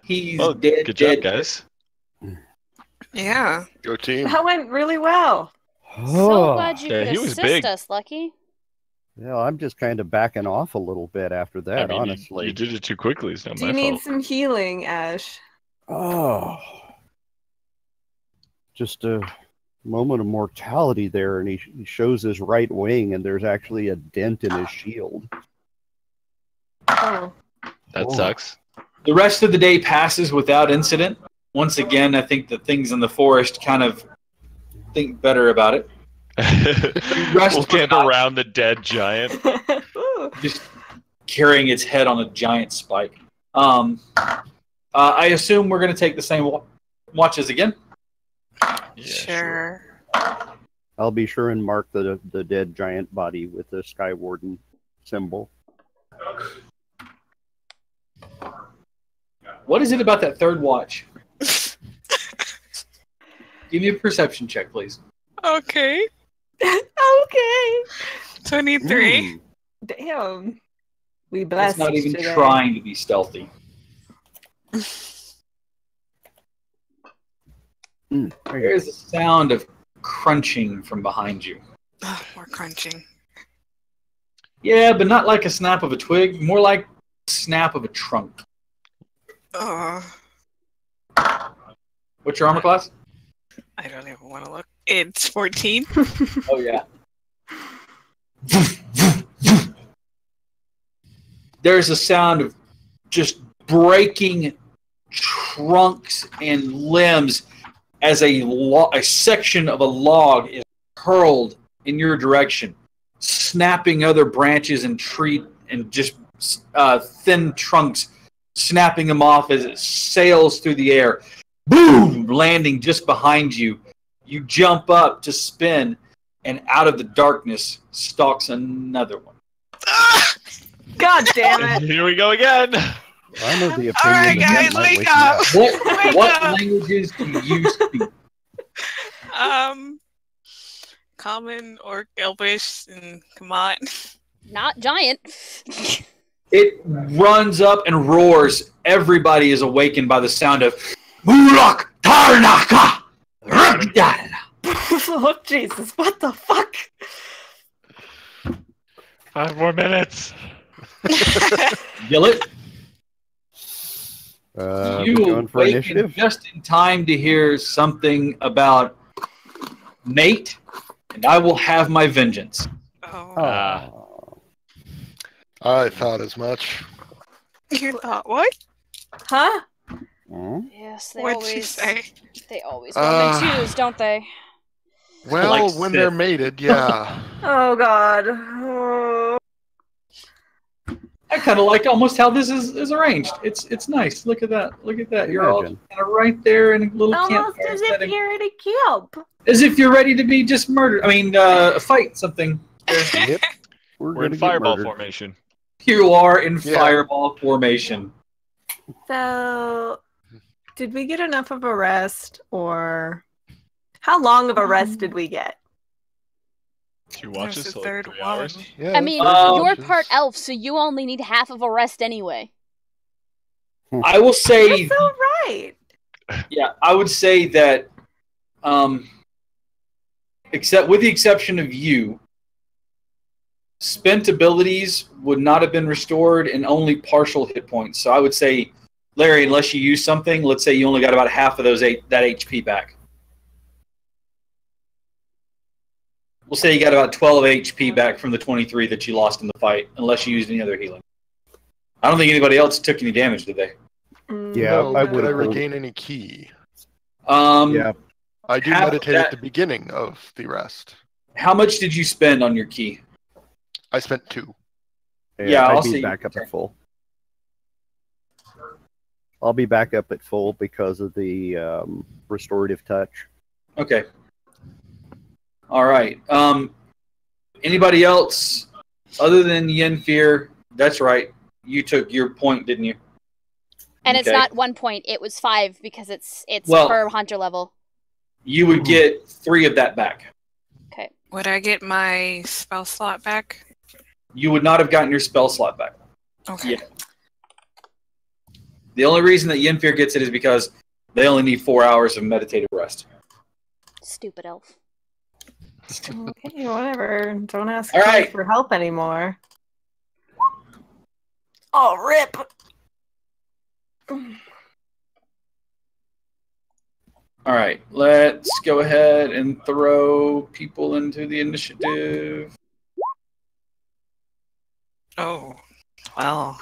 He's dead. Good job, guys. Yeah. Go team. That went really well. So glad you Yeah, could he was assist big. us, Lucky. Yeah, I'm just kind of backing off a little bit after that, I mean, honestly. You did it too quickly. It's not Do my you need fault. some healing, Ash? Oh. Just a moment of mortality there, and he shows his right wing, and there's actually a dent in his shield. Oh. That sucks. The rest of the day passes without incident. Once again, I think the things in the forest kind of think better about it. We'll camp around the dead giant. Just carrying its head on a giant spike. I assume we're going to take the same watches again. Yeah, Sure. I'll be sure and mark the dead giant body with the Sky Warden symbol. What is it about that third watch? Give me a perception check, please. Okay. Okay. 23. Damn. We blessed It's not even today. trying to be stealthy. There's a sound of crunching from behind you. More crunching. Yeah, but not like a snap of a twig, more like a snap of a trunk. What's your armor class? I don't even want to look. It's 14. Oh, yeah. There's a sound of just breaking trunks and limbs as a section of a log is hurled in your direction, snapping other branches and tree and just thin trunks, snapping them off as it sails through the air. Boom! Landing just behind you. You jump up to spin, and out of the darkness stalks another one. God damn it. Here we go again. I know the opinion. All right, that guys, might wake me up. What languages do you speak? Common, Orc, Elvish, and come on. Not giant. It runs up and roars. Everybody is awakened by the sound of Mulak Tarnaka Ragdal. Oh, Jesus, what the fuck? 5 more minutes. Gillet, we're you going for awaken initiative. just in time to hear something about Nate, and I will have my vengeance. Oh. I thought as much. You thought what? Huh? Yes, they What'd she always say? they always want to choose, don't they? Well, Like when Sith. they're mated, yeah. Oh God. Oh. I kind of like almost how this is arranged. It's nice. Look at that. Look at that. You're all Imagine. kind of right there in a little Almost campfire as if setting. you're in a camp. As if you're ready to be just murdered. I mean, fight something. Yep. We're gonna in get fireball murdered. formation. You are in Yeah. fireball formation. So, did we get enough of a rest, or how long of a rest did we get? 2 watches, There's so the like third 3 hours. one. Yeah, I mean, Um, you're part elf, so you only need half of a rest anyway. I will say, You're so right. yeah, I would say that, except with the exception of you, spent abilities would not have been restored and only partial hit points. So I would say, Larry, unless you use something, let's say you only got about half of that HP back. We'll say you got about 12 HP back from the 23 that you lost in the fight, unless you used any other healing. I don't think anybody else took any damage, did they? Yeah, no, I did would I have. regain any key? Yeah, I do half meditate that- at the beginning of the rest. How much did you spend on your key? I spent 2. Yeah, I'll I'd be see. back up at full. I'll be back up at full because of the restorative touch. Okay. All right. Anybody else other than Yenfear? That's right. You took your point, didn't you? And it's Okay. not 1 point; it was 5 because it's Well- per hunter level. You would get 3 of that back. Okay. Would I get my spell slot back? You would not have gotten your spell slot back. Okay. Yeah. The only reason that Yenfear gets it is because they only need 4 hours of meditative rest. Stupid elf. Okay, whatever. Don't ask All me right. for help anymore. Oh, rip! All right. Let's go ahead and throw people into the initiative. Oh, well,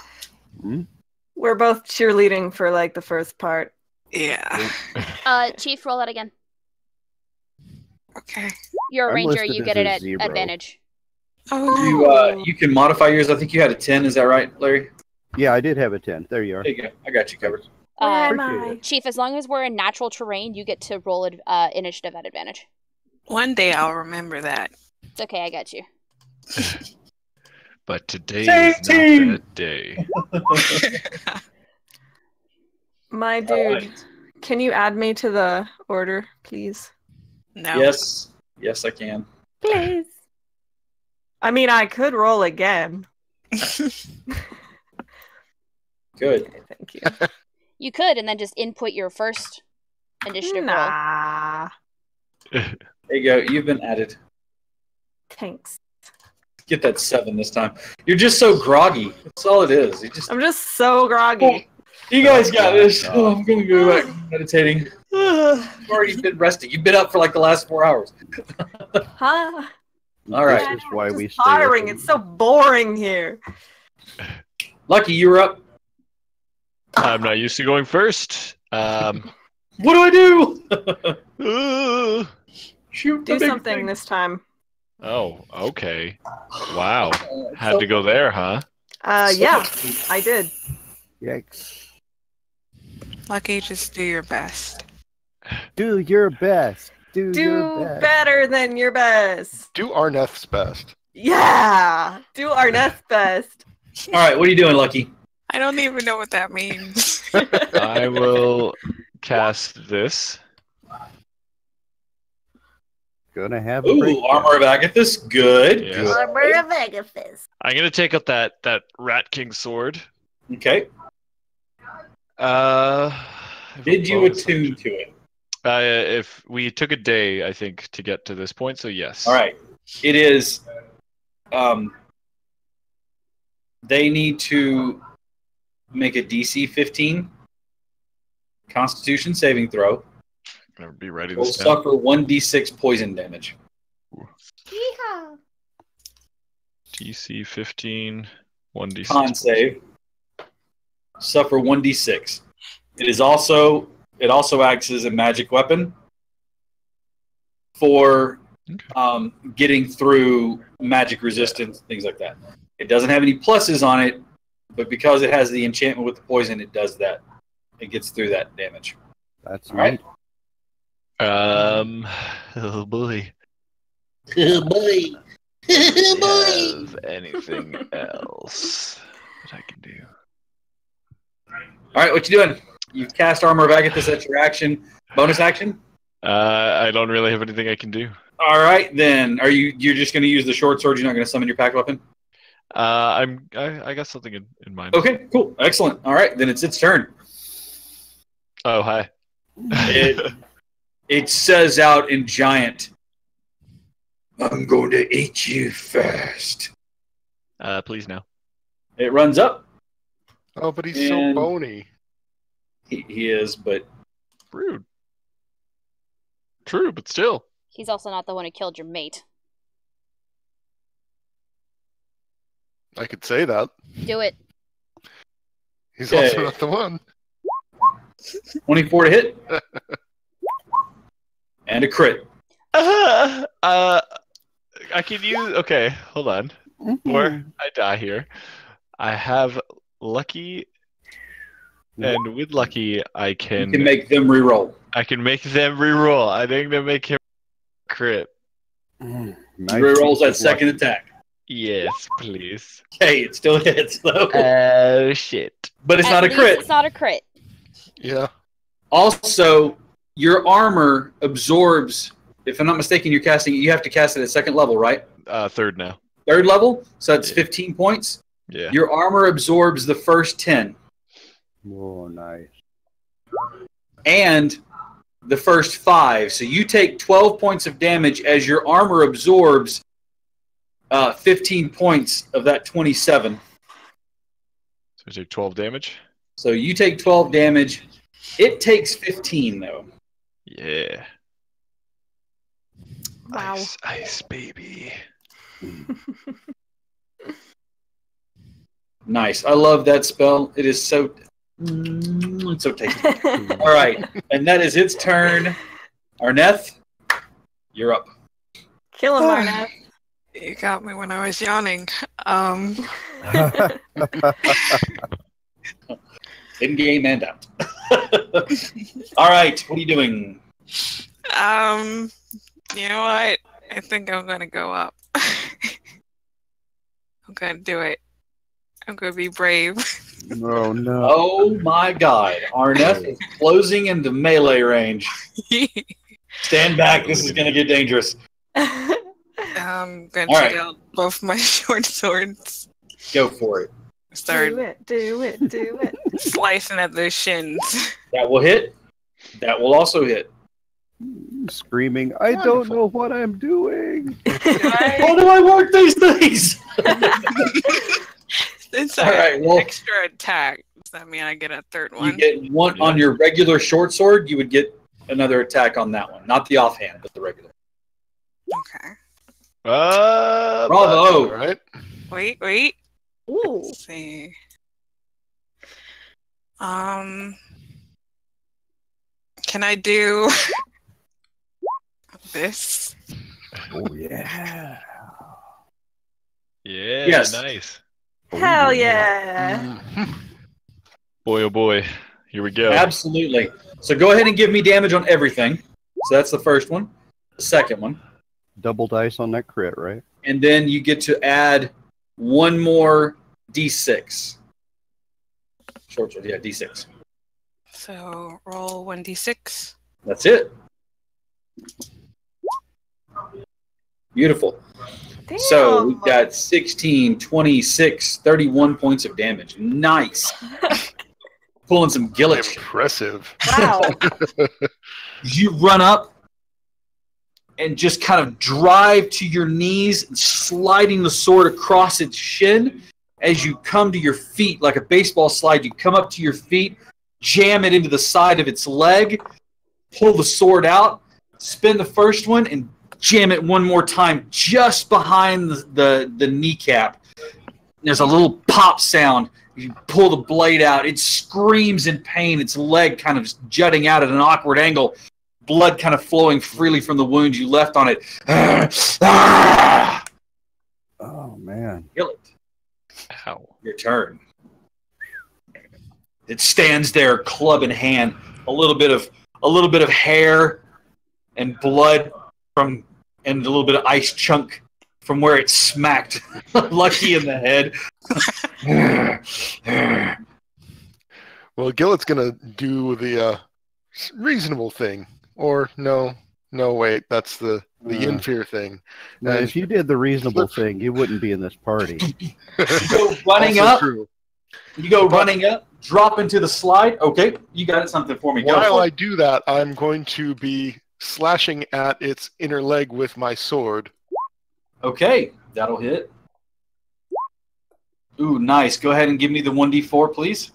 We're both cheerleading for like the first part. yeah. Chief, roll that again. Okay. You're a I'm ranger; listed you as get it a at 0. advantage. Oh, You can modify yours. I think you had a 10. Is that right, Larry? Yeah, I did have a 10. There you are. There you go. I got you covered. Where am Appreciate I? it. Chief, as long as we're in natural terrain, you get to roll initiative at advantage. one day I'll remember that. It's okay, I got you. But today Same is team! not that day. My dude, All right. can you add me to the order, please? No. Yes. Yes, I can. Please. I mean, I could roll again. Good. Okay, thank you. You could, and then just input your first initiative roll. Nah. There you go. You've been added. Thanks. Get that 7 this time. You're just so groggy. That's all it is. You just. I'm just so groggy. You guys got this. God. Oh, I'm gonna go back to meditating. You've already been resting. You've been up for like the last 4 hours. Huh? All right. This is why we Just stay up tiring. and- It's so boring here. Lucky, you were up. I'm not used to going first. What do I do? Shoot the Do big something thing. this time. Oh, okay. Wow. Had to go there, huh? Yeah, I did. Yikes. Lucky, just do your best. Do your best. Do your Do best. better than your best. Do Arneth's best. Yeah. Do our next best. All right. What are you doing, Lucky? I don't even know what that means. I will cast this. Gonna have a break. Ooh, Armor of Agathis. Good. Yes. Good. Armor of Agathis. I'm gonna take out that Rat King sword. Okay. Did you bonus attune to it? If we took a day, I think, to get to this point, so yes. All right. It is. They need to make a DC 15 Constitution saving throw. I'm gonna be ready Will this time. suffer 1d6 poison damage. DC 15, 1d6. Con save. suffer 1d6. It also acts as a magic weapon for getting through magic resistance, things like that. It doesn't have any pluses on it, but because it has the enchantment with the poison, it does that. It gets through that damage. That's all right. Oh boy. Oh boy. Oh boy. Have anything else that I can do? All right, what you doing? You cast Armor of Agathis. That's your action. Bonus action? I don't really have anything I can do. All right, then. You're just going to use the short sword? You're not going to summon your pack weapon? I got something in mind. Okay, cool. Excellent. All right, then it's its turn. Oh, hi. It says out in giant, I'm going to eat you first. Please no. It runs up. Oh, but he's so bony. He is, but... Rude. True, but still. He's also not the one who killed your mate. I could say that. Do it. He's also not the one. 24 to hit. And a crit. I can use... Okay, hold on. Before I die here, I have Lucky, and with Lucky, I can... You can make them reroll. I can make them reroll. I think they make him crit. Nice. Rerolls that second attack. Yes, please. Okay, it still hits, though. Oh, shit. But it's not a crit. It's not a crit. Yeah. Also, your armor absorbs... If I'm not mistaken, you're casting it. You have to cast it at second level, right? Third now. Third level? So that's 15 points? Yeah. Your armor absorbs the first 10. Oh, nice. And the first 5. So you take 12 points of damage as your armor absorbs 15 points of that 27. So you take 12 damage? So you take 12 damage. It takes 15, though. Yeah. Wow. Ice, baby. Nice. I love that spell. It is so... It's so tasty. All right. And that is its turn. Arneth, you're up. Kill him, Arneth. You got me when I was yawning. In game and out. All right. What are you doing? You know what? I think I'm gonna go up. I'm gonna do it. I'm gonna be brave. Oh no! Oh my God! Arneth is closing into melee range. Stand back. This is gonna get dangerous. I'm gonna All take right. out both my short swords. Go for it. Start Do it. slicing at their shins. That will hit. That will also hit. Screaming, I don't know what I'm doing. How do I work these things? It's All right, well- extra attack. Does that mean I get a third You one? get one on your regular short sword. You would get another attack on that one, not the offhand, but the regular. Okay. Bravo! All right. Wait. Ooh. Let's see. Can I do this? Oh yeah! Yeah, Yes. nice. Hell yeah. Boy, oh boy. Here we go. Absolutely. So go ahead and give me damage on everything. So that's the first one. The second one. Double dice on that crit, right? And then you get to add one more D6. Short sword, yeah, D6. So roll 1d6. That's it. Beautiful. Damn. So we've got 16, 26, 31 points of damage. Nice. Pulling some Gillich. Impressive. Wow. You run up and just kind of drive to your knees, sliding the sword across its shin. As you come to your feet, like a baseball slide, you come up to your feet, jam it into the side of its leg, pull the sword out, spin the first one, and jam it one more time just behind the kneecap. There's a little pop sound You pull the blade out. It screams in pain. Its leg kind of jutting out at an awkward angle. Blood kind of flowing freely from the wound you left on it. Oh, man. Kill it. Ow. Your turn. It stands there, club in hand. A little bit of hair and blood and a little bit of ice chunk from where it smacked Lucky in the head. Well, Gillet's gonna do the reasonable thing, or no, wait, that's the Infear thing. Now, if you did the reasonable thing, you wouldn't be in this party. You go running Also up. true. You go running up. Drop into the slide. Okay, you got something for me. Go While for I it. do that, I'm going to be slashing at its inner leg with my sword. Okay, that'll hit. Ooh, nice. Go ahead and give me the 1d4, please.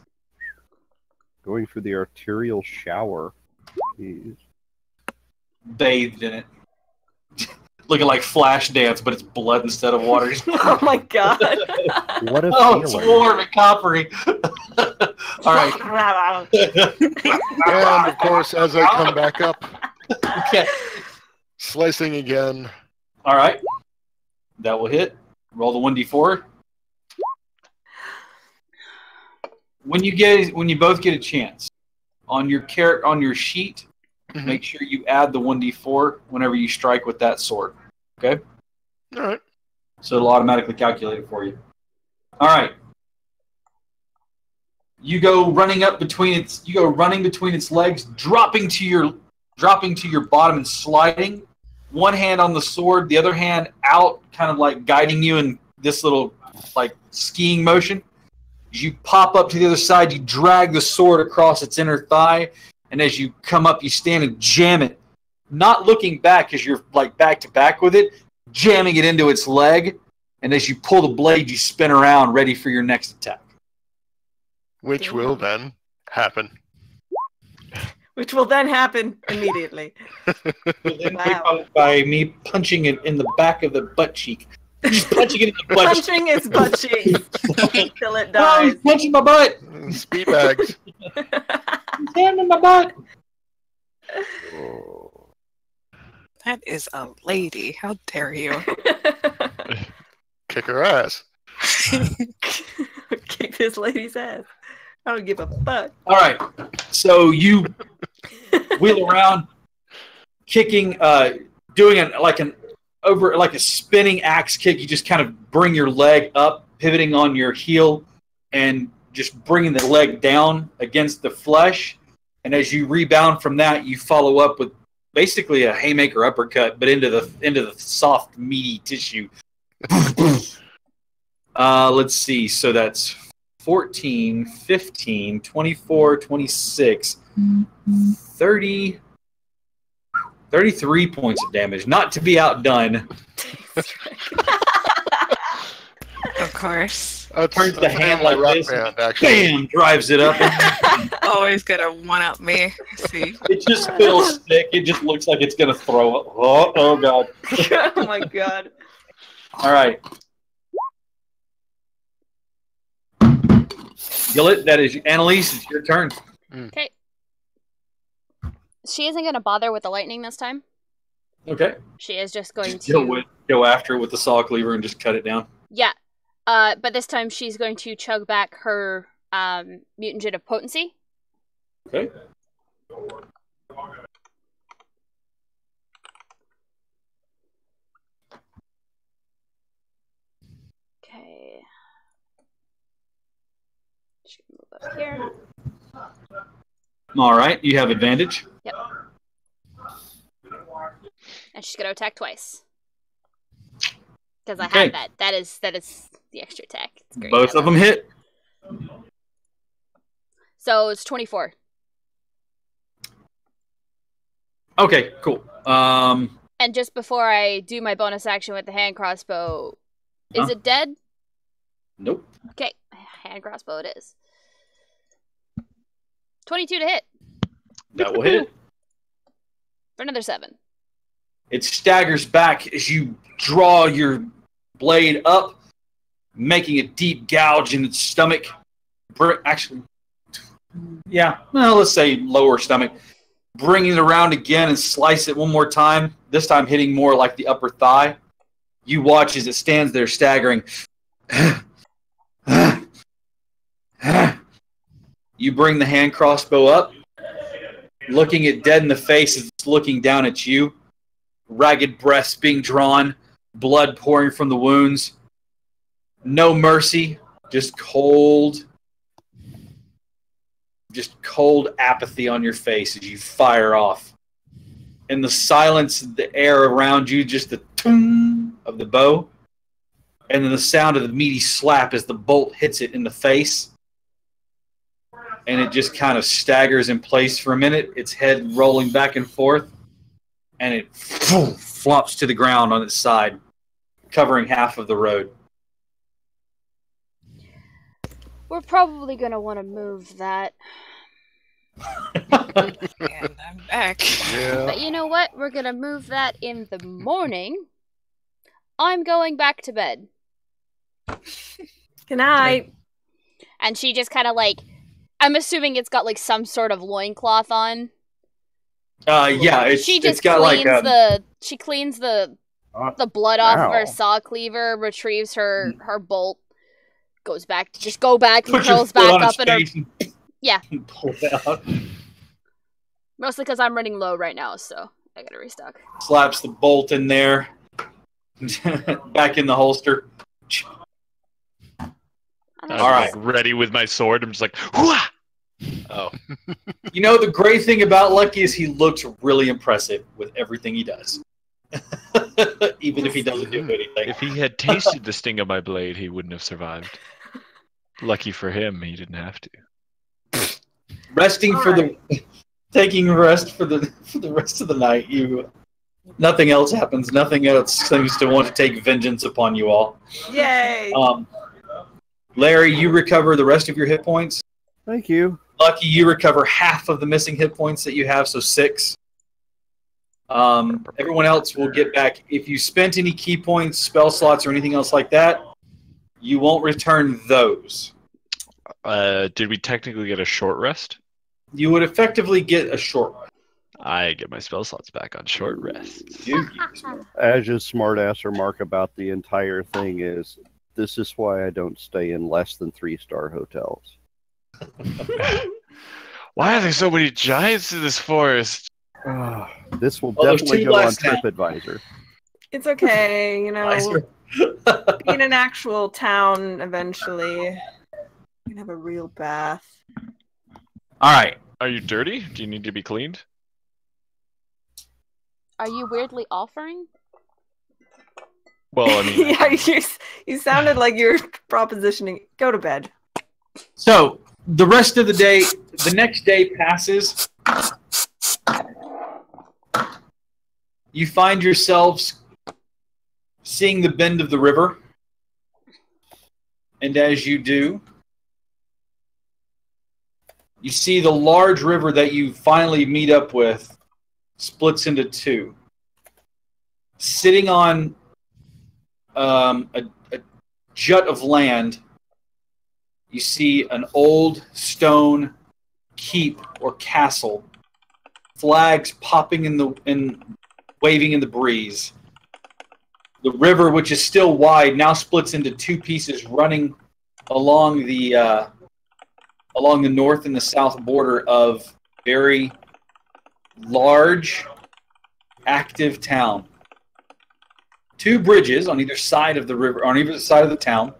Going for the arterial shower. Jeez. Bathed in it. Looking like Flash Dance, but it's blood instead of water. Oh my god. What a Oh, it's feeling. warm and coppery. All right. And of course, as I come back up, Okay. slicing again. All right. That will hit. Roll the 1d4. When you both get a chance, on your sheet, make sure you add the 1d4 whenever you strike with that sword. Okay? All right. So it'll automatically calculate it for you. All right. You go running between its legs, dropping to your bottom and sliding. One hand on the sword, the other hand out, kind of like guiding you in this little like skiing motion. You pop up to the other side, you drag the sword across its inner thigh, and as you come up, you stand and jam it, not looking back because you're like back to back with it, jamming it into its leg, and as you pull the blade, you spin around, ready for your next attack. Which will then happen. Which will then happen immediately. Wow. By me punching it in the back of the butt cheek. Just punching it in the butt cheek. Punching its butt cheeks until it Oh, dies. he's punching my butt! Speed bags. He's hammering my butt! That is a lady. How dare you? Kick her ass. Kick this lady's ass. I don't give a fuck. All right, so you wheel around, kicking, doing a spinning axe kick. You just kind of bring your leg up, pivoting on your heel, and just bringing the leg down against the flesh. And as you rebound from that, you follow up with basically a haymaker uppercut, but into the soft, meaty tissue. Let's see. So that's 14, 15, 24, 26, 30, 33 points of damage. Not to be outdone. Of course. Turns the hand like rock this. band, actually. Bam! Drives it up. Always gonna one-up me. See? It just feels sick. It just looks like it's going to throw up. Oh, God. Oh my god. All right. Gillet, that is Annalise. It's your turn. Okay. She isn't going to bother with the lightning this time. Okay. She is just going Just to... go after it with the saw cleaver and just cut it down. Yeah. But this time she's going to chug back her mutagen of potency. Okay. Okay. Just gonna move up here. All right. You have advantage. Yep. And she's gonna attack twice. Because I Okay. have that. That is the extra attack. It's great. Both I of love them it. hit. So it's 24. Okay, cool. And just before I do my bonus action with the hand crossbow, is Huh? it dead? Nope. Okay, hand crossbow it is. 22 to hit That will hit. for another 7. It staggers back as you draw your blade up, making a deep gouge in its stomach. actually, yeah, well, let's say lower stomach. Bringing it around again and slice it one more time, this time hitting more like the upper thigh. You watch as it stands there staggering. You bring the hand crossbow up, looking it dead in the face as it's looking down at you. Ragged breaths being drawn, blood pouring from the wounds. No mercy, just cold apathy on your face as you fire off. In the silence, the air around you, just the tung of the bow, and then the sound of the meaty slap as the bolt hits it in the face. And it just kind of staggers in place for a minute, its head rolling back and forth, and it flops to the ground on its side, covering half of the road. We're probably going to want to move that. And I'm back. Yeah. But you know what? We're going to move that in the morning. I'm going back to bed. Good night. And she just kind of like, I'm assuming it's got like some sort of loincloth on. Yeah, She just it's got cleans like she cleans the blood off of her Ow. saw cleaver, retrieves her bolt, goes back, go back and puts your curls foot back on up its in her. face and Yeah. pull it out. Mostly because I'm running low right now, so I gotta restock. Slaps the bolt in there, back in the holster. I'm All right. like ready with my sword. I'm just like, whooah! Oh, You know, the great thing about Lucky is he looks really impressive with everything he does. Even if he doesn't do anything. If he had tasted the sting of my blade, he wouldn't have survived. Lucky for him, he didn't have to. Resting All for right. taking rest for the rest of the night. Nothing else happens. Nothing else seems to want to take vengeance upon you all. Yay! Larry, you recover the rest of your hit points. Thank you. Lucky, you recover half of the missing hit points that you have, so 6. Everyone else will get back. If you spent any key points, spell slots, or anything else like that, you won't return those. Did we technically get a short rest? You would effectively get a short rest. I get my spell slots back on short rest. Aj's smartass remark about the entire thing is, this is why I don't stay in less than 3-star hotels. Why are there so many giants in this forest? This will Well, there's definitely two go on less now. TripAdvisor. It's okay, you know. Nicer. Be in an actual town eventually. You can have a real bath. All right. Are you dirty? Do you need to be cleaned? Are you weirdly offering? Well, I mean, Yeah, you sounded like you're propositioning. Go to bed. So the rest of the day, the next day passes. You find yourselves seeing the bend of the river. And as you do, you see the large river that you finally meet up with splits into two. Sitting on a jut of land, you see an old stone keep or castle, flags popping waving in the breeze. The river, which is still wide, now splits into two pieces, running along the north and the south border of very large, active town. Two bridges on either side of the river, on either side of the town,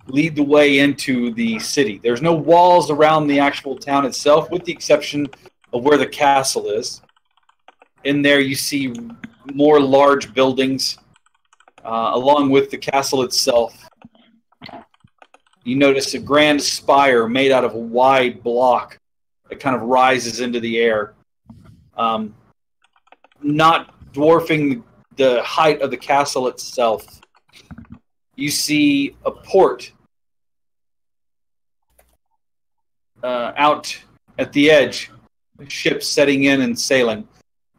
lead the way into the city. There's no walls around the actual town itself, with the exception of where the castle is. In there, you see more large buildings, along with the castle itself. You notice a grand spire made out of a wide block that kind of rises into the air, not dwarfing the height of the castle itself. You see a port out at the edge, ships setting in and sailing.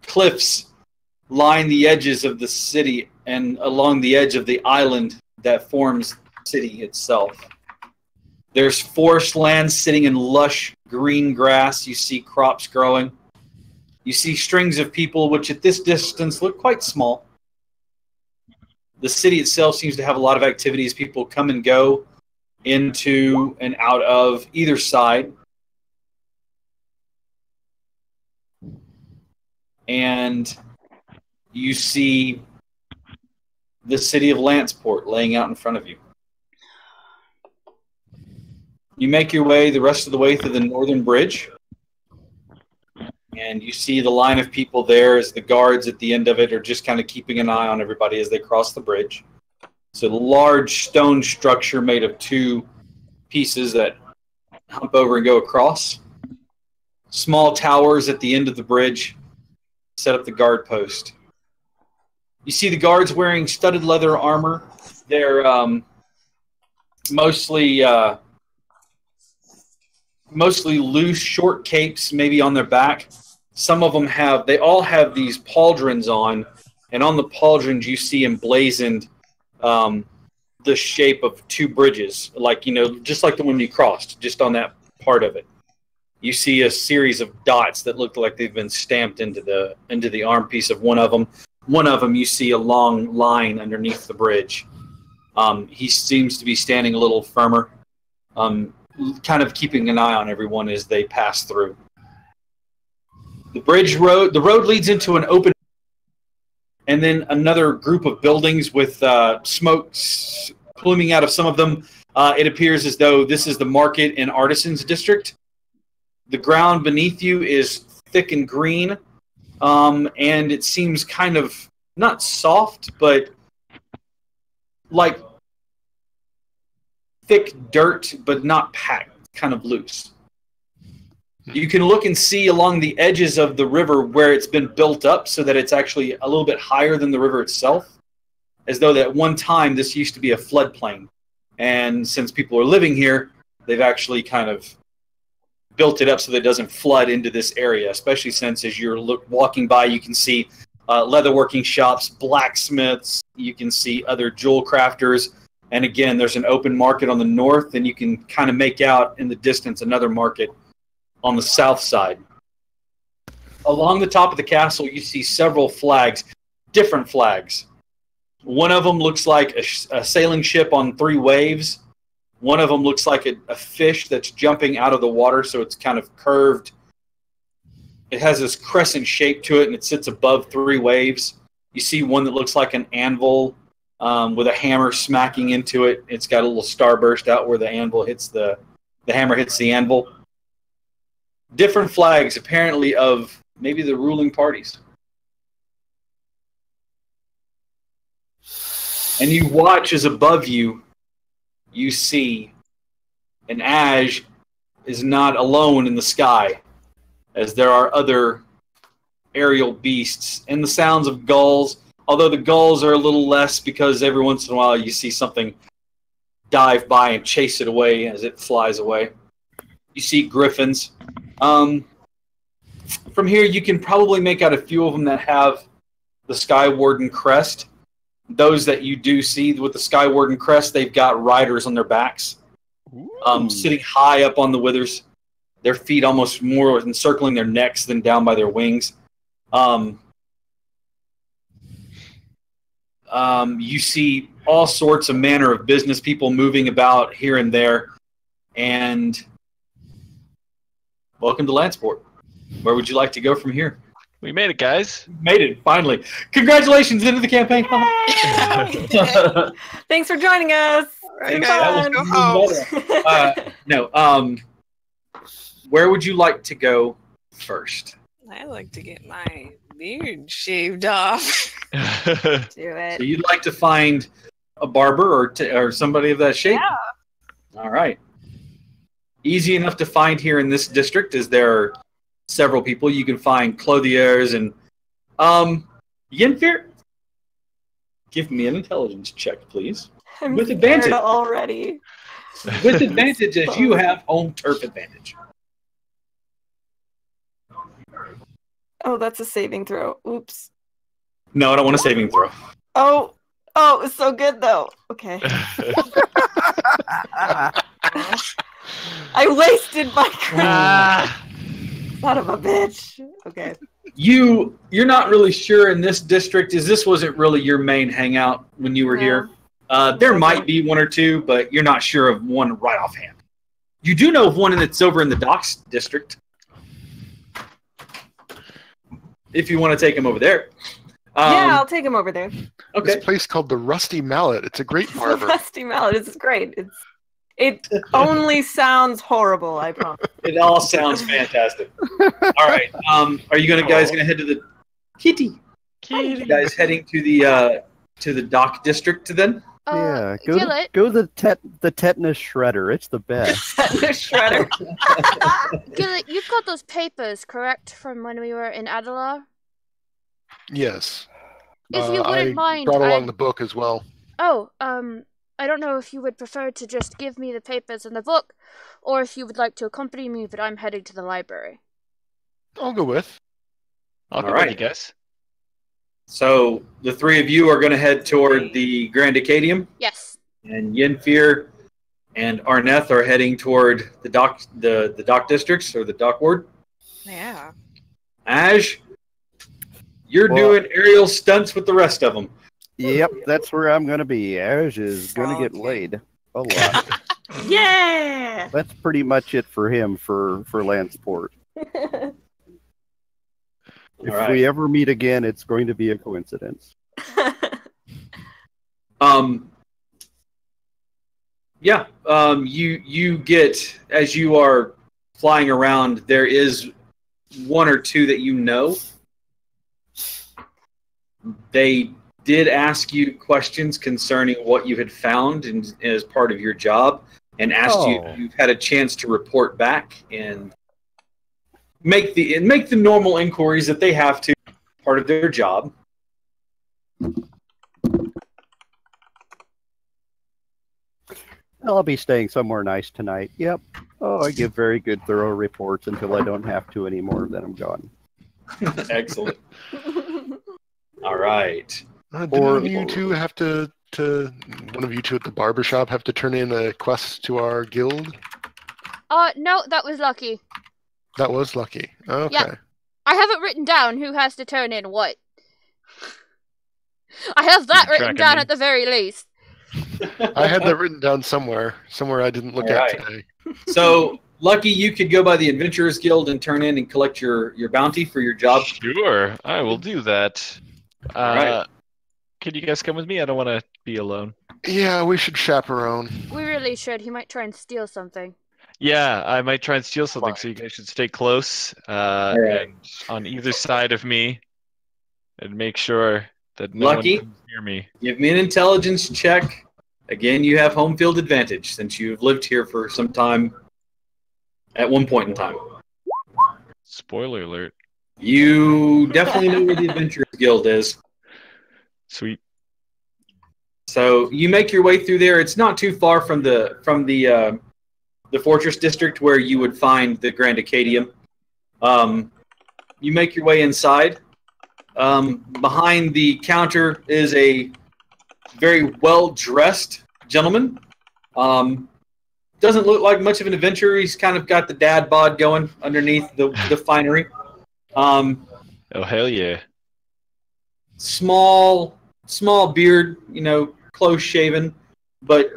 Cliffs line the edges of the city and along the edge of the island that forms the city itself. There's forest land sitting in lush green grass. You see crops growing. You see strings of people, which at this distance look quite small. The city itself seems to have a lot of activities. People come and go into and out of either side. And you see the city of Lanceport laying out in front of you. You make your way the rest of the way through the northern bridge. And you see the line of people there as the guards at the end of it are just kind of keeping an eye on everybody as they cross the bridge. It's a large stone structure made of two pieces that hump over and go across. Small towers at the end of the bridge set up the guard post. You see the guards wearing studded leather armor. They're mostly loose, short capes, maybe on their back. Some of them they all have these pauldrons on, and on the pauldrons you see emblazoned the shape of two bridges, like, just like the one you crossed, just on that part of it. You see a series of dots that look like they've been stamped into the arm piece of one of them. One of them, you see a long line underneath the bridge. He seems to be standing a little firmer, kind of keeping an eye on everyone as they pass through. The road leads into an open, and then another group of buildings with smoke pluming out of some of them. It appears as though this is the Market and Artisans District. The ground beneath you is thick and green, and it seems kind of not soft, but like thick dirt, but not packed, kind of loose. You can look and see along the edges of the river where it's been built up so that it's actually a little bit higher than the river itself, as though at one time this used to be a floodplain. And since people are living here, they've actually kind of built it up so that it doesn't flood into this area, especially since as you're walking by, you can see leatherworking shops, blacksmiths, you can see other jewel crafters. And again, there's an open market on the north, and you can kind of make out in the distance another market on the south side. Along the top of the castle, you see several flags, different flags. One of them looks like a sailing ship on 3 waves. One of them looks like a fish that's jumping out of the water, so it's kind of curved. It has this crescent shape to it, and it sits above 3 waves. You see one that looks like an anvil with a hammer smacking into it. It's got a little starburst out where the anvil hits the hammer hits the anvil. Different flags, apparently of maybe the ruling parties. And you watch as above you, you see an Ash is not alone in the sky, as there are other aerial beasts and the sounds of gulls, although the gulls are a little less because every once in a while you see something dive by and chase it away as it flies away. You see griffins. From here you can probably make out a few of them that have the Skywarden crest. Those that you do see with the Skywarden crest, they've got riders on their backs, sitting high up on the withers, their feet almost more encircling their necks than down by their wings. You see all sorts of manner of business people moving about here and there. And welcome to Lanceport. Where would you like to go from here? We made it, guys. Made it, finally. Congratulations, into the campaign. Thanks for joining us. Right, Fun. Where would you like to go first? I like to get my beard shaved off. Do it. So you'd like to find a barber or somebody of that shape? Yeah. All right. Easy enough to find here in this district, as there are several people. You can find clothiers and Yenfear, give me an intelligence check, please. I'm With scared advantage. already. With advantage, as you have home turf advantage. Oh, that's a saving throw. Oops. No, I don't want a saving throw. Oh, it's so good though. Okay. I wasted my son of a bitch. Okay. You're not really sure in this district, as this wasn't really your main hangout when you were here. There might be one or two, but you're not sure of one right offhand. You do know of one that's over in the Docks district. If you want to take him over there. Yeah, I'll take him over there. Okay. This place called the Rusty Mallet. It's a great barber. Rusty Mallet. It's great. It only sounds horrible, I promise. It all sounds fantastic. All right. Are you guys gonna head to the Kitty? You guys heading to the Dock district then? Yeah, Gillett. go to the tetanus shredder. It's the best. Tetanus shredder. Gillett, you've got those papers, correct, from when we were in Adelar? Yes. If you wouldn't mind, brought along the book as well. Oh, I don't know if you would prefer to just give me the papers and the book, or if you would like to accompany me, but I'm heading to the library. I'll go with. I'll go with you guys. So the three of you are going to head toward the Grand Acadium. Yes. And Yenfir and Arneth are heading toward the dock districts or the dock ward. Yeah. Ash, you're doing aerial stunts with the rest of them. Yep, that's where I'm going to be. Ash is going to get laid a lot. Yeah. That's pretty much it for him for land sport. If we ever meet again, it's going to be a coincidence. You get, as you are flying around, there is one or two that you know. They did ask you questions concerning what you had found as part of your job, and asked you if you've had a chance to report back and make the normal inquiries that they have to, part of their job. I'll be staying somewhere nice tonight. Yep. Oh, I give very good, thorough reports until I don't have to anymore. Then I'm gone. Excellent. All right. Didn't you two have to one of you two at the barbershop have to turn in a quest to our guild? No, that was Lucky. That was Lucky. Okay. Yeah. I haven't written down who has to turn in what. I have that written down at the very least. I had that written down somewhere I didn't look at today. So, Lucky, you could go by the Adventurers Guild and turn in and collect your bounty for your job. Sure, I will do that. Right. Can you guys come with me? I don't want to be alone. Yeah, we should chaperone. We really should. He might try and steal something. Yeah, I might try and steal something, so you guys should stay close and on either side of me and make sure that no Lucky, one comes near me. Give me an intelligence check. Again, you have home field advantage since you've lived here for some time at one point in time. Spoiler alert. You definitely know where the Adventurers Guild is. Sweet. So you make your way through there. It's not too far from the Fortress District where you would find the Grand Acadium. You make your way inside. Behind the counter is a very well-dressed gentleman. Doesn't look like much of an adventurer. He's kind of got the dad bod going underneath the finery. Oh, hell yeah. Small beard, close shaven, but,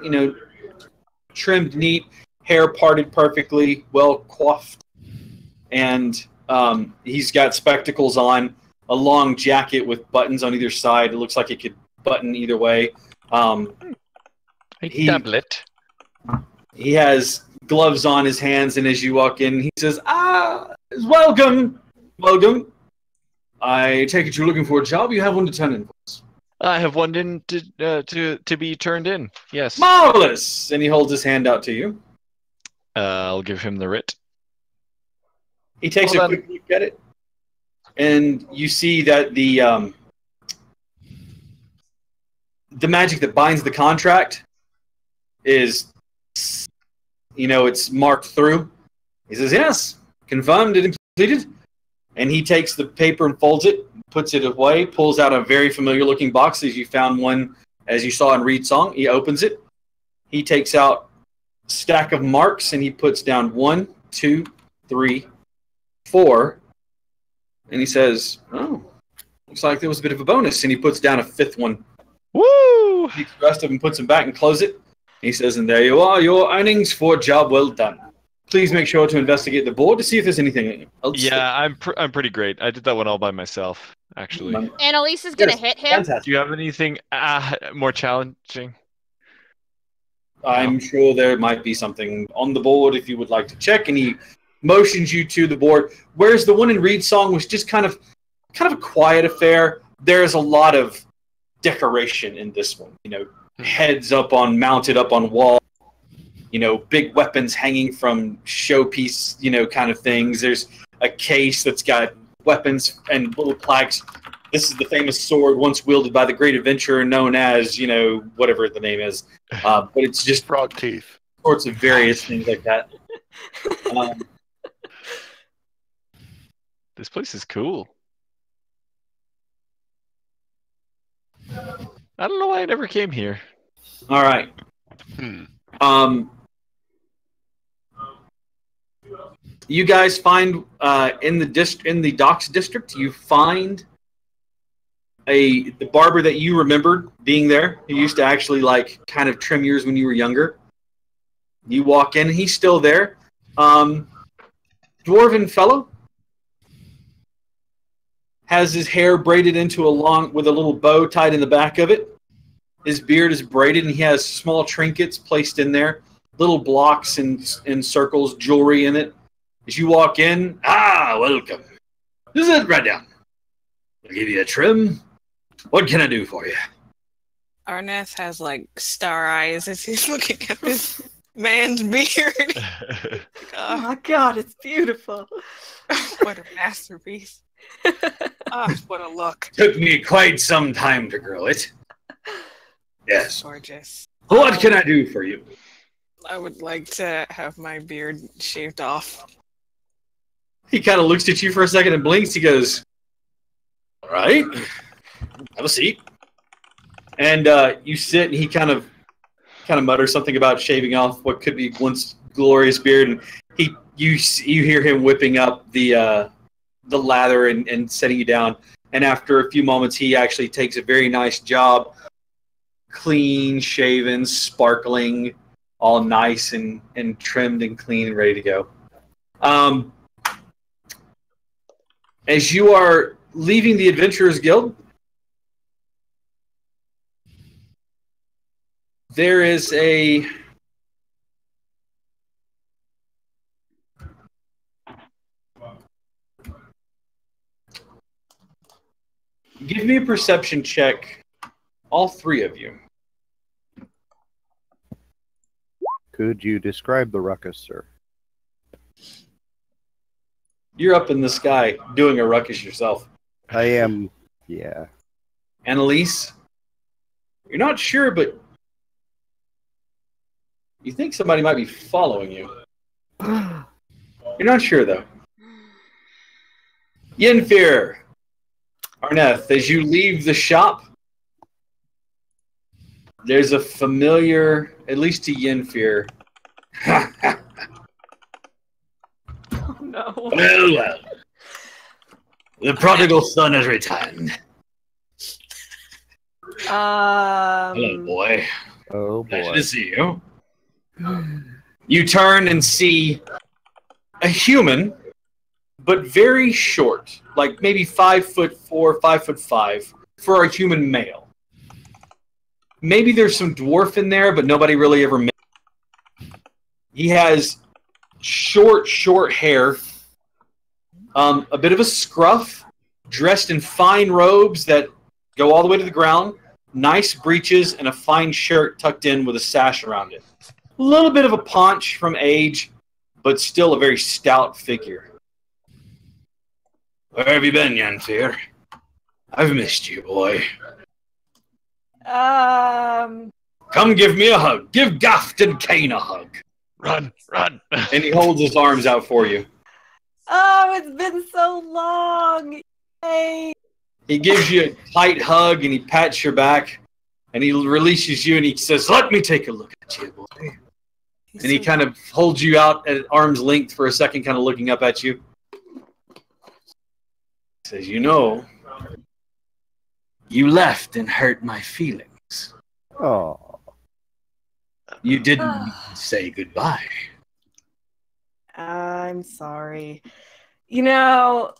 trimmed neat, hair parted perfectly, well coiffed. And he's got spectacles on, a long jacket with buttons on either side. It looks like it could button either way. Tablet. He has gloves on his hands, and as you walk in, he says, welcome. I take it you're looking for a job. You have one to turn in for us. I have one to be turned in. Yes. Marvelous! And he holds his hand out to you. I'll give him the writ. He takes a quick look at it, and you see that the magic that binds the contract is, it's marked through. He says, yes, confirmed and completed. And he takes the paper and folds it, puts it away, pulls out a very familiar looking box as you found one, as you saw in Reed's song. He opens it. He takes out stack of marks, and he puts down 1, 2, 3, 4, and he says, "Oh, looks like there was a bit of a bonus," and he puts down a 5th one. Woo! He takes the rest of them, puts them back, and closes it. He says, "And there you are, your earnings for a job well done. Please make sure to investigate the board to see if there's anything else." Yeah, I'm pretty great. I did that one all by myself, actually. Annalise is gonna hit him. Do you have anything more challenging? I'm sure there might be something on the board if you would like to check. And he motions you to the board. Whereas the one in Reed's song was just kind of a quiet affair. There's a lot of decoration in this one. You know, heads mounted up on walls. You know, big weapons hanging from showpiece, kind of things. There's a case that's got weapons and little plaques. This is the famous sword once wielded by the great adventurer known as, whatever the name is. But it's just frog teeth. Sorts of various things like that. This place is cool. I don't know why I never came here. All right. You guys find in the docks district, you find the barber that you remembered being there. He used to actually kind of trim yours when you were younger. You walk in, he's still there. Dwarven fellow has his hair braided into with a little bow tied in the back of it. His beard is braided, and he has small trinkets placed in there, little blocks in circles, jewelry in it. As you walk in, welcome. This is right down. I'll give you a trim. What can I do for you? Arneth has star eyes as he's looking at this man's beard. Oh my god, it's beautiful. What a masterpiece. What a look. Took me quite some time to grow it. Yes. Gorgeous. What can I do for you? I would like to have my beard shaved off. He kind of looks at you for a second and blinks. He goes, "All right, have a seat." And you sit, and he kind of mutters something about shaving off what could be once glorious beard. And you hear him whipping up the lather and setting you down. And after a few moments, he actually takes a very nice job, clean shaven, sparkling, all nice and trimmed and clean and ready to go. As you are leaving the Adventurers Guild, there is a give me a perception check, all three of you. Could you describe the ruckus, sir? You're up in the sky doing a ruckus yourself. I am, yeah. Annalise, you're not sure, but you think somebody might be following you. You're not sure, though. Yenfir, Arneth, as you leave the shop, there's a familiar, at least to Yenfir. Oh no. Well. The prodigal son has returned. Hello, boy. Oh, boy. Nice to see you. You turn and see a human, but very short, like maybe 5'4", 5'5", for a human male. Maybe there's some dwarf in there, but nobody really ever met. He has short hair, a bit of a scruff, dressed in fine robes that go all the way to the ground, nice breeches, and a fine shirt tucked in with a sash around it. A little bit of a paunch from age, but still a very stout figure. Where have you been, Yenfir? I've missed you, boy. Come give me a hug. Give Gafton Kane a hug. Run. And he holds his arms out for you. Oh, it's been so long. Yay. He gives you a tight hug and he pats your back and he releases you and he says, "Let me take a look at you, boy." And he kind of holds you out at arm's length for a second, kind of looking up at you. Says, you know, you left and hurt my feelings. Oh. You didn't say goodbye. I'm sorry. You know...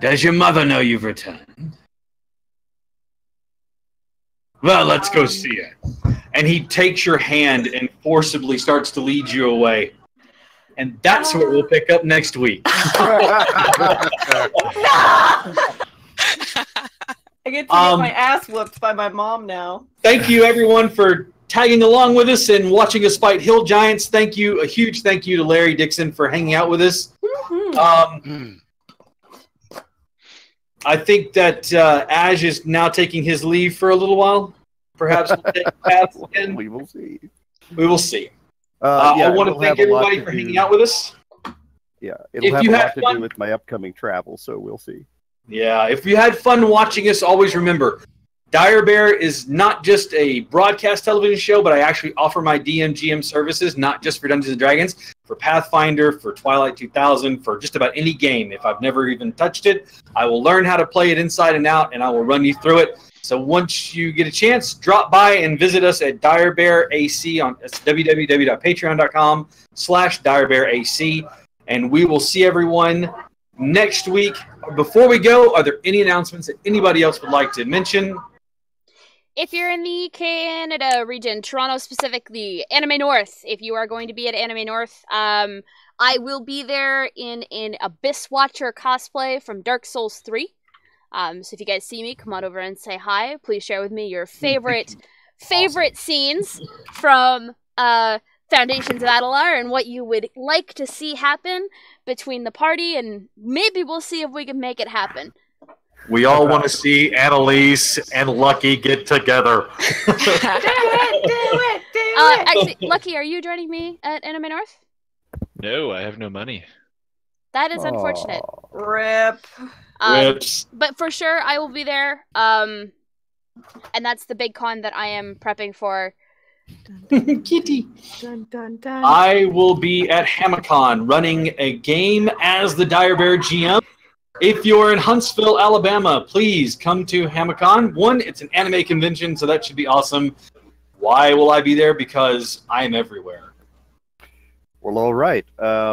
Does your mother know you've returned? Well, let's go see her. And he takes your hand and forcibly starts to lead you away. And that's what we'll pick up next week. I get to get my ass whooped by my mom now. Thank you, everyone, for tagging along with us and watching us fight Hill Giants. Thank you. A huge thank you to Larry Dixon for hanging out with us. I think that Ash is now taking his leave for a little while. Perhaps we'll take paths again. We will see. We will see. I want to thank everybody for hanging out with us. Yeah, it'll have a lot to do with my upcoming travel, so we'll see. Yeah, if you had fun watching us, always remember, Dire Bear is not just a broadcast television show, but I actually offer my DMGM services, not just for Dungeons & Dragons, for Pathfinder, for Twilight 2000, for just about any game. If I've never even touched it, I will learn how to play it inside and out, and I will run you through it. So once you get a chance, drop by and visit us at Dire Bear AC on www.patreon.com/Dire Bear AC, and we will see everyone next week. Before we go, are there any announcements that anybody else would like to mention? If you're in the Canada region, Toronto specifically, Anime North, if you are going to be at Anime North, I will be there in an Abyss Watcher cosplay from Dark Souls 3. So if you guys see me, come on over and say hi. Please share with me your favorite scenes from Foundations of Adelar and what you would like to see happen between the party, and maybe we'll see if we can make it happen. We all want to see Annalise and Lucky get together. Do it! Actually, Lucky, are you joining me at Anime North? No, I have no money. That is unfortunate. Rip. Rips. But for sure, I will be there. And that's the big con that I am prepping for. Kitty. Dun, dun, dun. I will be at Hamacon running a game as the Dire Bear GM. If you're in Huntsville, Alabama, please come to Hamacon. One, it's an anime convention, so that should be awesome. Why will I be there? Because I'm everywhere. Well, all right.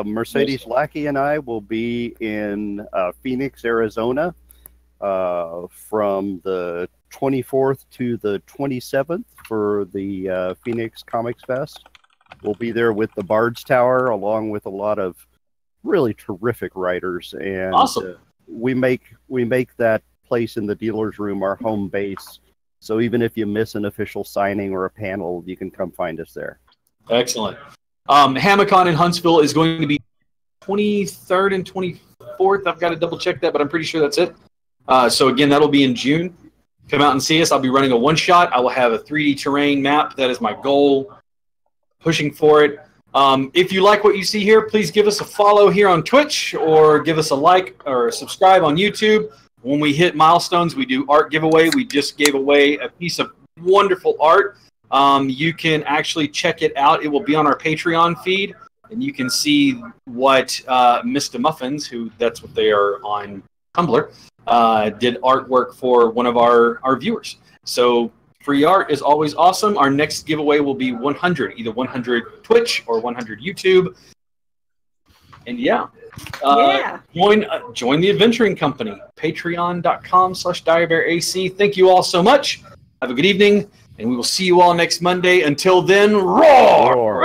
Mercedes Lackey and I will be in Phoenix, Arizona from the 24th to the 27th for the Phoenix Comics Fest. We'll be there with the Bard's Tower, along with a lot of really terrific writers. And awesome. We make that place in the dealer's room our home base. So even if you miss an official signing or a panel, you can come find us there. Excellent. Hamacon in Huntsville is going to be 23rd and 24th. I've got to double check that, but I'm pretty sure that's it. So again, that'll be in June. Come out and see us. I'll be running a one-shot. I will have a 3D terrain map. That is my goal. Pushing for it. If you like what you see here, please give us a follow here on Twitch or give us a like or subscribe on YouTube. When we hit milestones, we do art giveaway. We just gave away a piece of wonderful art. You can actually check it out. It will be on our Patreon feed, and you can see what Mr. Muffins, who that's what they are on Tumblr, did artwork for one of our viewers. So free art is always awesome. Our next giveaway will be 100, either 100 Twitch or 100 YouTube. And join the adventuring company, patreon.com/DireBearAC. Thank you all so much. Have a good evening, and we will see you all next Monday. Until then, roar! Roar!